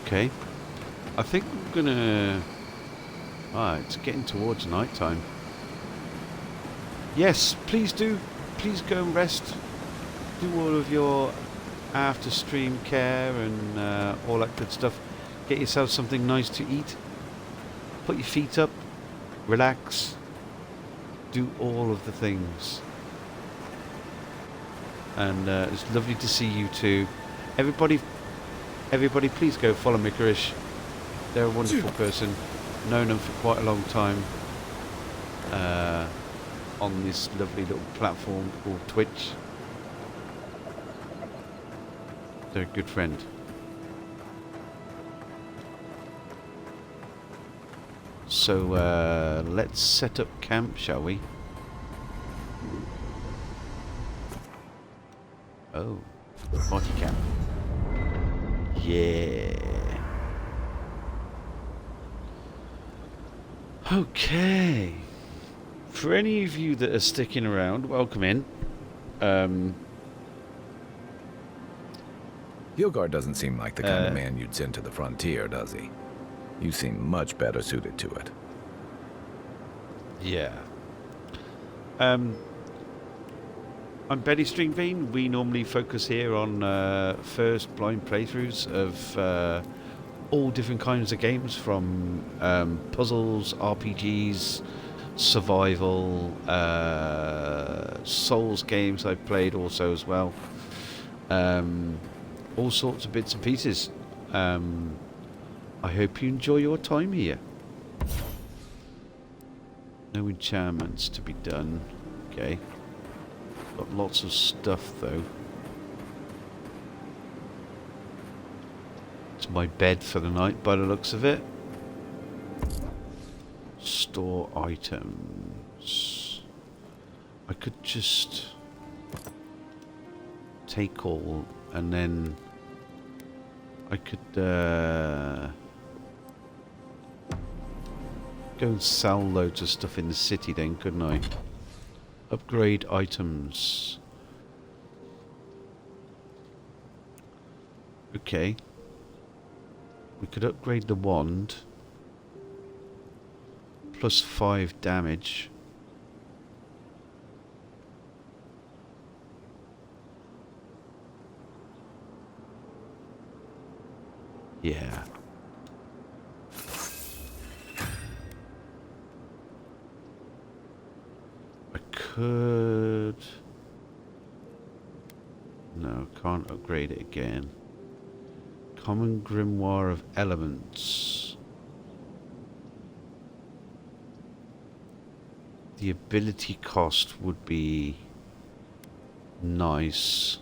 Okay. I think I'm gonna... it's getting towards night time. Yes, please do. Please go and rest. Do all of your after stream care and all that good stuff. Get yourself something nice to eat. Put your feet up. Relax. Do all of the things. And it's lovely to see you too. Everybody, please go follow Mikarish. They're a wonderful person. Known them for quite a long time. On this lovely little platform called Twitch. They're a good friend. So let's set up camp, shall we? Oh, party camp. Yeah. Okay. For any of you that are sticking around, welcome in. Hilgard doesn't seem like the kind of man you'd send to the frontier, does he? You seem much better suited to it. Yeah. I'm Betty Stringbean. We normally focus here on first blind playthroughs of all different kinds of games, from puzzles, RPGs, survival, Souls games I've played also as well. All sorts of bits and pieces. I hope you enjoy your time here. No enchantments to be done. Okay. Got lots of stuff though. It's my bed for the night by the looks of it. Store items. I could just take all and then I could go and sell loads of stuff in the city then, couldn't I? Upgrade items. Okay. We could upgrade the wand. Plus 5 damage. Yeah. I could... No, can't upgrade it again. Common Grimoire of Elements. The ability cost would be nice.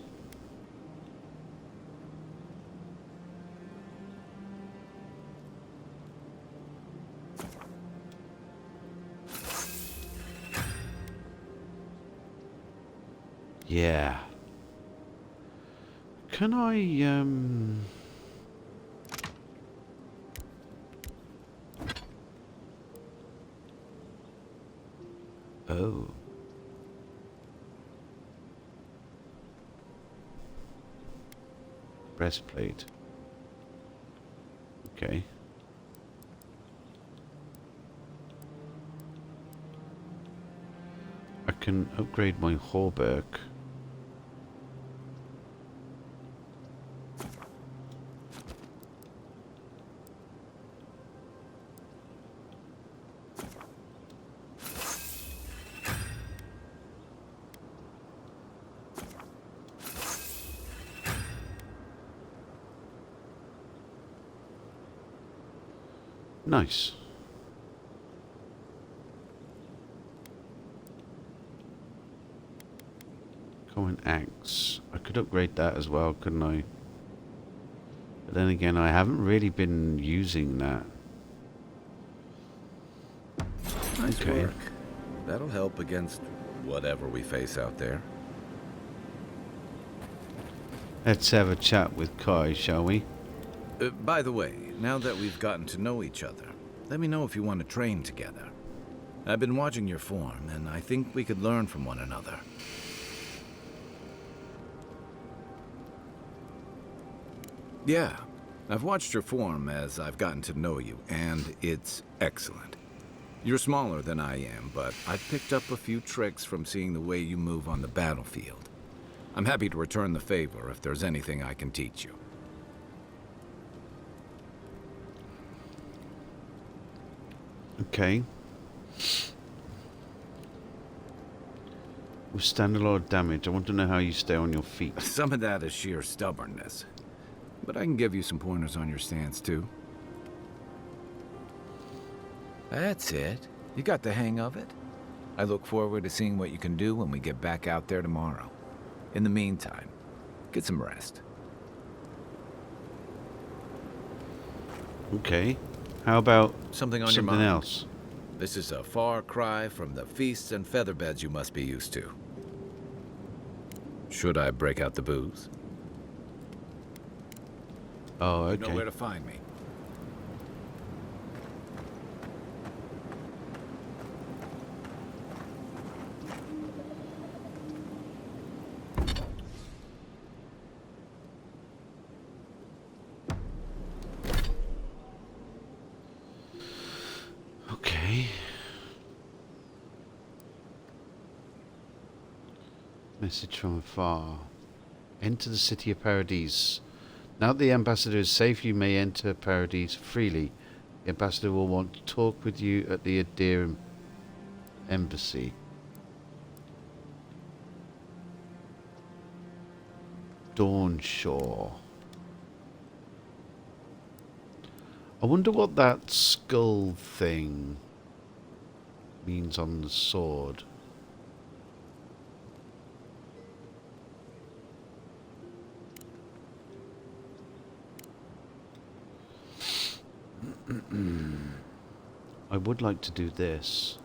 Yeah. Can I, Oh. Breastplate. Okay. I can upgrade my hauberk. Nice. Common axe. I could upgrade that as well, couldn't I? But then again, I haven't really been using that. Nice work. That'll help against whatever we face out there. Let's have a chat with Kai, shall we? By the way, now that we've gotten to know each other, let me know if you want to train together. I've been watching your form, and I think we could learn from one another. Yeah, I've watched your form as I've gotten to know you, and it's excellent. You're smaller than I am, but I've picked up a few tricks from seeing the way you move on the battlefield. I'm happy to return the favor if there's anything I can teach you. Okay. Withstand a lot of damage. I want to know how you stay on your feet. Some of that is sheer stubbornness. But I can give you some pointers on your stance, too. That's it. You got the hang of it. I look forward to seeing what you can do when we get back out there tomorrow. In the meantime, get some rest. Okay. How about something on your something mind? else? This is a far cry from the feasts and featherbeds you must be used to. Should I break out the booze? Oh, okay. You know where to find me. Okay. Message from afar. Enter the city of Paradise. Now that the ambassador is safe, you may enter Paradise freely. The ambassador will want to talk with you at the Adir embassy. Dawnshore. I wonder what that skull thing means on the sword. I would like to do this.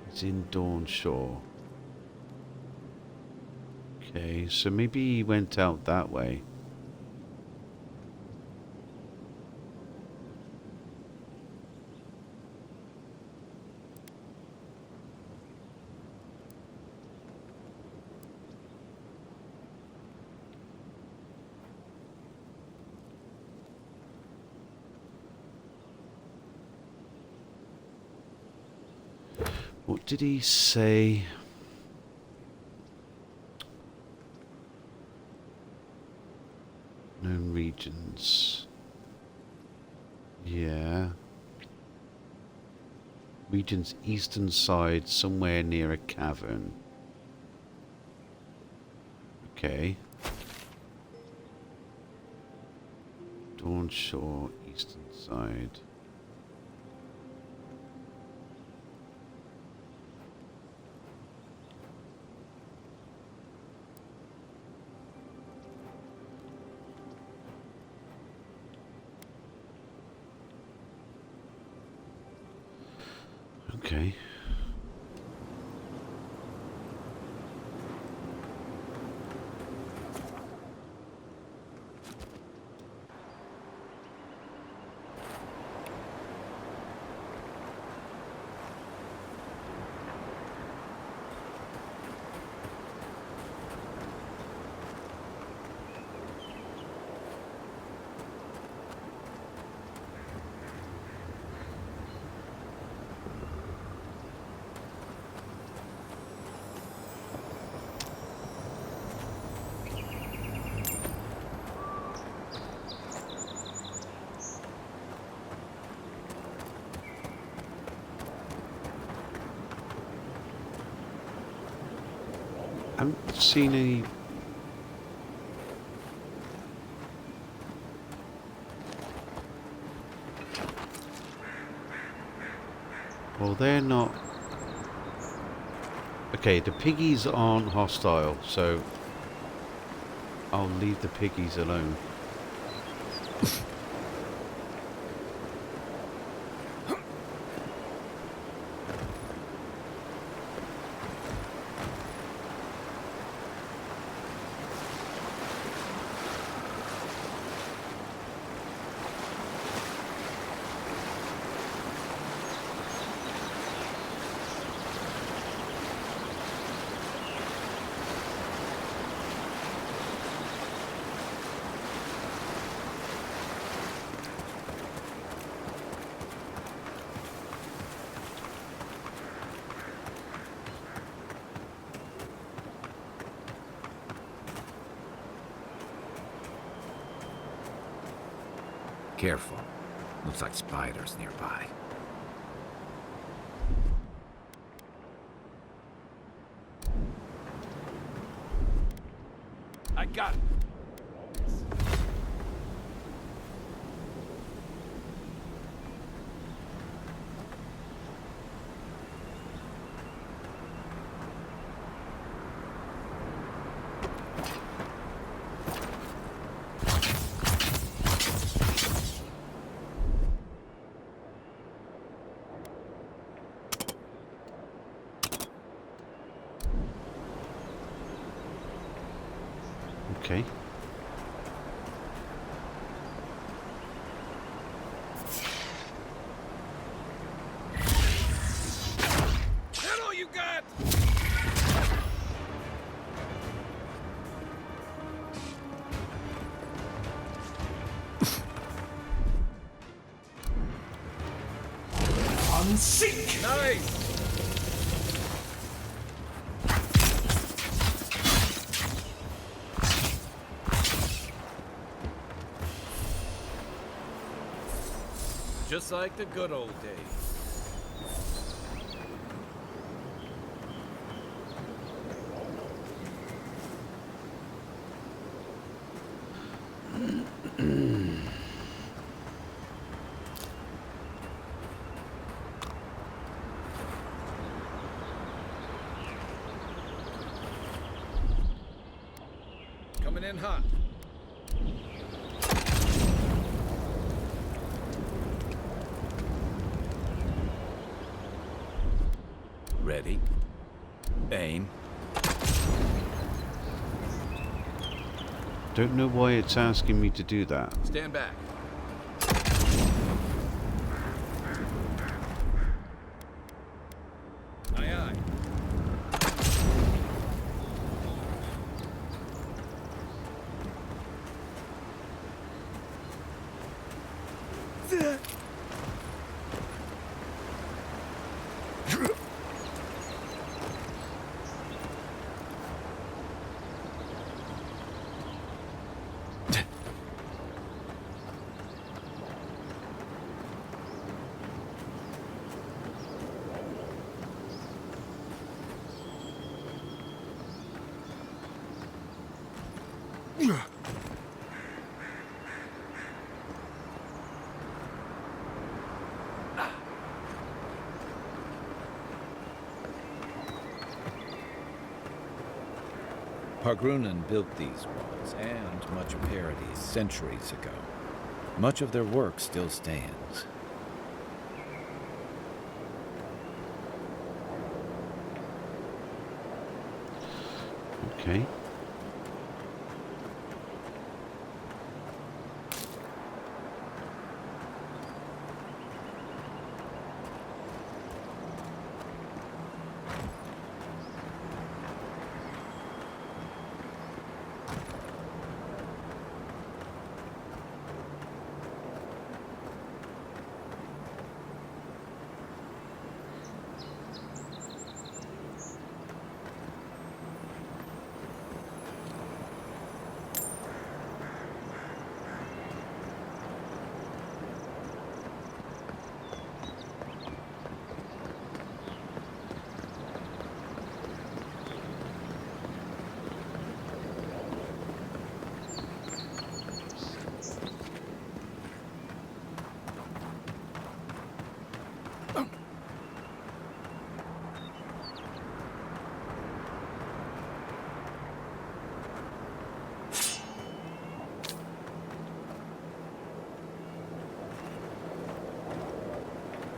It's in Dawnshore. Okay, so maybe he went out that way. What did he say? Known regions. Yeah. Region's eastern side, somewhere near a cavern. Okay. Dawnshore, eastern side. Okay. I haven't seen any. Well, they're not. Okay, the piggies aren't hostile, so I'll leave the piggies alone. Careful. Looks like spiders nearby. I got it. Okay. That all you got? Unseek! Nice! Just like the good old days. Coming in hot. Ready? Aim. Don't know why it's asking me to do that. Stand back. Aye, aye. Pargrunan built these walls and much of Paradis centuries ago. Much of their work still stands. Okay.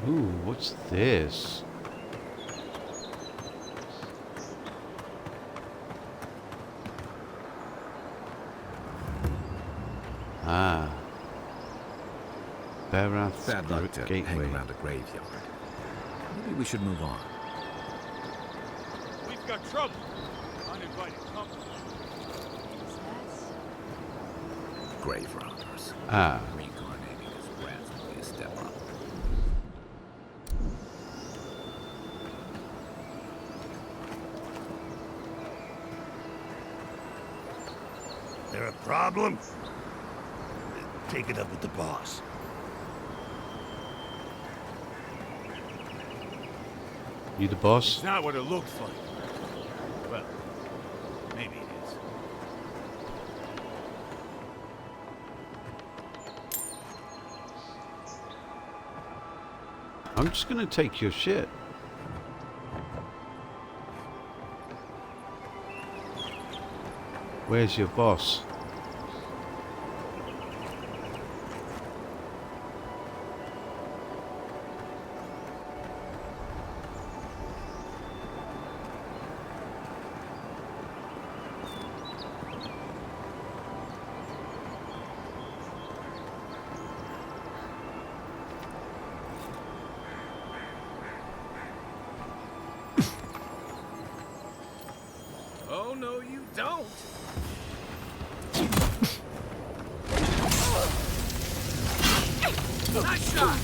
Ooh, what's this? Ah. Barath's Bad luck to gateway. hang around a graveyard. Maybe we should move on. We've got trouble. Uninvited company. Grave robbers. Ah. Reincarnating as rats will be a step up. There a problem? take it up with the boss. You the boss? It's not what it looks like. Well, maybe it is. I'm just gonna take your shit. Where's your boss? Oh, no, you don't. Nice shot.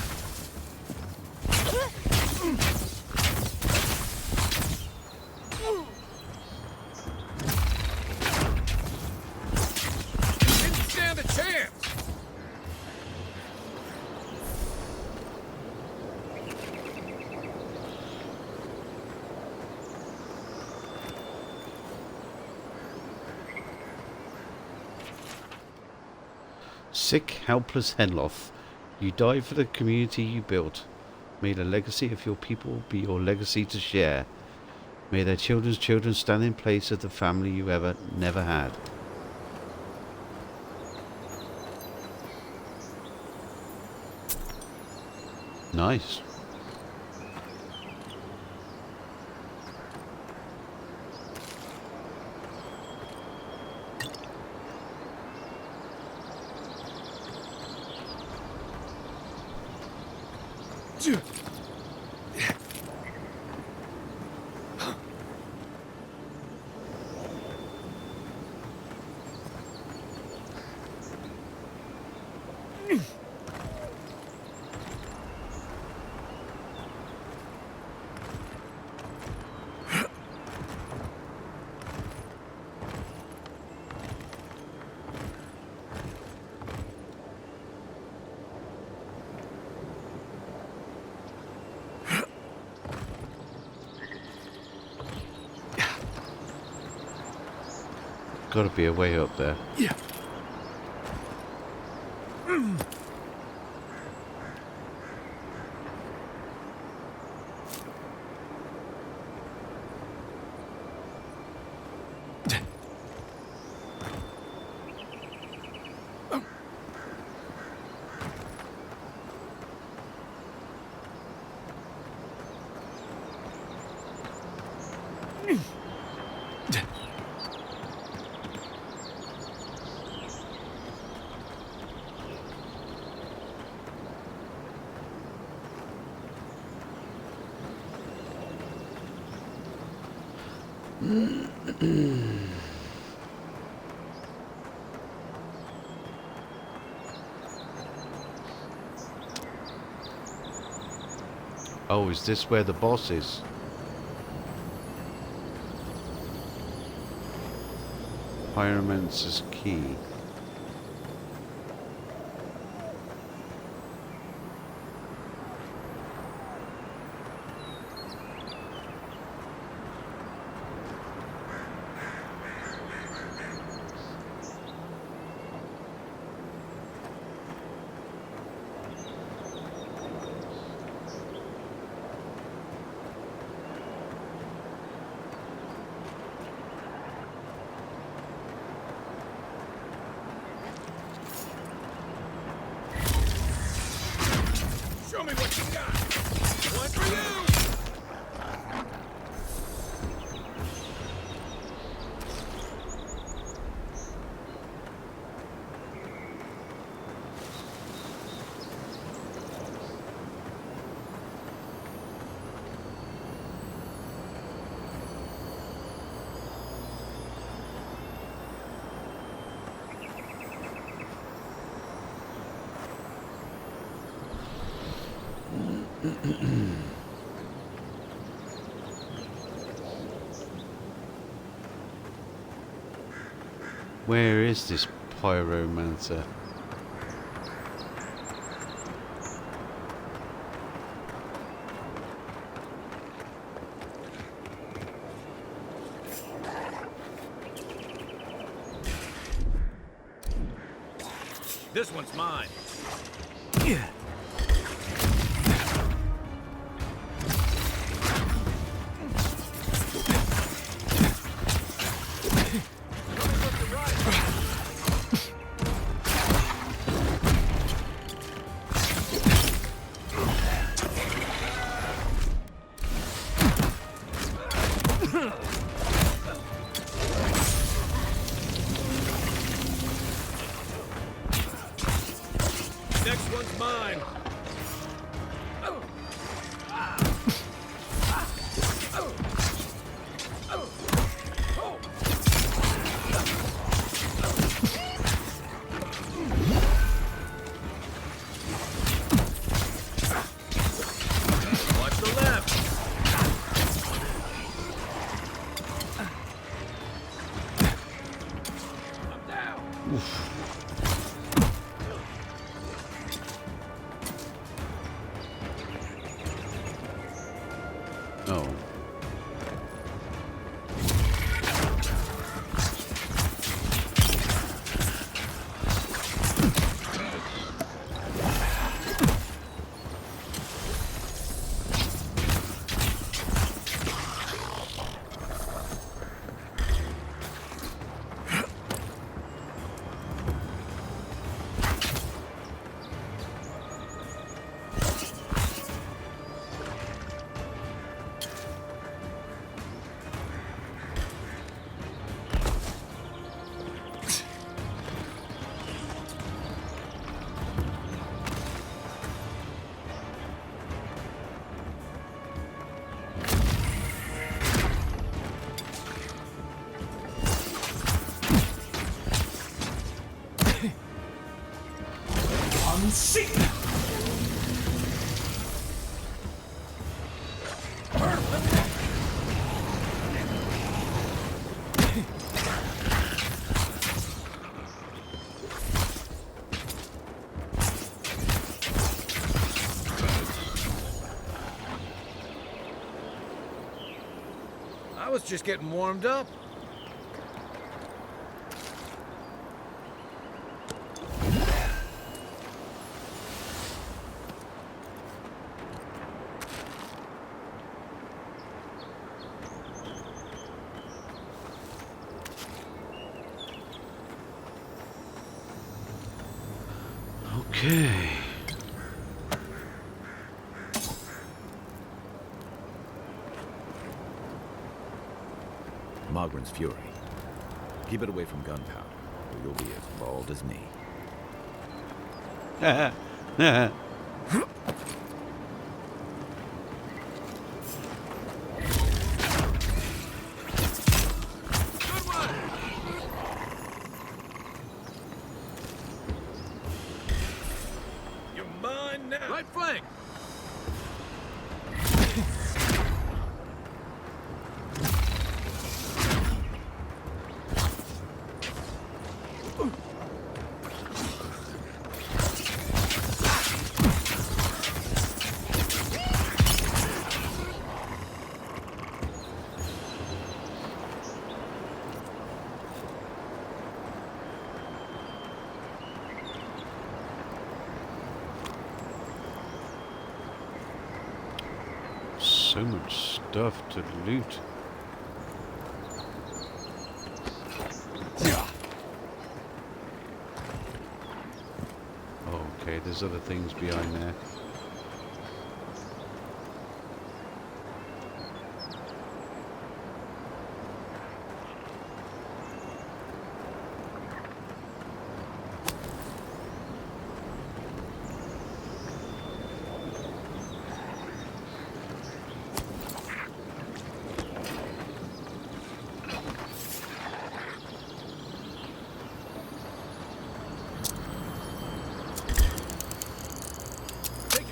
Didn't stand a chance. Sick, helpless Henloff. You died for the community you built. May the legacy of your people be your legacy to share. May their children's children stand in place of the family you never had. Nice. Gotta be a way up there. Yeah. Oh, is this where the boss is? Pyromancer's key. Show me what you got. One for you. Where is this pyromancer? This one's mine. Next one's mine. Watch the left. I'm down. Oh. I was just getting warmed up. Okay. Mogren's Fury. Keep it away from gunpowder, or you'll be as bald as me. You're mine now. Right flank. So much stuff to loot. Okay, there's other things behind there.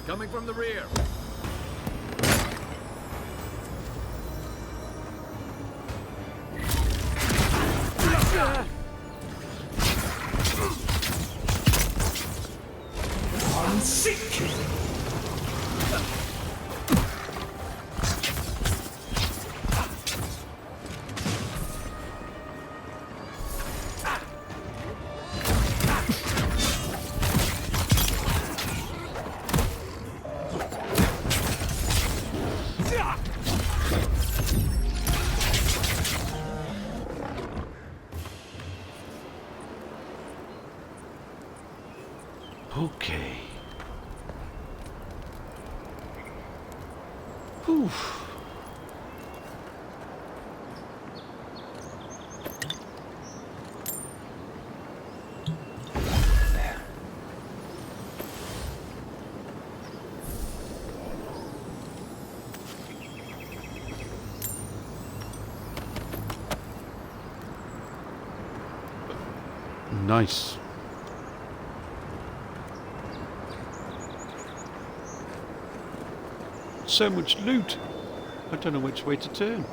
Coming from the rear. I'm sick. Okay. Whew. Nice. So much loot. I don't know which way to turn.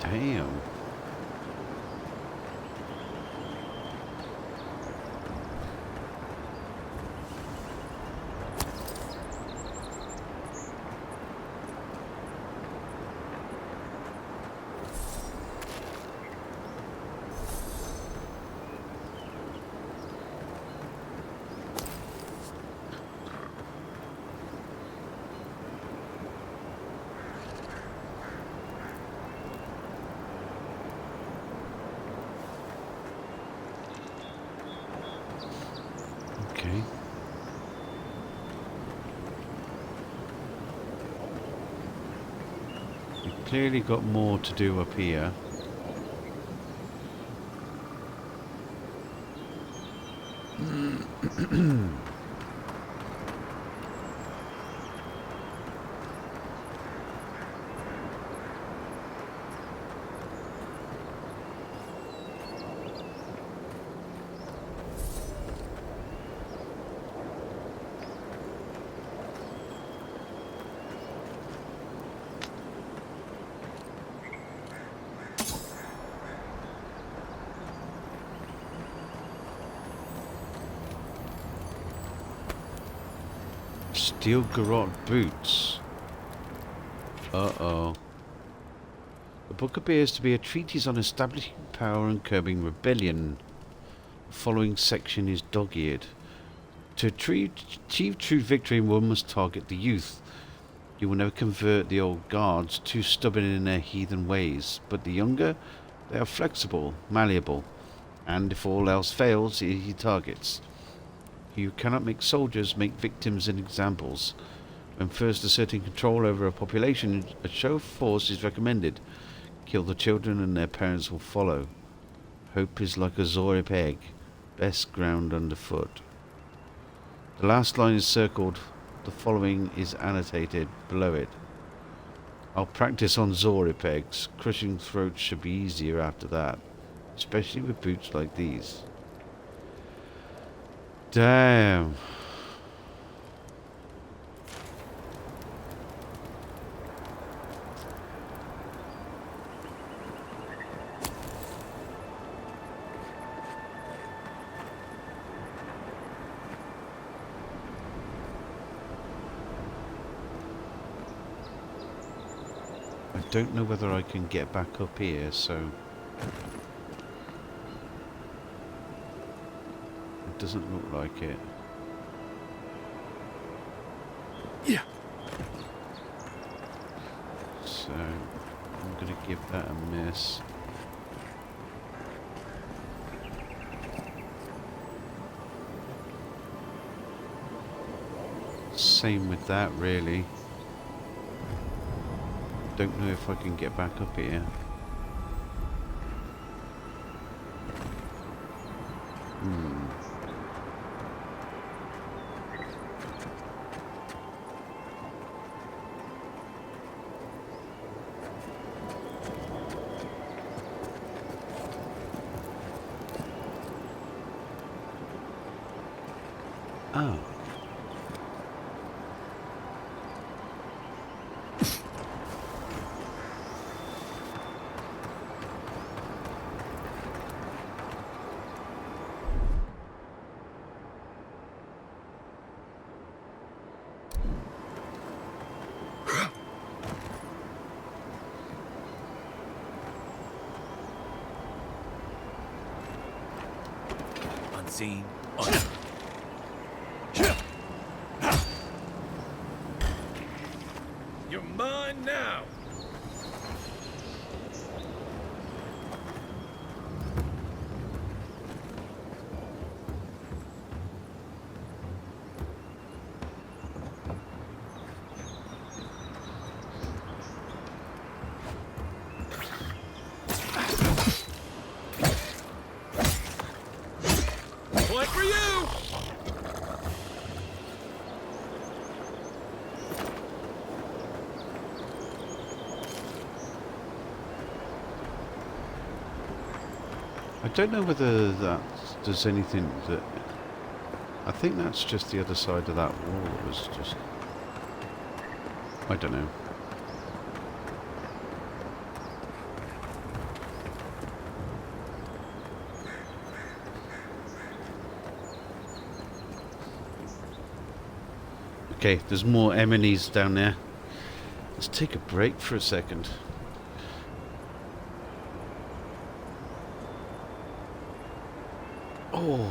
Damn. Okay. We've clearly got more to do up here. Steel garrote boots. Uh-oh. The book appears to be a treatise on establishing power and curbing rebellion. The following section is dog-eared. To achieve true victory, one must target the youth. You will never convert the old guards, too stubborn in their heathen ways, but the younger, they are flexible, malleable, and if all else fails, easy targets. You cannot make soldiers, make victims and examples. When first asserting control over a population, a show of force is recommended. Kill the children and their parents will follow. Hope is like a Zorip egg, best ground underfoot. The last line is circled. The following is annotated below it. I'll practice on Zorip eggs. Crushing throats should be easier after that, especially with boots like these. Damn. I don't know whether I can get back up here, so it doesn't look like it. Yeah. So I'm gonna give that a miss. Same with that, really. Don't know if I can get back up here. Oh. Unseen. You're mine now. I don't know whether that does anything that... I think that's just the other side of that wall. It was just... I don't know. Okay, there's more enemies down there. Let's take a break for a second. Oh.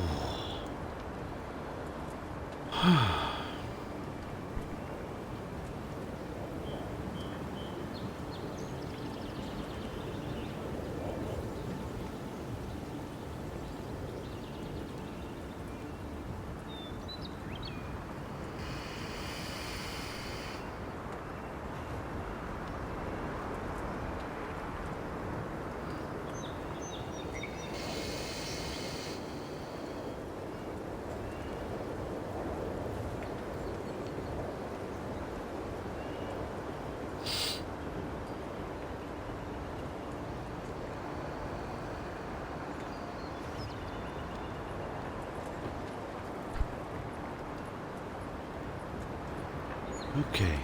Okay.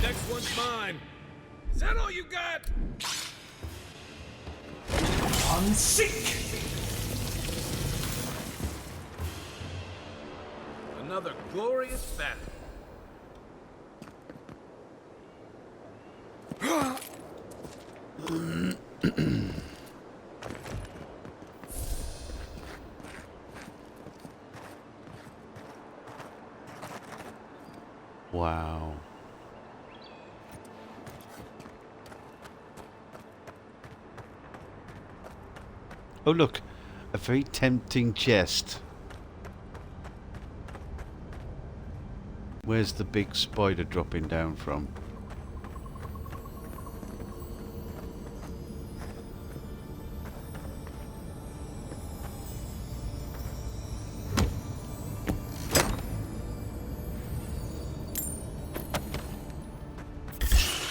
Next one's mine. Is that all you got? Unseek! Another glorious battle. Wow. Oh look, a very tempting chest. Where's the big spider dropping down from?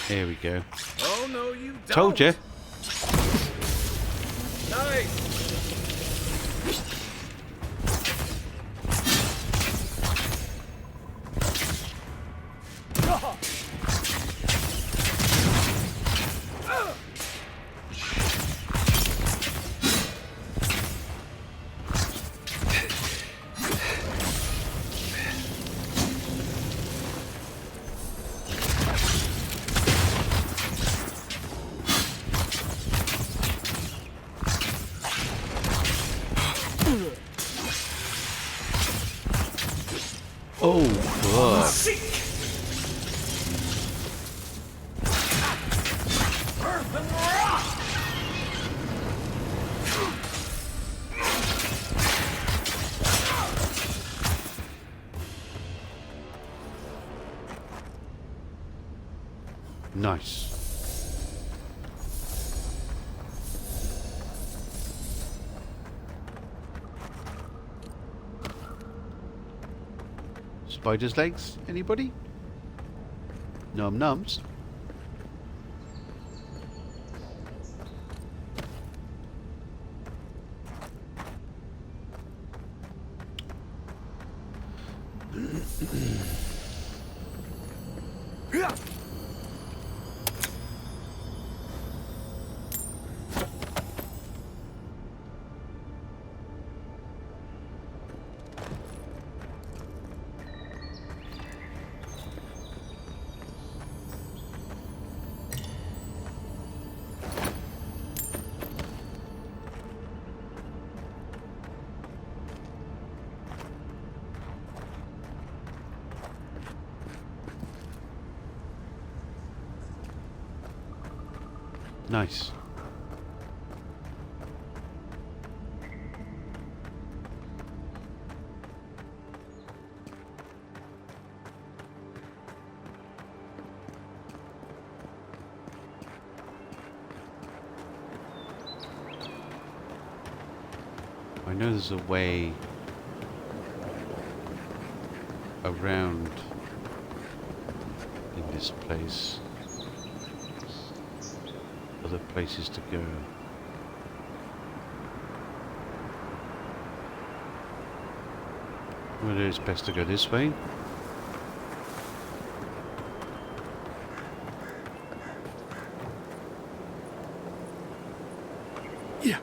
Here we go. Oh no, you don't. Told you. Nice. Oh, fuck. Earth and rock! Nice. Spider's legs? Anybody? Num nums. Nice. I know there's a way around in this place. Other places to go. Well, it's best to go this way. Yeah.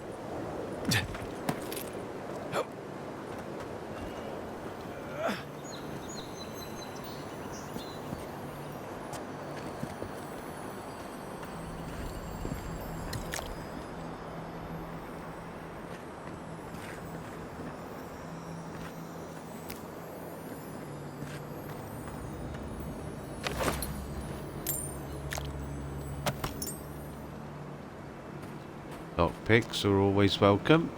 Lockpicks are always welcome.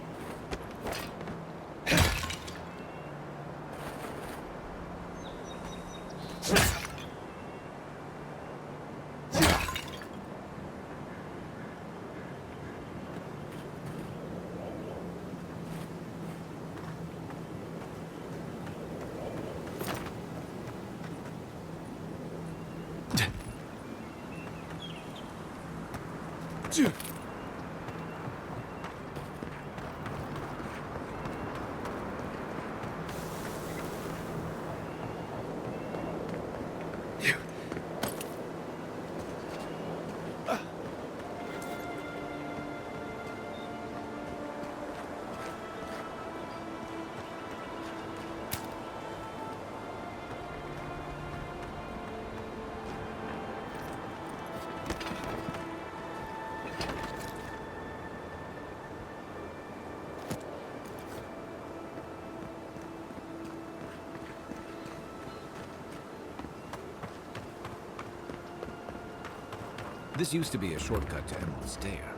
This used to be a shortcut to Emerald Stair.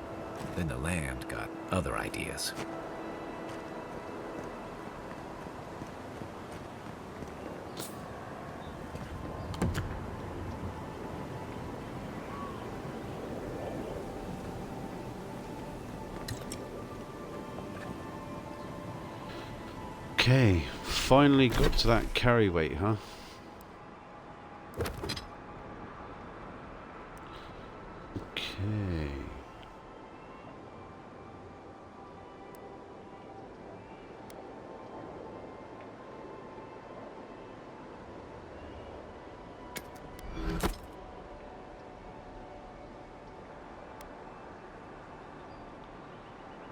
Then the land got other ideas. Okay, finally got to that carry weight, huh? Okay.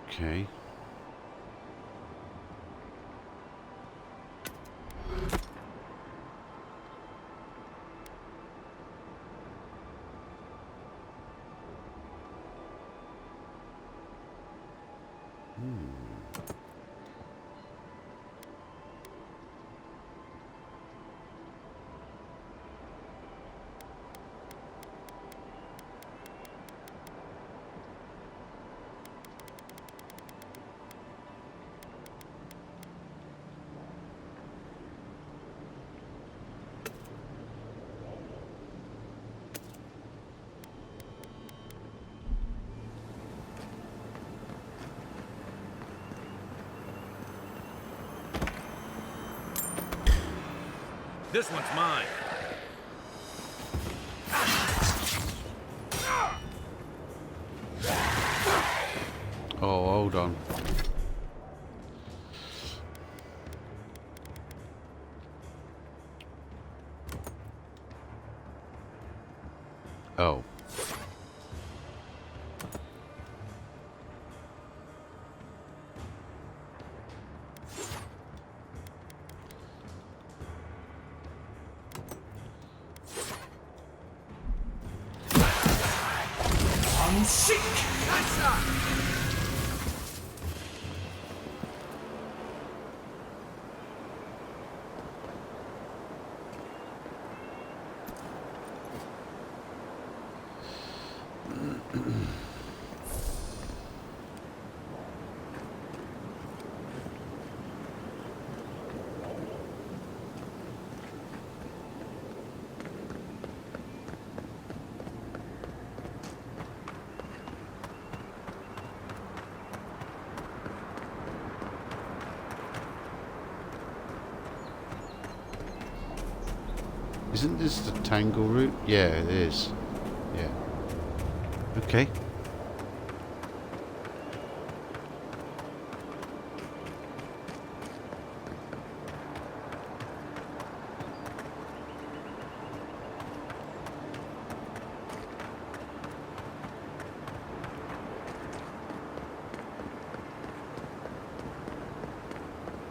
Okay. This one's mine. Oh, hold on. Oh. Unseek! Isn't this the Tangle route? Yeah, it is. Yeah. Okay.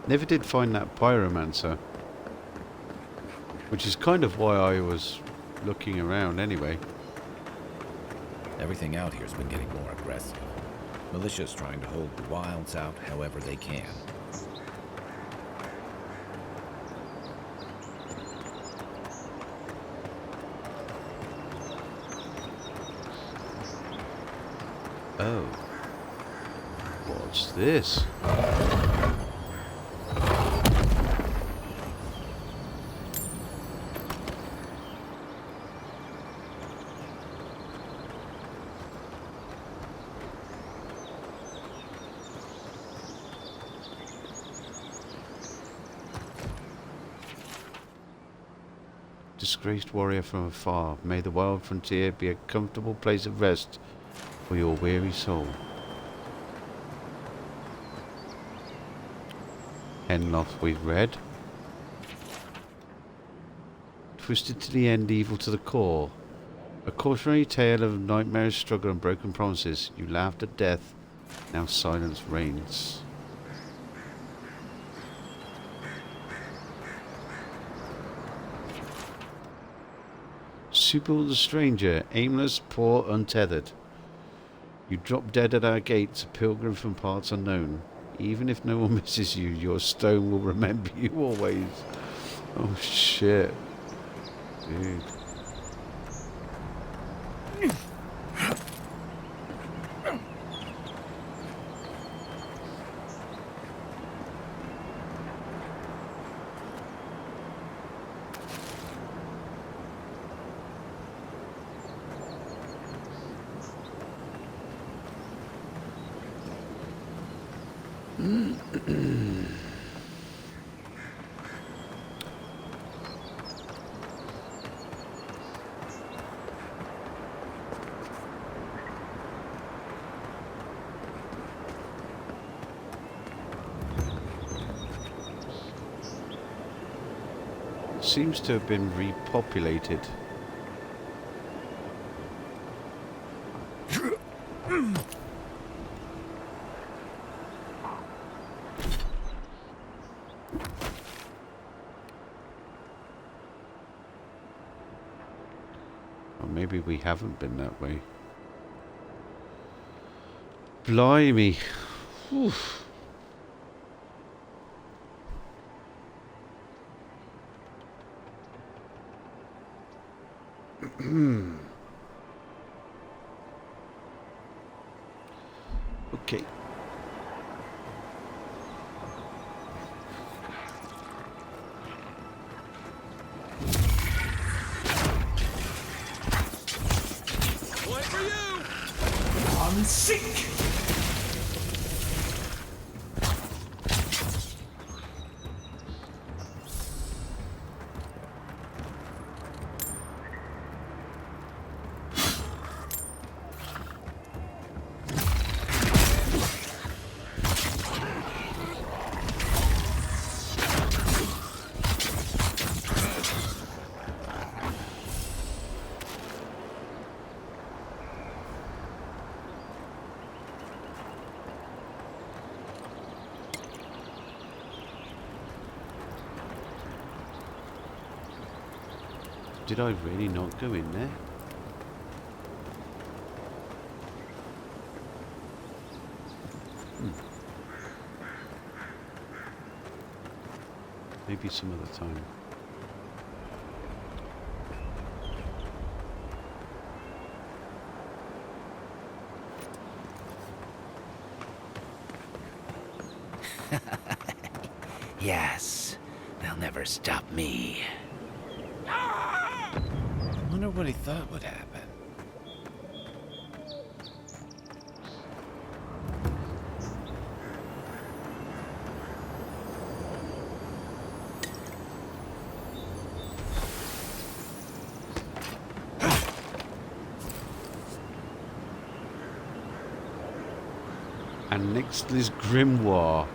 Never did find that pyromancer. Which is kind of why I was looking around anyway. Everything out here's been getting more aggressive. Militia's trying to hold the wilds out however they can. Oh. What's this? Disgraced warrior from afar, may the wild frontier be a comfortable place of rest for your weary soul. Henloth we've read. Twisted to the end, evil to the core. A cautionary tale of nightmarish struggle and broken promises. You laughed at death, now silence reigns. Sybil the stranger, aimless, poor, untethered. You drop dead at our gates, a pilgrim from parts unknown. Even if no one misses you, your stone will remember you always. Oh shit. Dude. Seems to have been repopulated. Or maybe we haven't been that way. Blimey. Oof. Okay. One for you! Unseek! Did I really not go in there? Maybe some other time. Yes, they'll never stop me. I wonder what he thought would happen. And next is Grimoire.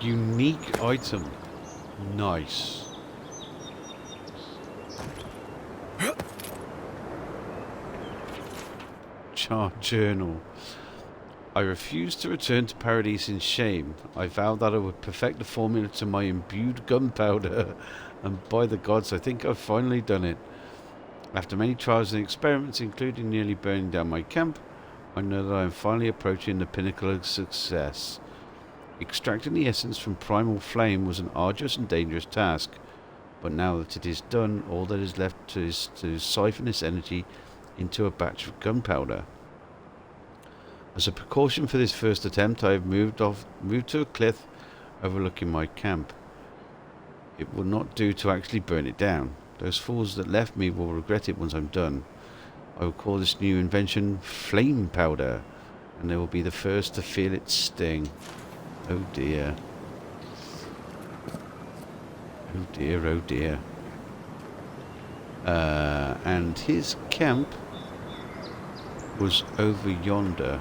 Unique item. Nice. Chart journal. I refused to return to Paradise in shame. I vowed that I would perfect the formula to my imbued gunpowder, and by the gods, I think I've finally done it. After many trials and experiments, including nearly burning down my camp, I know that I am finally approaching the pinnacle of success. Extracting the essence from primal flame was an arduous and dangerous task, but now that it is done, all that is left is to siphon this energy into a batch of gunpowder. As a precaution for this first attempt, I have moved to a cliff overlooking my camp. It will not do to actually burn it down. Those fools that left me will regret it once I'm done. I will call this new invention Flame Powder, and they will be the first to feel its sting. Oh dear. Oh dear, oh dear. And his camp was over yonder.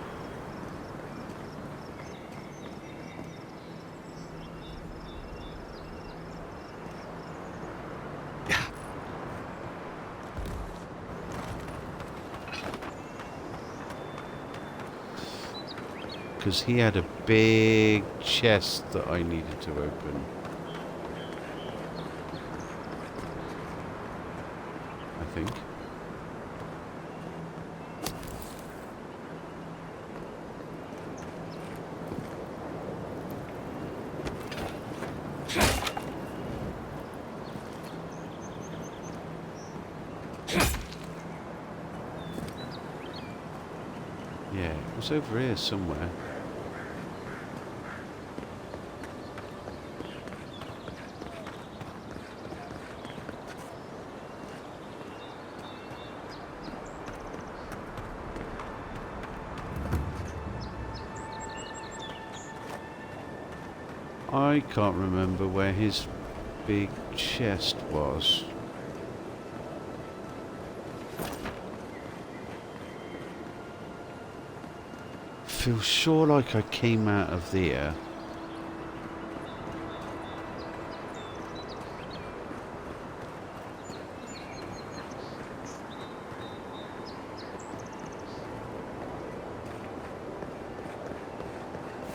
Because he had a big chest that I needed to open. I think. Yeah, it was over here somewhere. I can't remember where his big chest was. Feel sure like I came out of there.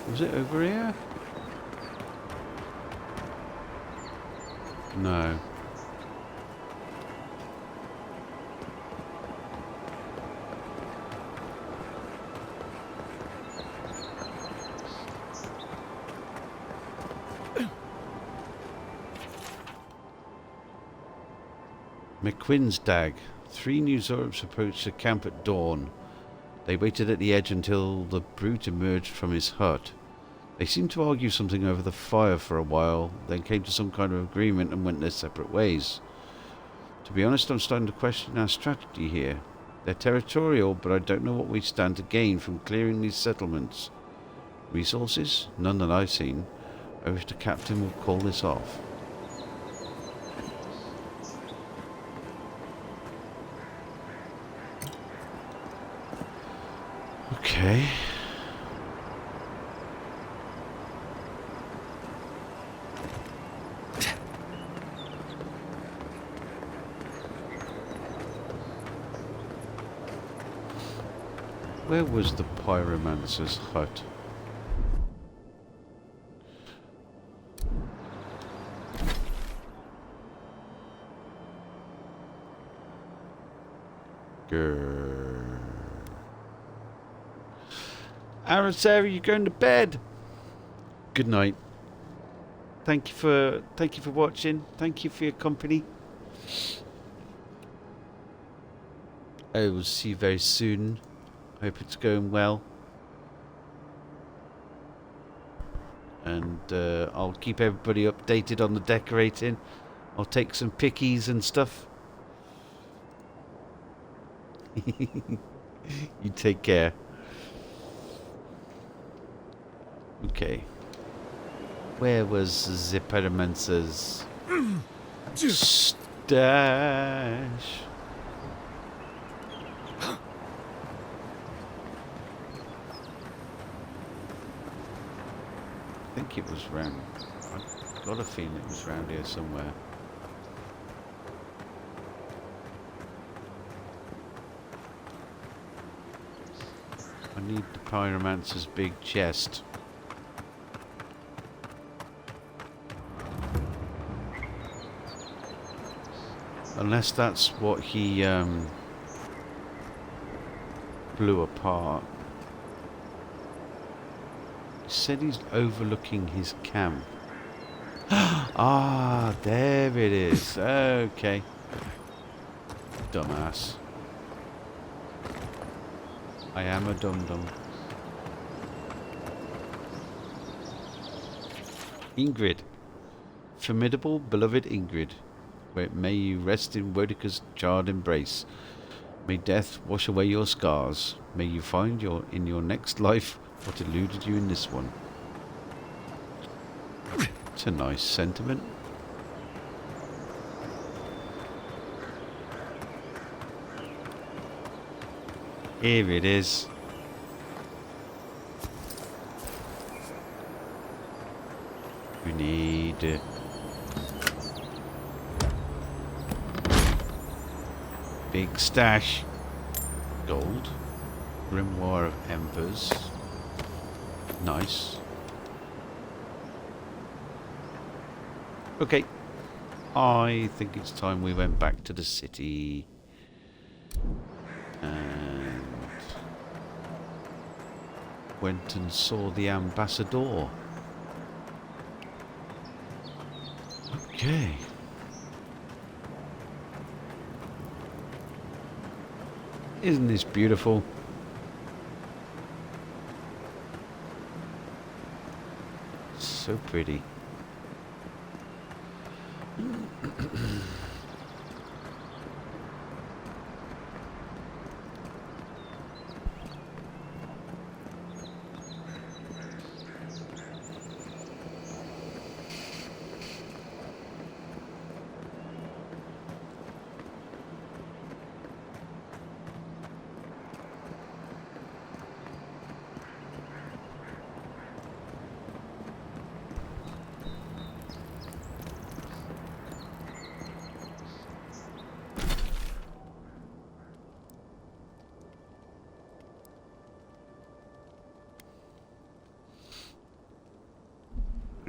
Was it over here? No. McQuinn's Dag. 3 new Zorps approached the camp at dawn. They waited at the edge until the brute emerged from his hut. They seemed to argue something over the fire for a while, then came to some kind of agreement and went their separate ways. To be honest, I'm starting to question our strategy here. They're territorial, but I don't know what we stand to gain from clearing these settlements. Resources? None that I've seen. I wish the captain would call this off. Okay. Where was the pyromancer's hut? Grrr. Aaron, Sarah, you're going to bed. Good night. Thank you for watching. Thank you for your company. I will see you very soon. Hope it's going well. And I'll keep everybody updated on the decorating. I'll take some pickies and stuff. You take care. Okay. Where was the Pyromancer's stash? I think it was round. I've got a feeling it was round here somewhere. I need the Pyromancer's big chest. Unless that's what he blew apart. He said he's overlooking his camp. Ah, there it is. Okay. Dumbass. I am a dum-dum. Ingrid. Formidable, beloved Ingrid. May you rest in Wodica's charred embrace. May death wash away your scars. May you find in your next life what eluded you in this one. It's a nice sentiment. Here it is. We need big stash. Gold. Grimoire of Embers. Nice. Okay. I think it's time we went back to the city. And went and saw the ambassador. Okay. Isn't this beautiful? So pretty.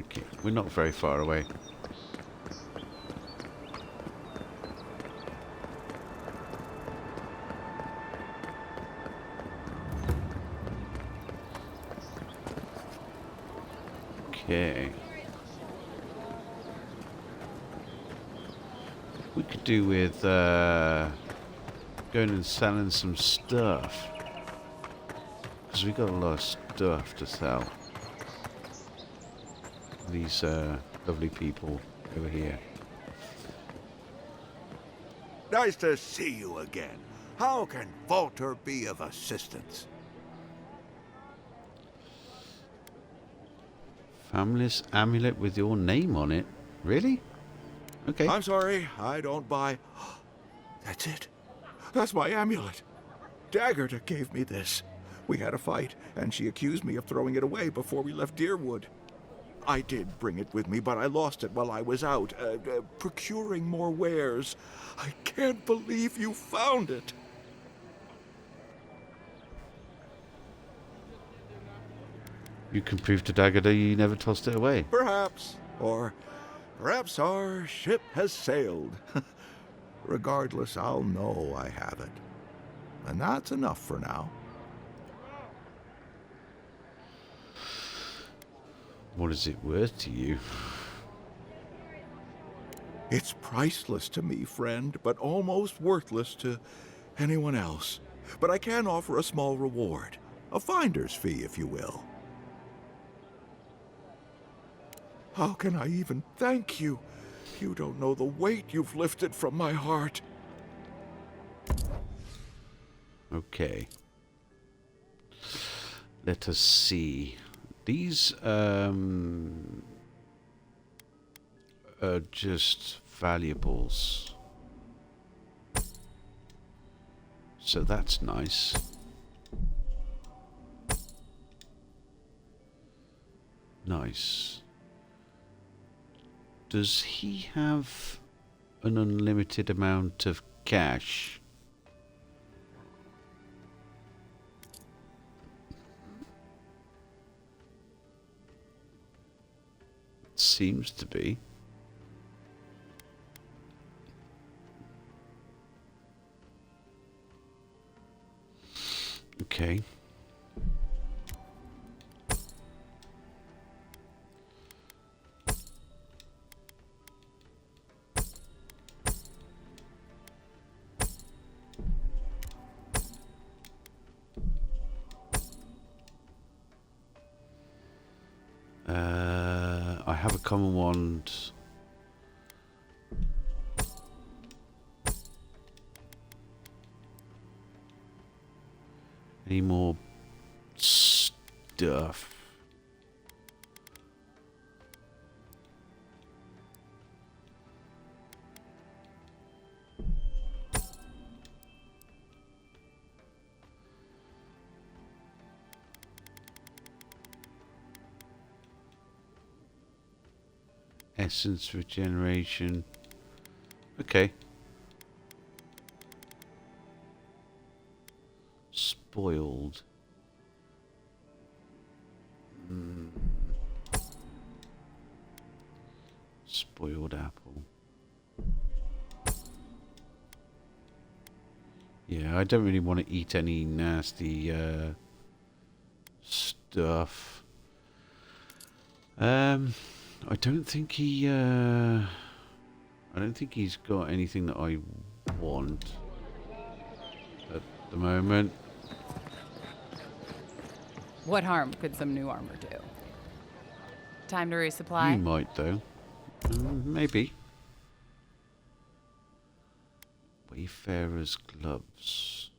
Okay, we're not very far away. Okay. We could do with going and selling some stuff. Because we got a lot of stuff to sell. These lovely people over here. Nice to see you again. How can Walter be of assistance? Family's amulet with your name on it. Really? Okay. I'm sorry, I don't buy... That's it. That's my amulet. Daggerta gave me this. We had a fight, and she accused me of throwing it away before we left Deerwood. I did bring it with me, but I lost it while I was out, procuring more wares. I can't believe you found it. You can prove to Daggerta you never tossed it away. Perhaps. Or perhaps our ship has sailed. Regardless, I'll know I have it. and that's enough for now. What is it worth to you? It's priceless to me, friend, but almost worthless to anyone else. But I can offer a small reward. A finder's fee, if you will. How can I even thank you? You don't know the weight you've lifted from my heart. Okay. Let us see. These are just valuables. So that's nice. Nice. Does he have an unlimited amount of cash? Seems to be. Okay. I have a common wand. Any more stuff? Essence regeneration. Okay. Spoiled. Spoiled apple. Yeah, I don't really want to eat any nasty stuff. I don't think he. I don't think he's got anything that I want at the moment. What harm could some new armor do? Time to resupply? You might, though. Maybe. Wayfarer's gloves.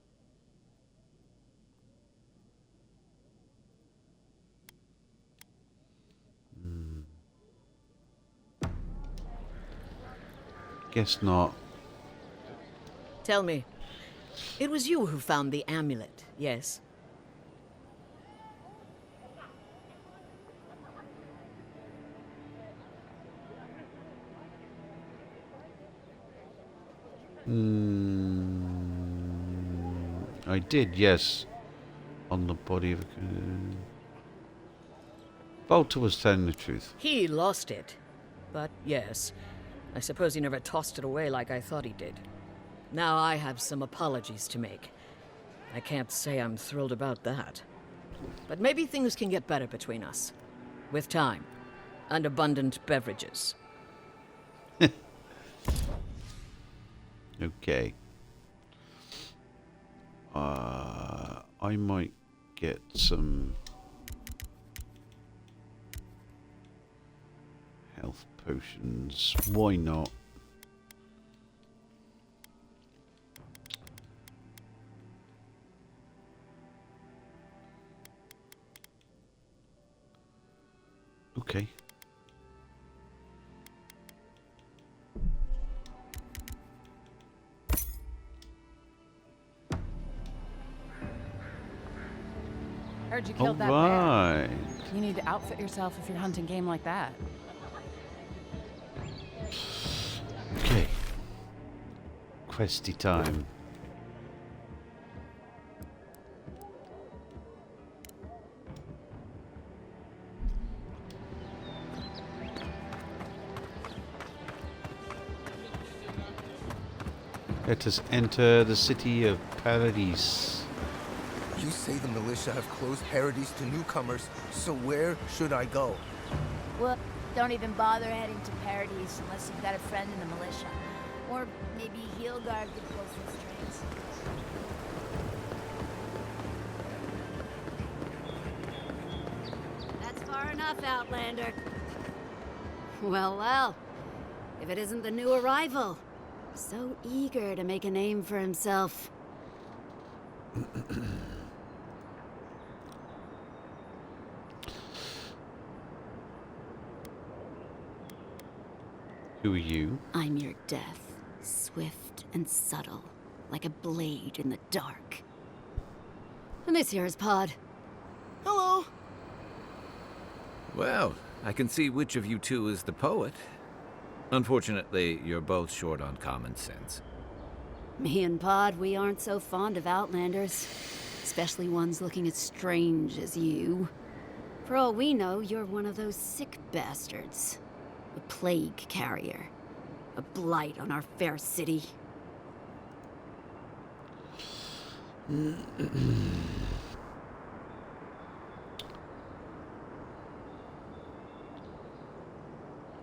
Guess not. Tell me, it was you who found the amulet, yes? I did, yes. On the body of a... Bolter was telling the truth. He lost it, but yes. I suppose he never tossed it away like I thought he did. Now I have some apologies to make. I can't say I'm thrilled about that. But maybe things can get better between us. With time. And abundant beverages. Okay. I might get some health potions. Why not? Okay. Heard you killed that bear. You need to outfit yourself if you're hunting game like that. Okay. Questy time. Let us enter the city of Paradise. You say the militia have closed Paradise to newcomers, so where should I go? Well, don't even bother heading to Paradise unless you've got a friend in the militia. Or maybe Heelguard could pull some strings. That's far enough, Outlander. Well, well. If it isn't the new arrival. So eager to make a name for himself. Who are you? I'm your death, swift and subtle, like a blade in the dark. And this here is Pod. Hello. Well, I can see which of you two is the poet. Unfortunately, you're both short on common sense. Me and Pod, we aren't so fond of Outlanders. Especially ones looking as strange as you. For all we know, you're one of those sick bastards. A plague carrier. A blight on our fair city.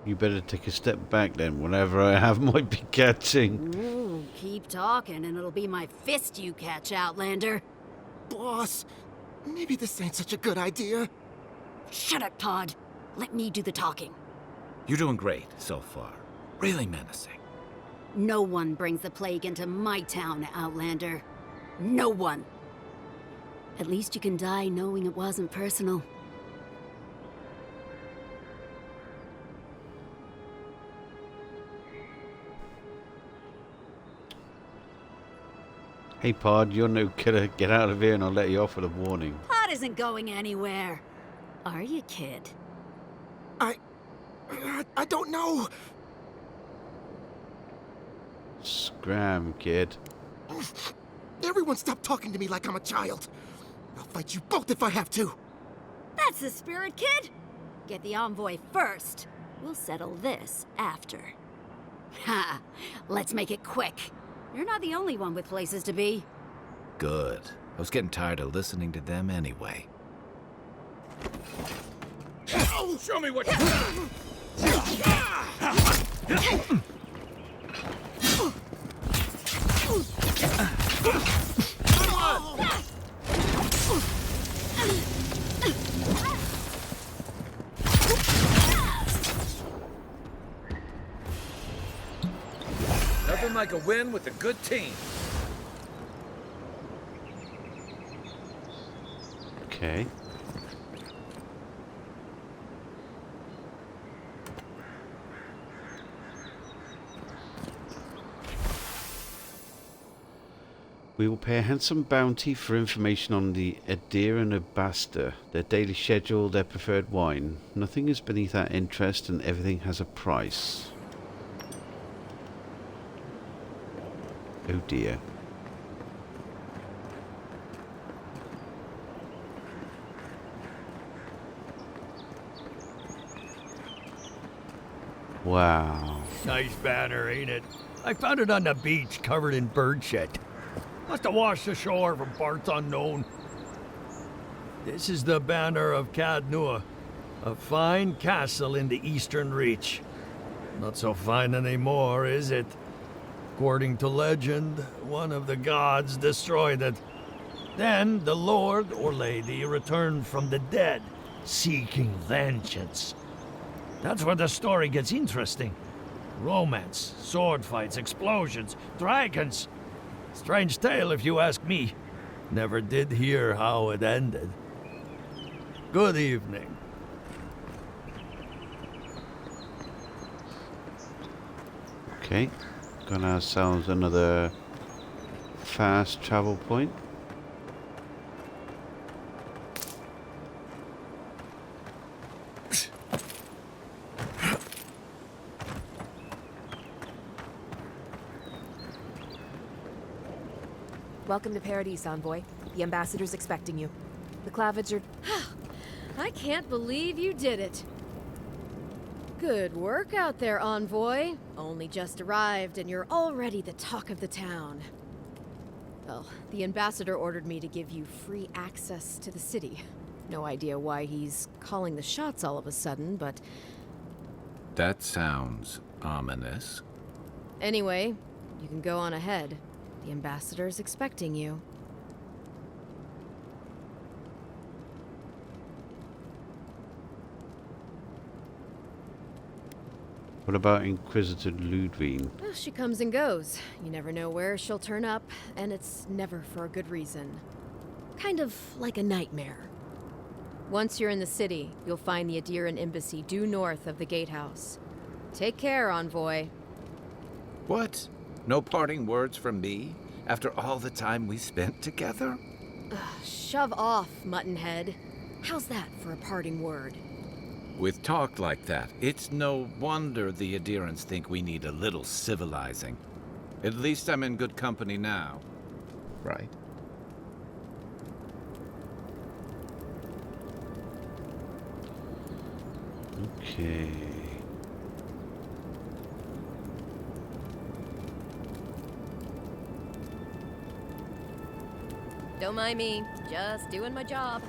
You better take a step back then. Whatever I have might be catching. Ooh, keep talking and it'll be my fist you catch, Outlander. Boss, maybe this ain't such a good idea. Shut up, Pod. Let me do the talking. You're doing great so far. Really menacing. No one brings the plague into my town, Outlander. No one. At least you can die knowing it wasn't personal. Hey, Pod, you're no killer. Get out of here and I'll let you off with a warning. Pod isn't going anywhere. Are you, kid? I don't know. Scram, kid. Everyone stop talking to me like I'm a child. I'll fight you both if I have to. That's the spirit, kid. Get the envoy first. We'll settle this after. Ha! Let's make it quick. You're not the only one with places to be. Good. I was getting tired of listening to them anyway. Show me what you got! Nothing like a win with a good team. Okay. We will pay a handsome bounty for information on the Adir and Abasta, their daily schedule, their preferred wine. Nothing is beneath our interest and everything has a price. Oh dear. Wow. Nice banner, ain't it? I found it on the beach, covered in bird shit. Must have washed ashore from parts unknown. This is the banner of Cad Nua, a fine castle in the Eastern Reach. Not so fine anymore, is it? According to legend, one of the gods destroyed it. Then the lord or lady returned from the dead, seeking vengeance. That's where the story gets interesting. Romance, sword fights, explosions, dragons. Strange tale if you ask me. Never did hear how it ended. Good evening. Okay. Got ourselves another fast travel point. Welcome to Paradise, Envoy. The ambassador's expecting you. The Clavids are... I can't believe you did it. Good work out there, Envoy. Only just arrived, and you're already the talk of the town. Well, the ambassador ordered me to give you free access to the city. No idea why he's calling the shots all of a sudden, but... That sounds ominous. Anyway, you can go on ahead. The ambassador's expecting you. What about Inquisitor Ludwig? Well, she comes and goes. You never know where she'll turn up, and it's never for a good reason. Kind of like a nightmare. Once you're in the city, you'll find the Adiran embassy due north of the gatehouse. Take care, Envoy. What? No parting words from me after all the time we spent together? Shove off, Muttonhead. How's that for a parting word? With talk like that, it's no wonder the Adirans think we need a little civilizing. At least I'm in good company now, right? Okay. Don't mind me, just doing my job.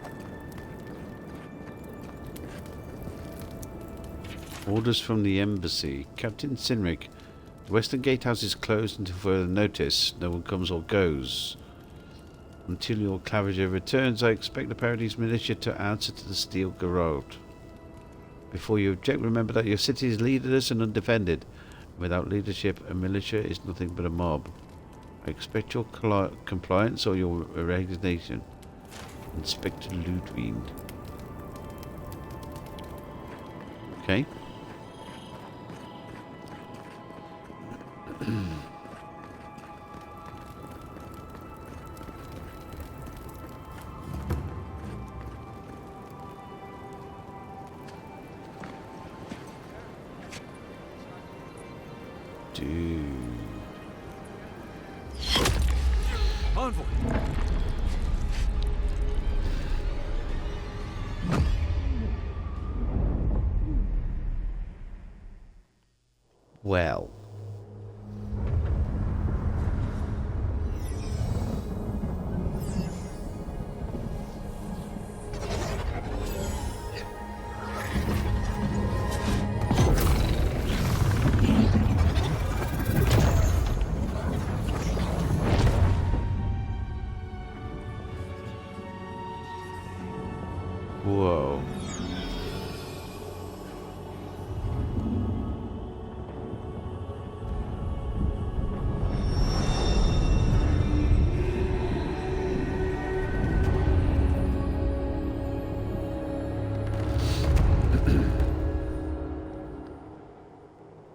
Orders from the embassy. Captain Sinric, the western gatehouse is closed until further notice. No one comes or goes. Until your Claviger returns, I expect the Paradise militia to answer to the Steel Garrote. Before you object, remember that your city is leaderless and undefended. Without leadership, a militia is nothing but a mob. I expect your compliance or your resignation. Inspector Ludwig. Okay. Dude. Envoy! Well. Whoa.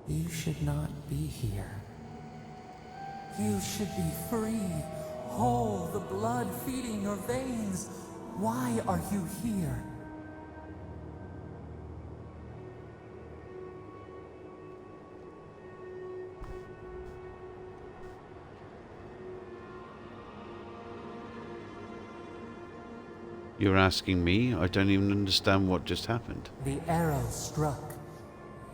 You should not be here. You should be free, whole, the blood feeding your veins. Why are you here? You're asking me? I don't even understand what just happened. The arrow struck.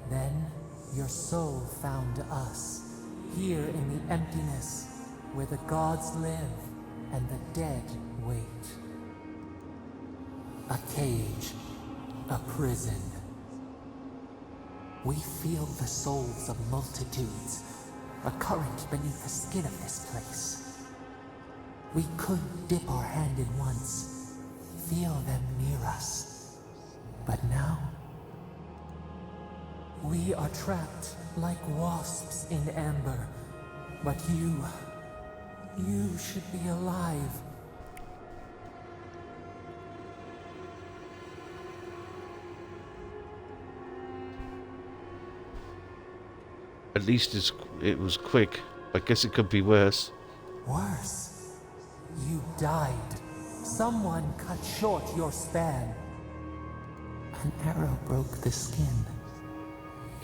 Then your soul found us, here in the emptiness, where the gods live and the dead wait. A cage, a prison. We feel the souls of multitudes, a current beneath the skin of this place. We could dip our hand in once, feel them near us. But now, we are trapped like wasps in amber. But you should be alive. At least it was quick. I guess it could be worse. Worse. You died. Someone cut short your span. An arrow broke the skin.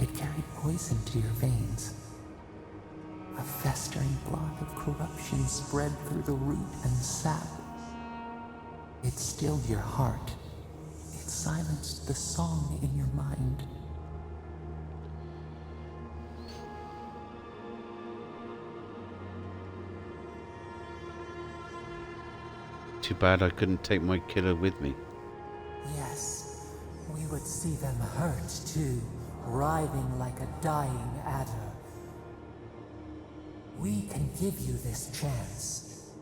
It carried poison to your veins. A festering blot of corruption spread through the root and sap. It stilled your heart. It silenced the song in your mind. Too bad I couldn't take my killer with me. Yes, we would see them hurt too, writhing like a dying adder. We can give you this chance.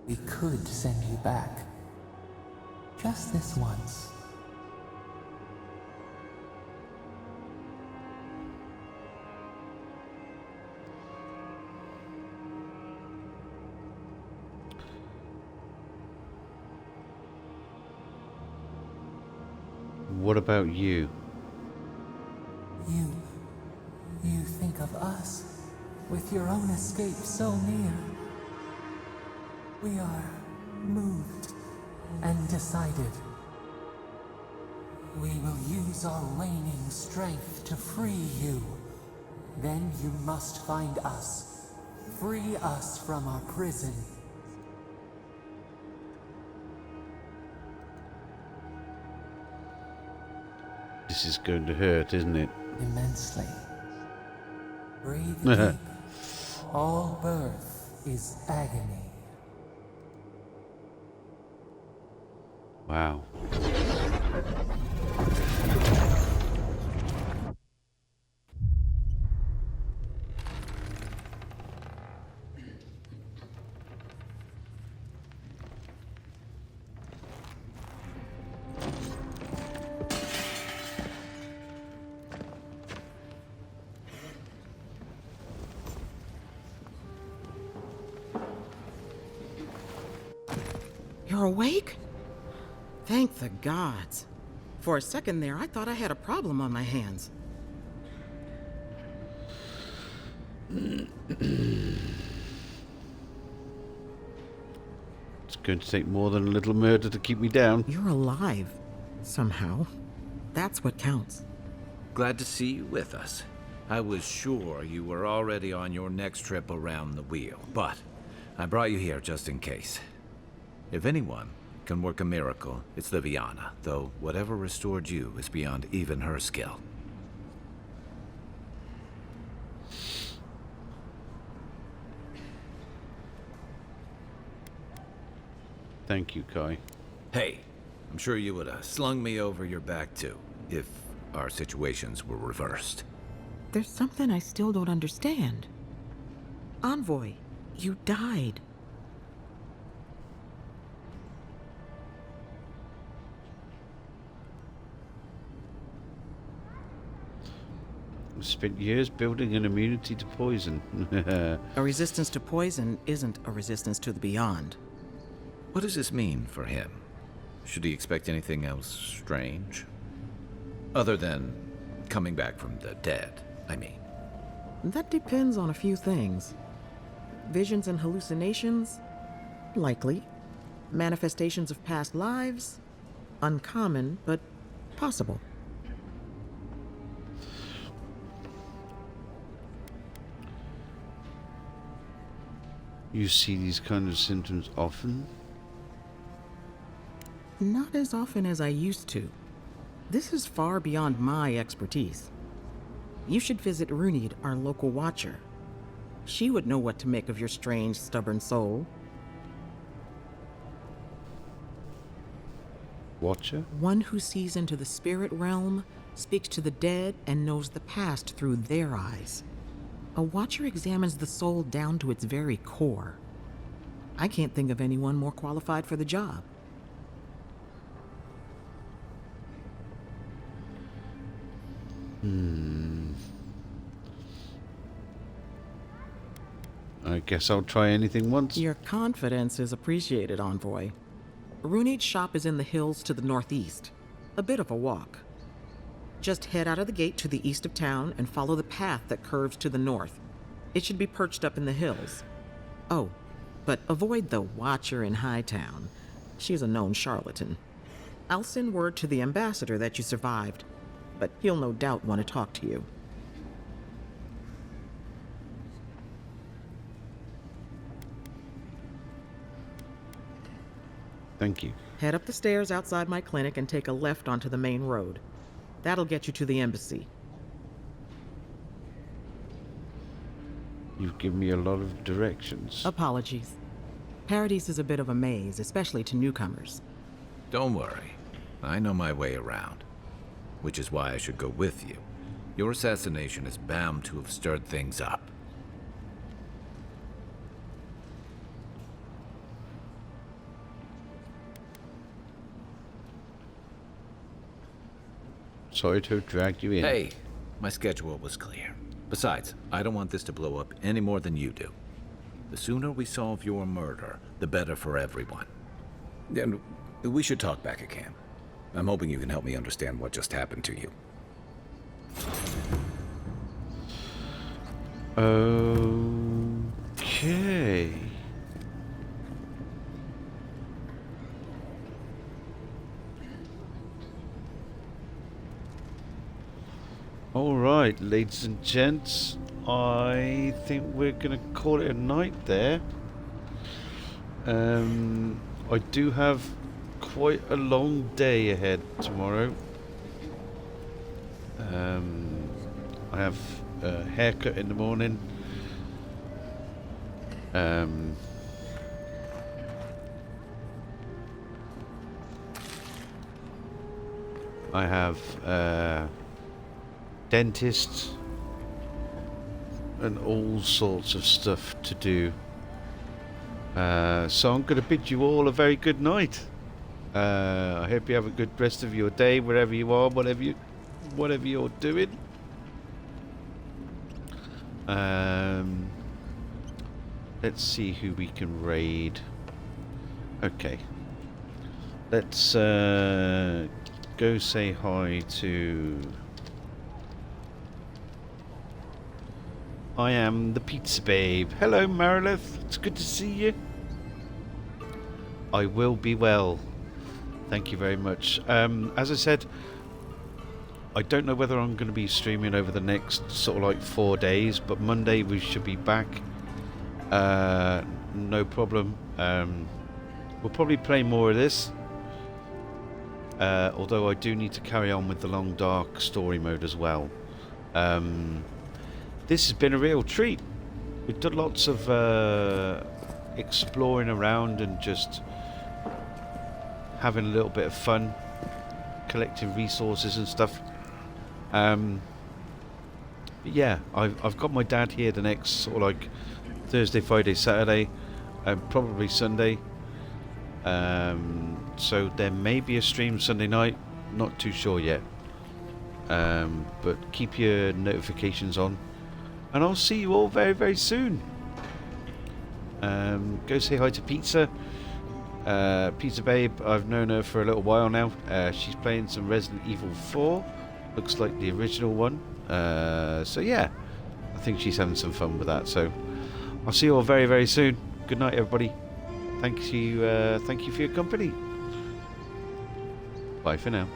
We could send you back. Just this once. What about you? You think of us, with your own escape so near. We are moved and decided. We will use our waning strength to free you. Then you must find us. Free us from our prison. This is going to hurt, isn't it? Immensely. Breathe deep. All birth is agony. Wow. You're awake? Thank the gods. For a second there, I thought I had a problem on my hands. It's going to take more than a little murder to keep me down. You're alive. Somehow. That's what counts. Glad to see you with us. I was sure you were already on your next trip around the wheel, but I brought you here just in case. If anyone can work a miracle, it's Liviana, though whatever restored you is beyond even her skill. Thank you, Kai. Hey, I'm sure you would have slung me over your back too, if our situations were reversed. There's something I still don't understand. Envoy, you died. I've spent years building an immunity to poison. A resistance to poison isn't a resistance to the beyond. What does this mean for him? Should he expect anything else strange? Other than coming back from the dead, I mean. That depends on a few things. Visions and hallucinations? Likely. Manifestations of past lives? Uncommon, but possible. You see these kind of symptoms often? Not as often as I used to. This is far beyond my expertise. You should visit Runid, our local watcher. She would know what to make of your strange, stubborn soul. Watcher? One who sees into the spirit realm, speaks to the dead, and knows the past through their eyes. A watcher examines the soul down to its very core. I can't think of anyone more qualified for the job. I guess I'll try anything once. Your confidence is appreciated, Envoy. Runid's shop is in the hills to the northeast. A bit of a walk. Just head out of the gate to the east of town and follow the path that curves to the north. It should be perched up in the hills. Oh, but avoid the Watcher in Hightown. She's a known charlatan. I'll send word to the ambassador that you survived, but he'll no doubt want to talk to you. Thank you. Head up the stairs outside my clinic and take a left onto the main road. That'll get you to the embassy. You've given me a lot of directions. Apologies. Paradise is a bit of a maze, especially to newcomers. Don't worry. I know my way around. Which is why I should go with you. Your assassination is bound to have stirred things up. Sorry to have dragged you in. Hey, my schedule was clear. Besides, I don't want this to blow up any more than you do. The sooner we solve your murder, the better for everyone. And we should talk back at camp. I'm hoping you can help me understand what just happened to you. Okay. All right, ladies and gents, I think we're going to call it a night there. I do have quite a long day ahead tomorrow. I have a haircut in the morning. I have dentists and all sorts of stuff to do. So I'm going to bid you all a very good night. I hope you have a good rest of your day, wherever you are, whatever you're doing. Let's see who we can raid. Okay. Let's go say hi to... I am the Pizza Babe. Hello, Marilith. It's good to see you. I will be well. Thank you very much. As I said, I don't know whether I'm going to be streaming over the next sort of like 4 days, but Monday we should be back. No problem. We'll probably play more of this. Although I do need to carry on with the Long Dark story mode as well. This has been a real treat. We've done lots of exploring around and just having a little bit of fun, collecting resources and stuff. Yeah, I've got my dad here the next sort of like Thursday, Friday, Saturday, and probably Sunday. So there may be a stream Sunday night, not too sure yet. But keep your notifications on. And I'll see you all very, very soon. Go say hi to Pizza. Pizza Babe, I've known her for a little while now. She's playing some Resident Evil 4. Looks like the original one. So yeah, I think she's having some fun with that. So I'll see you all very, very soon. Good night, everybody. Thank you for your company. Bye for now.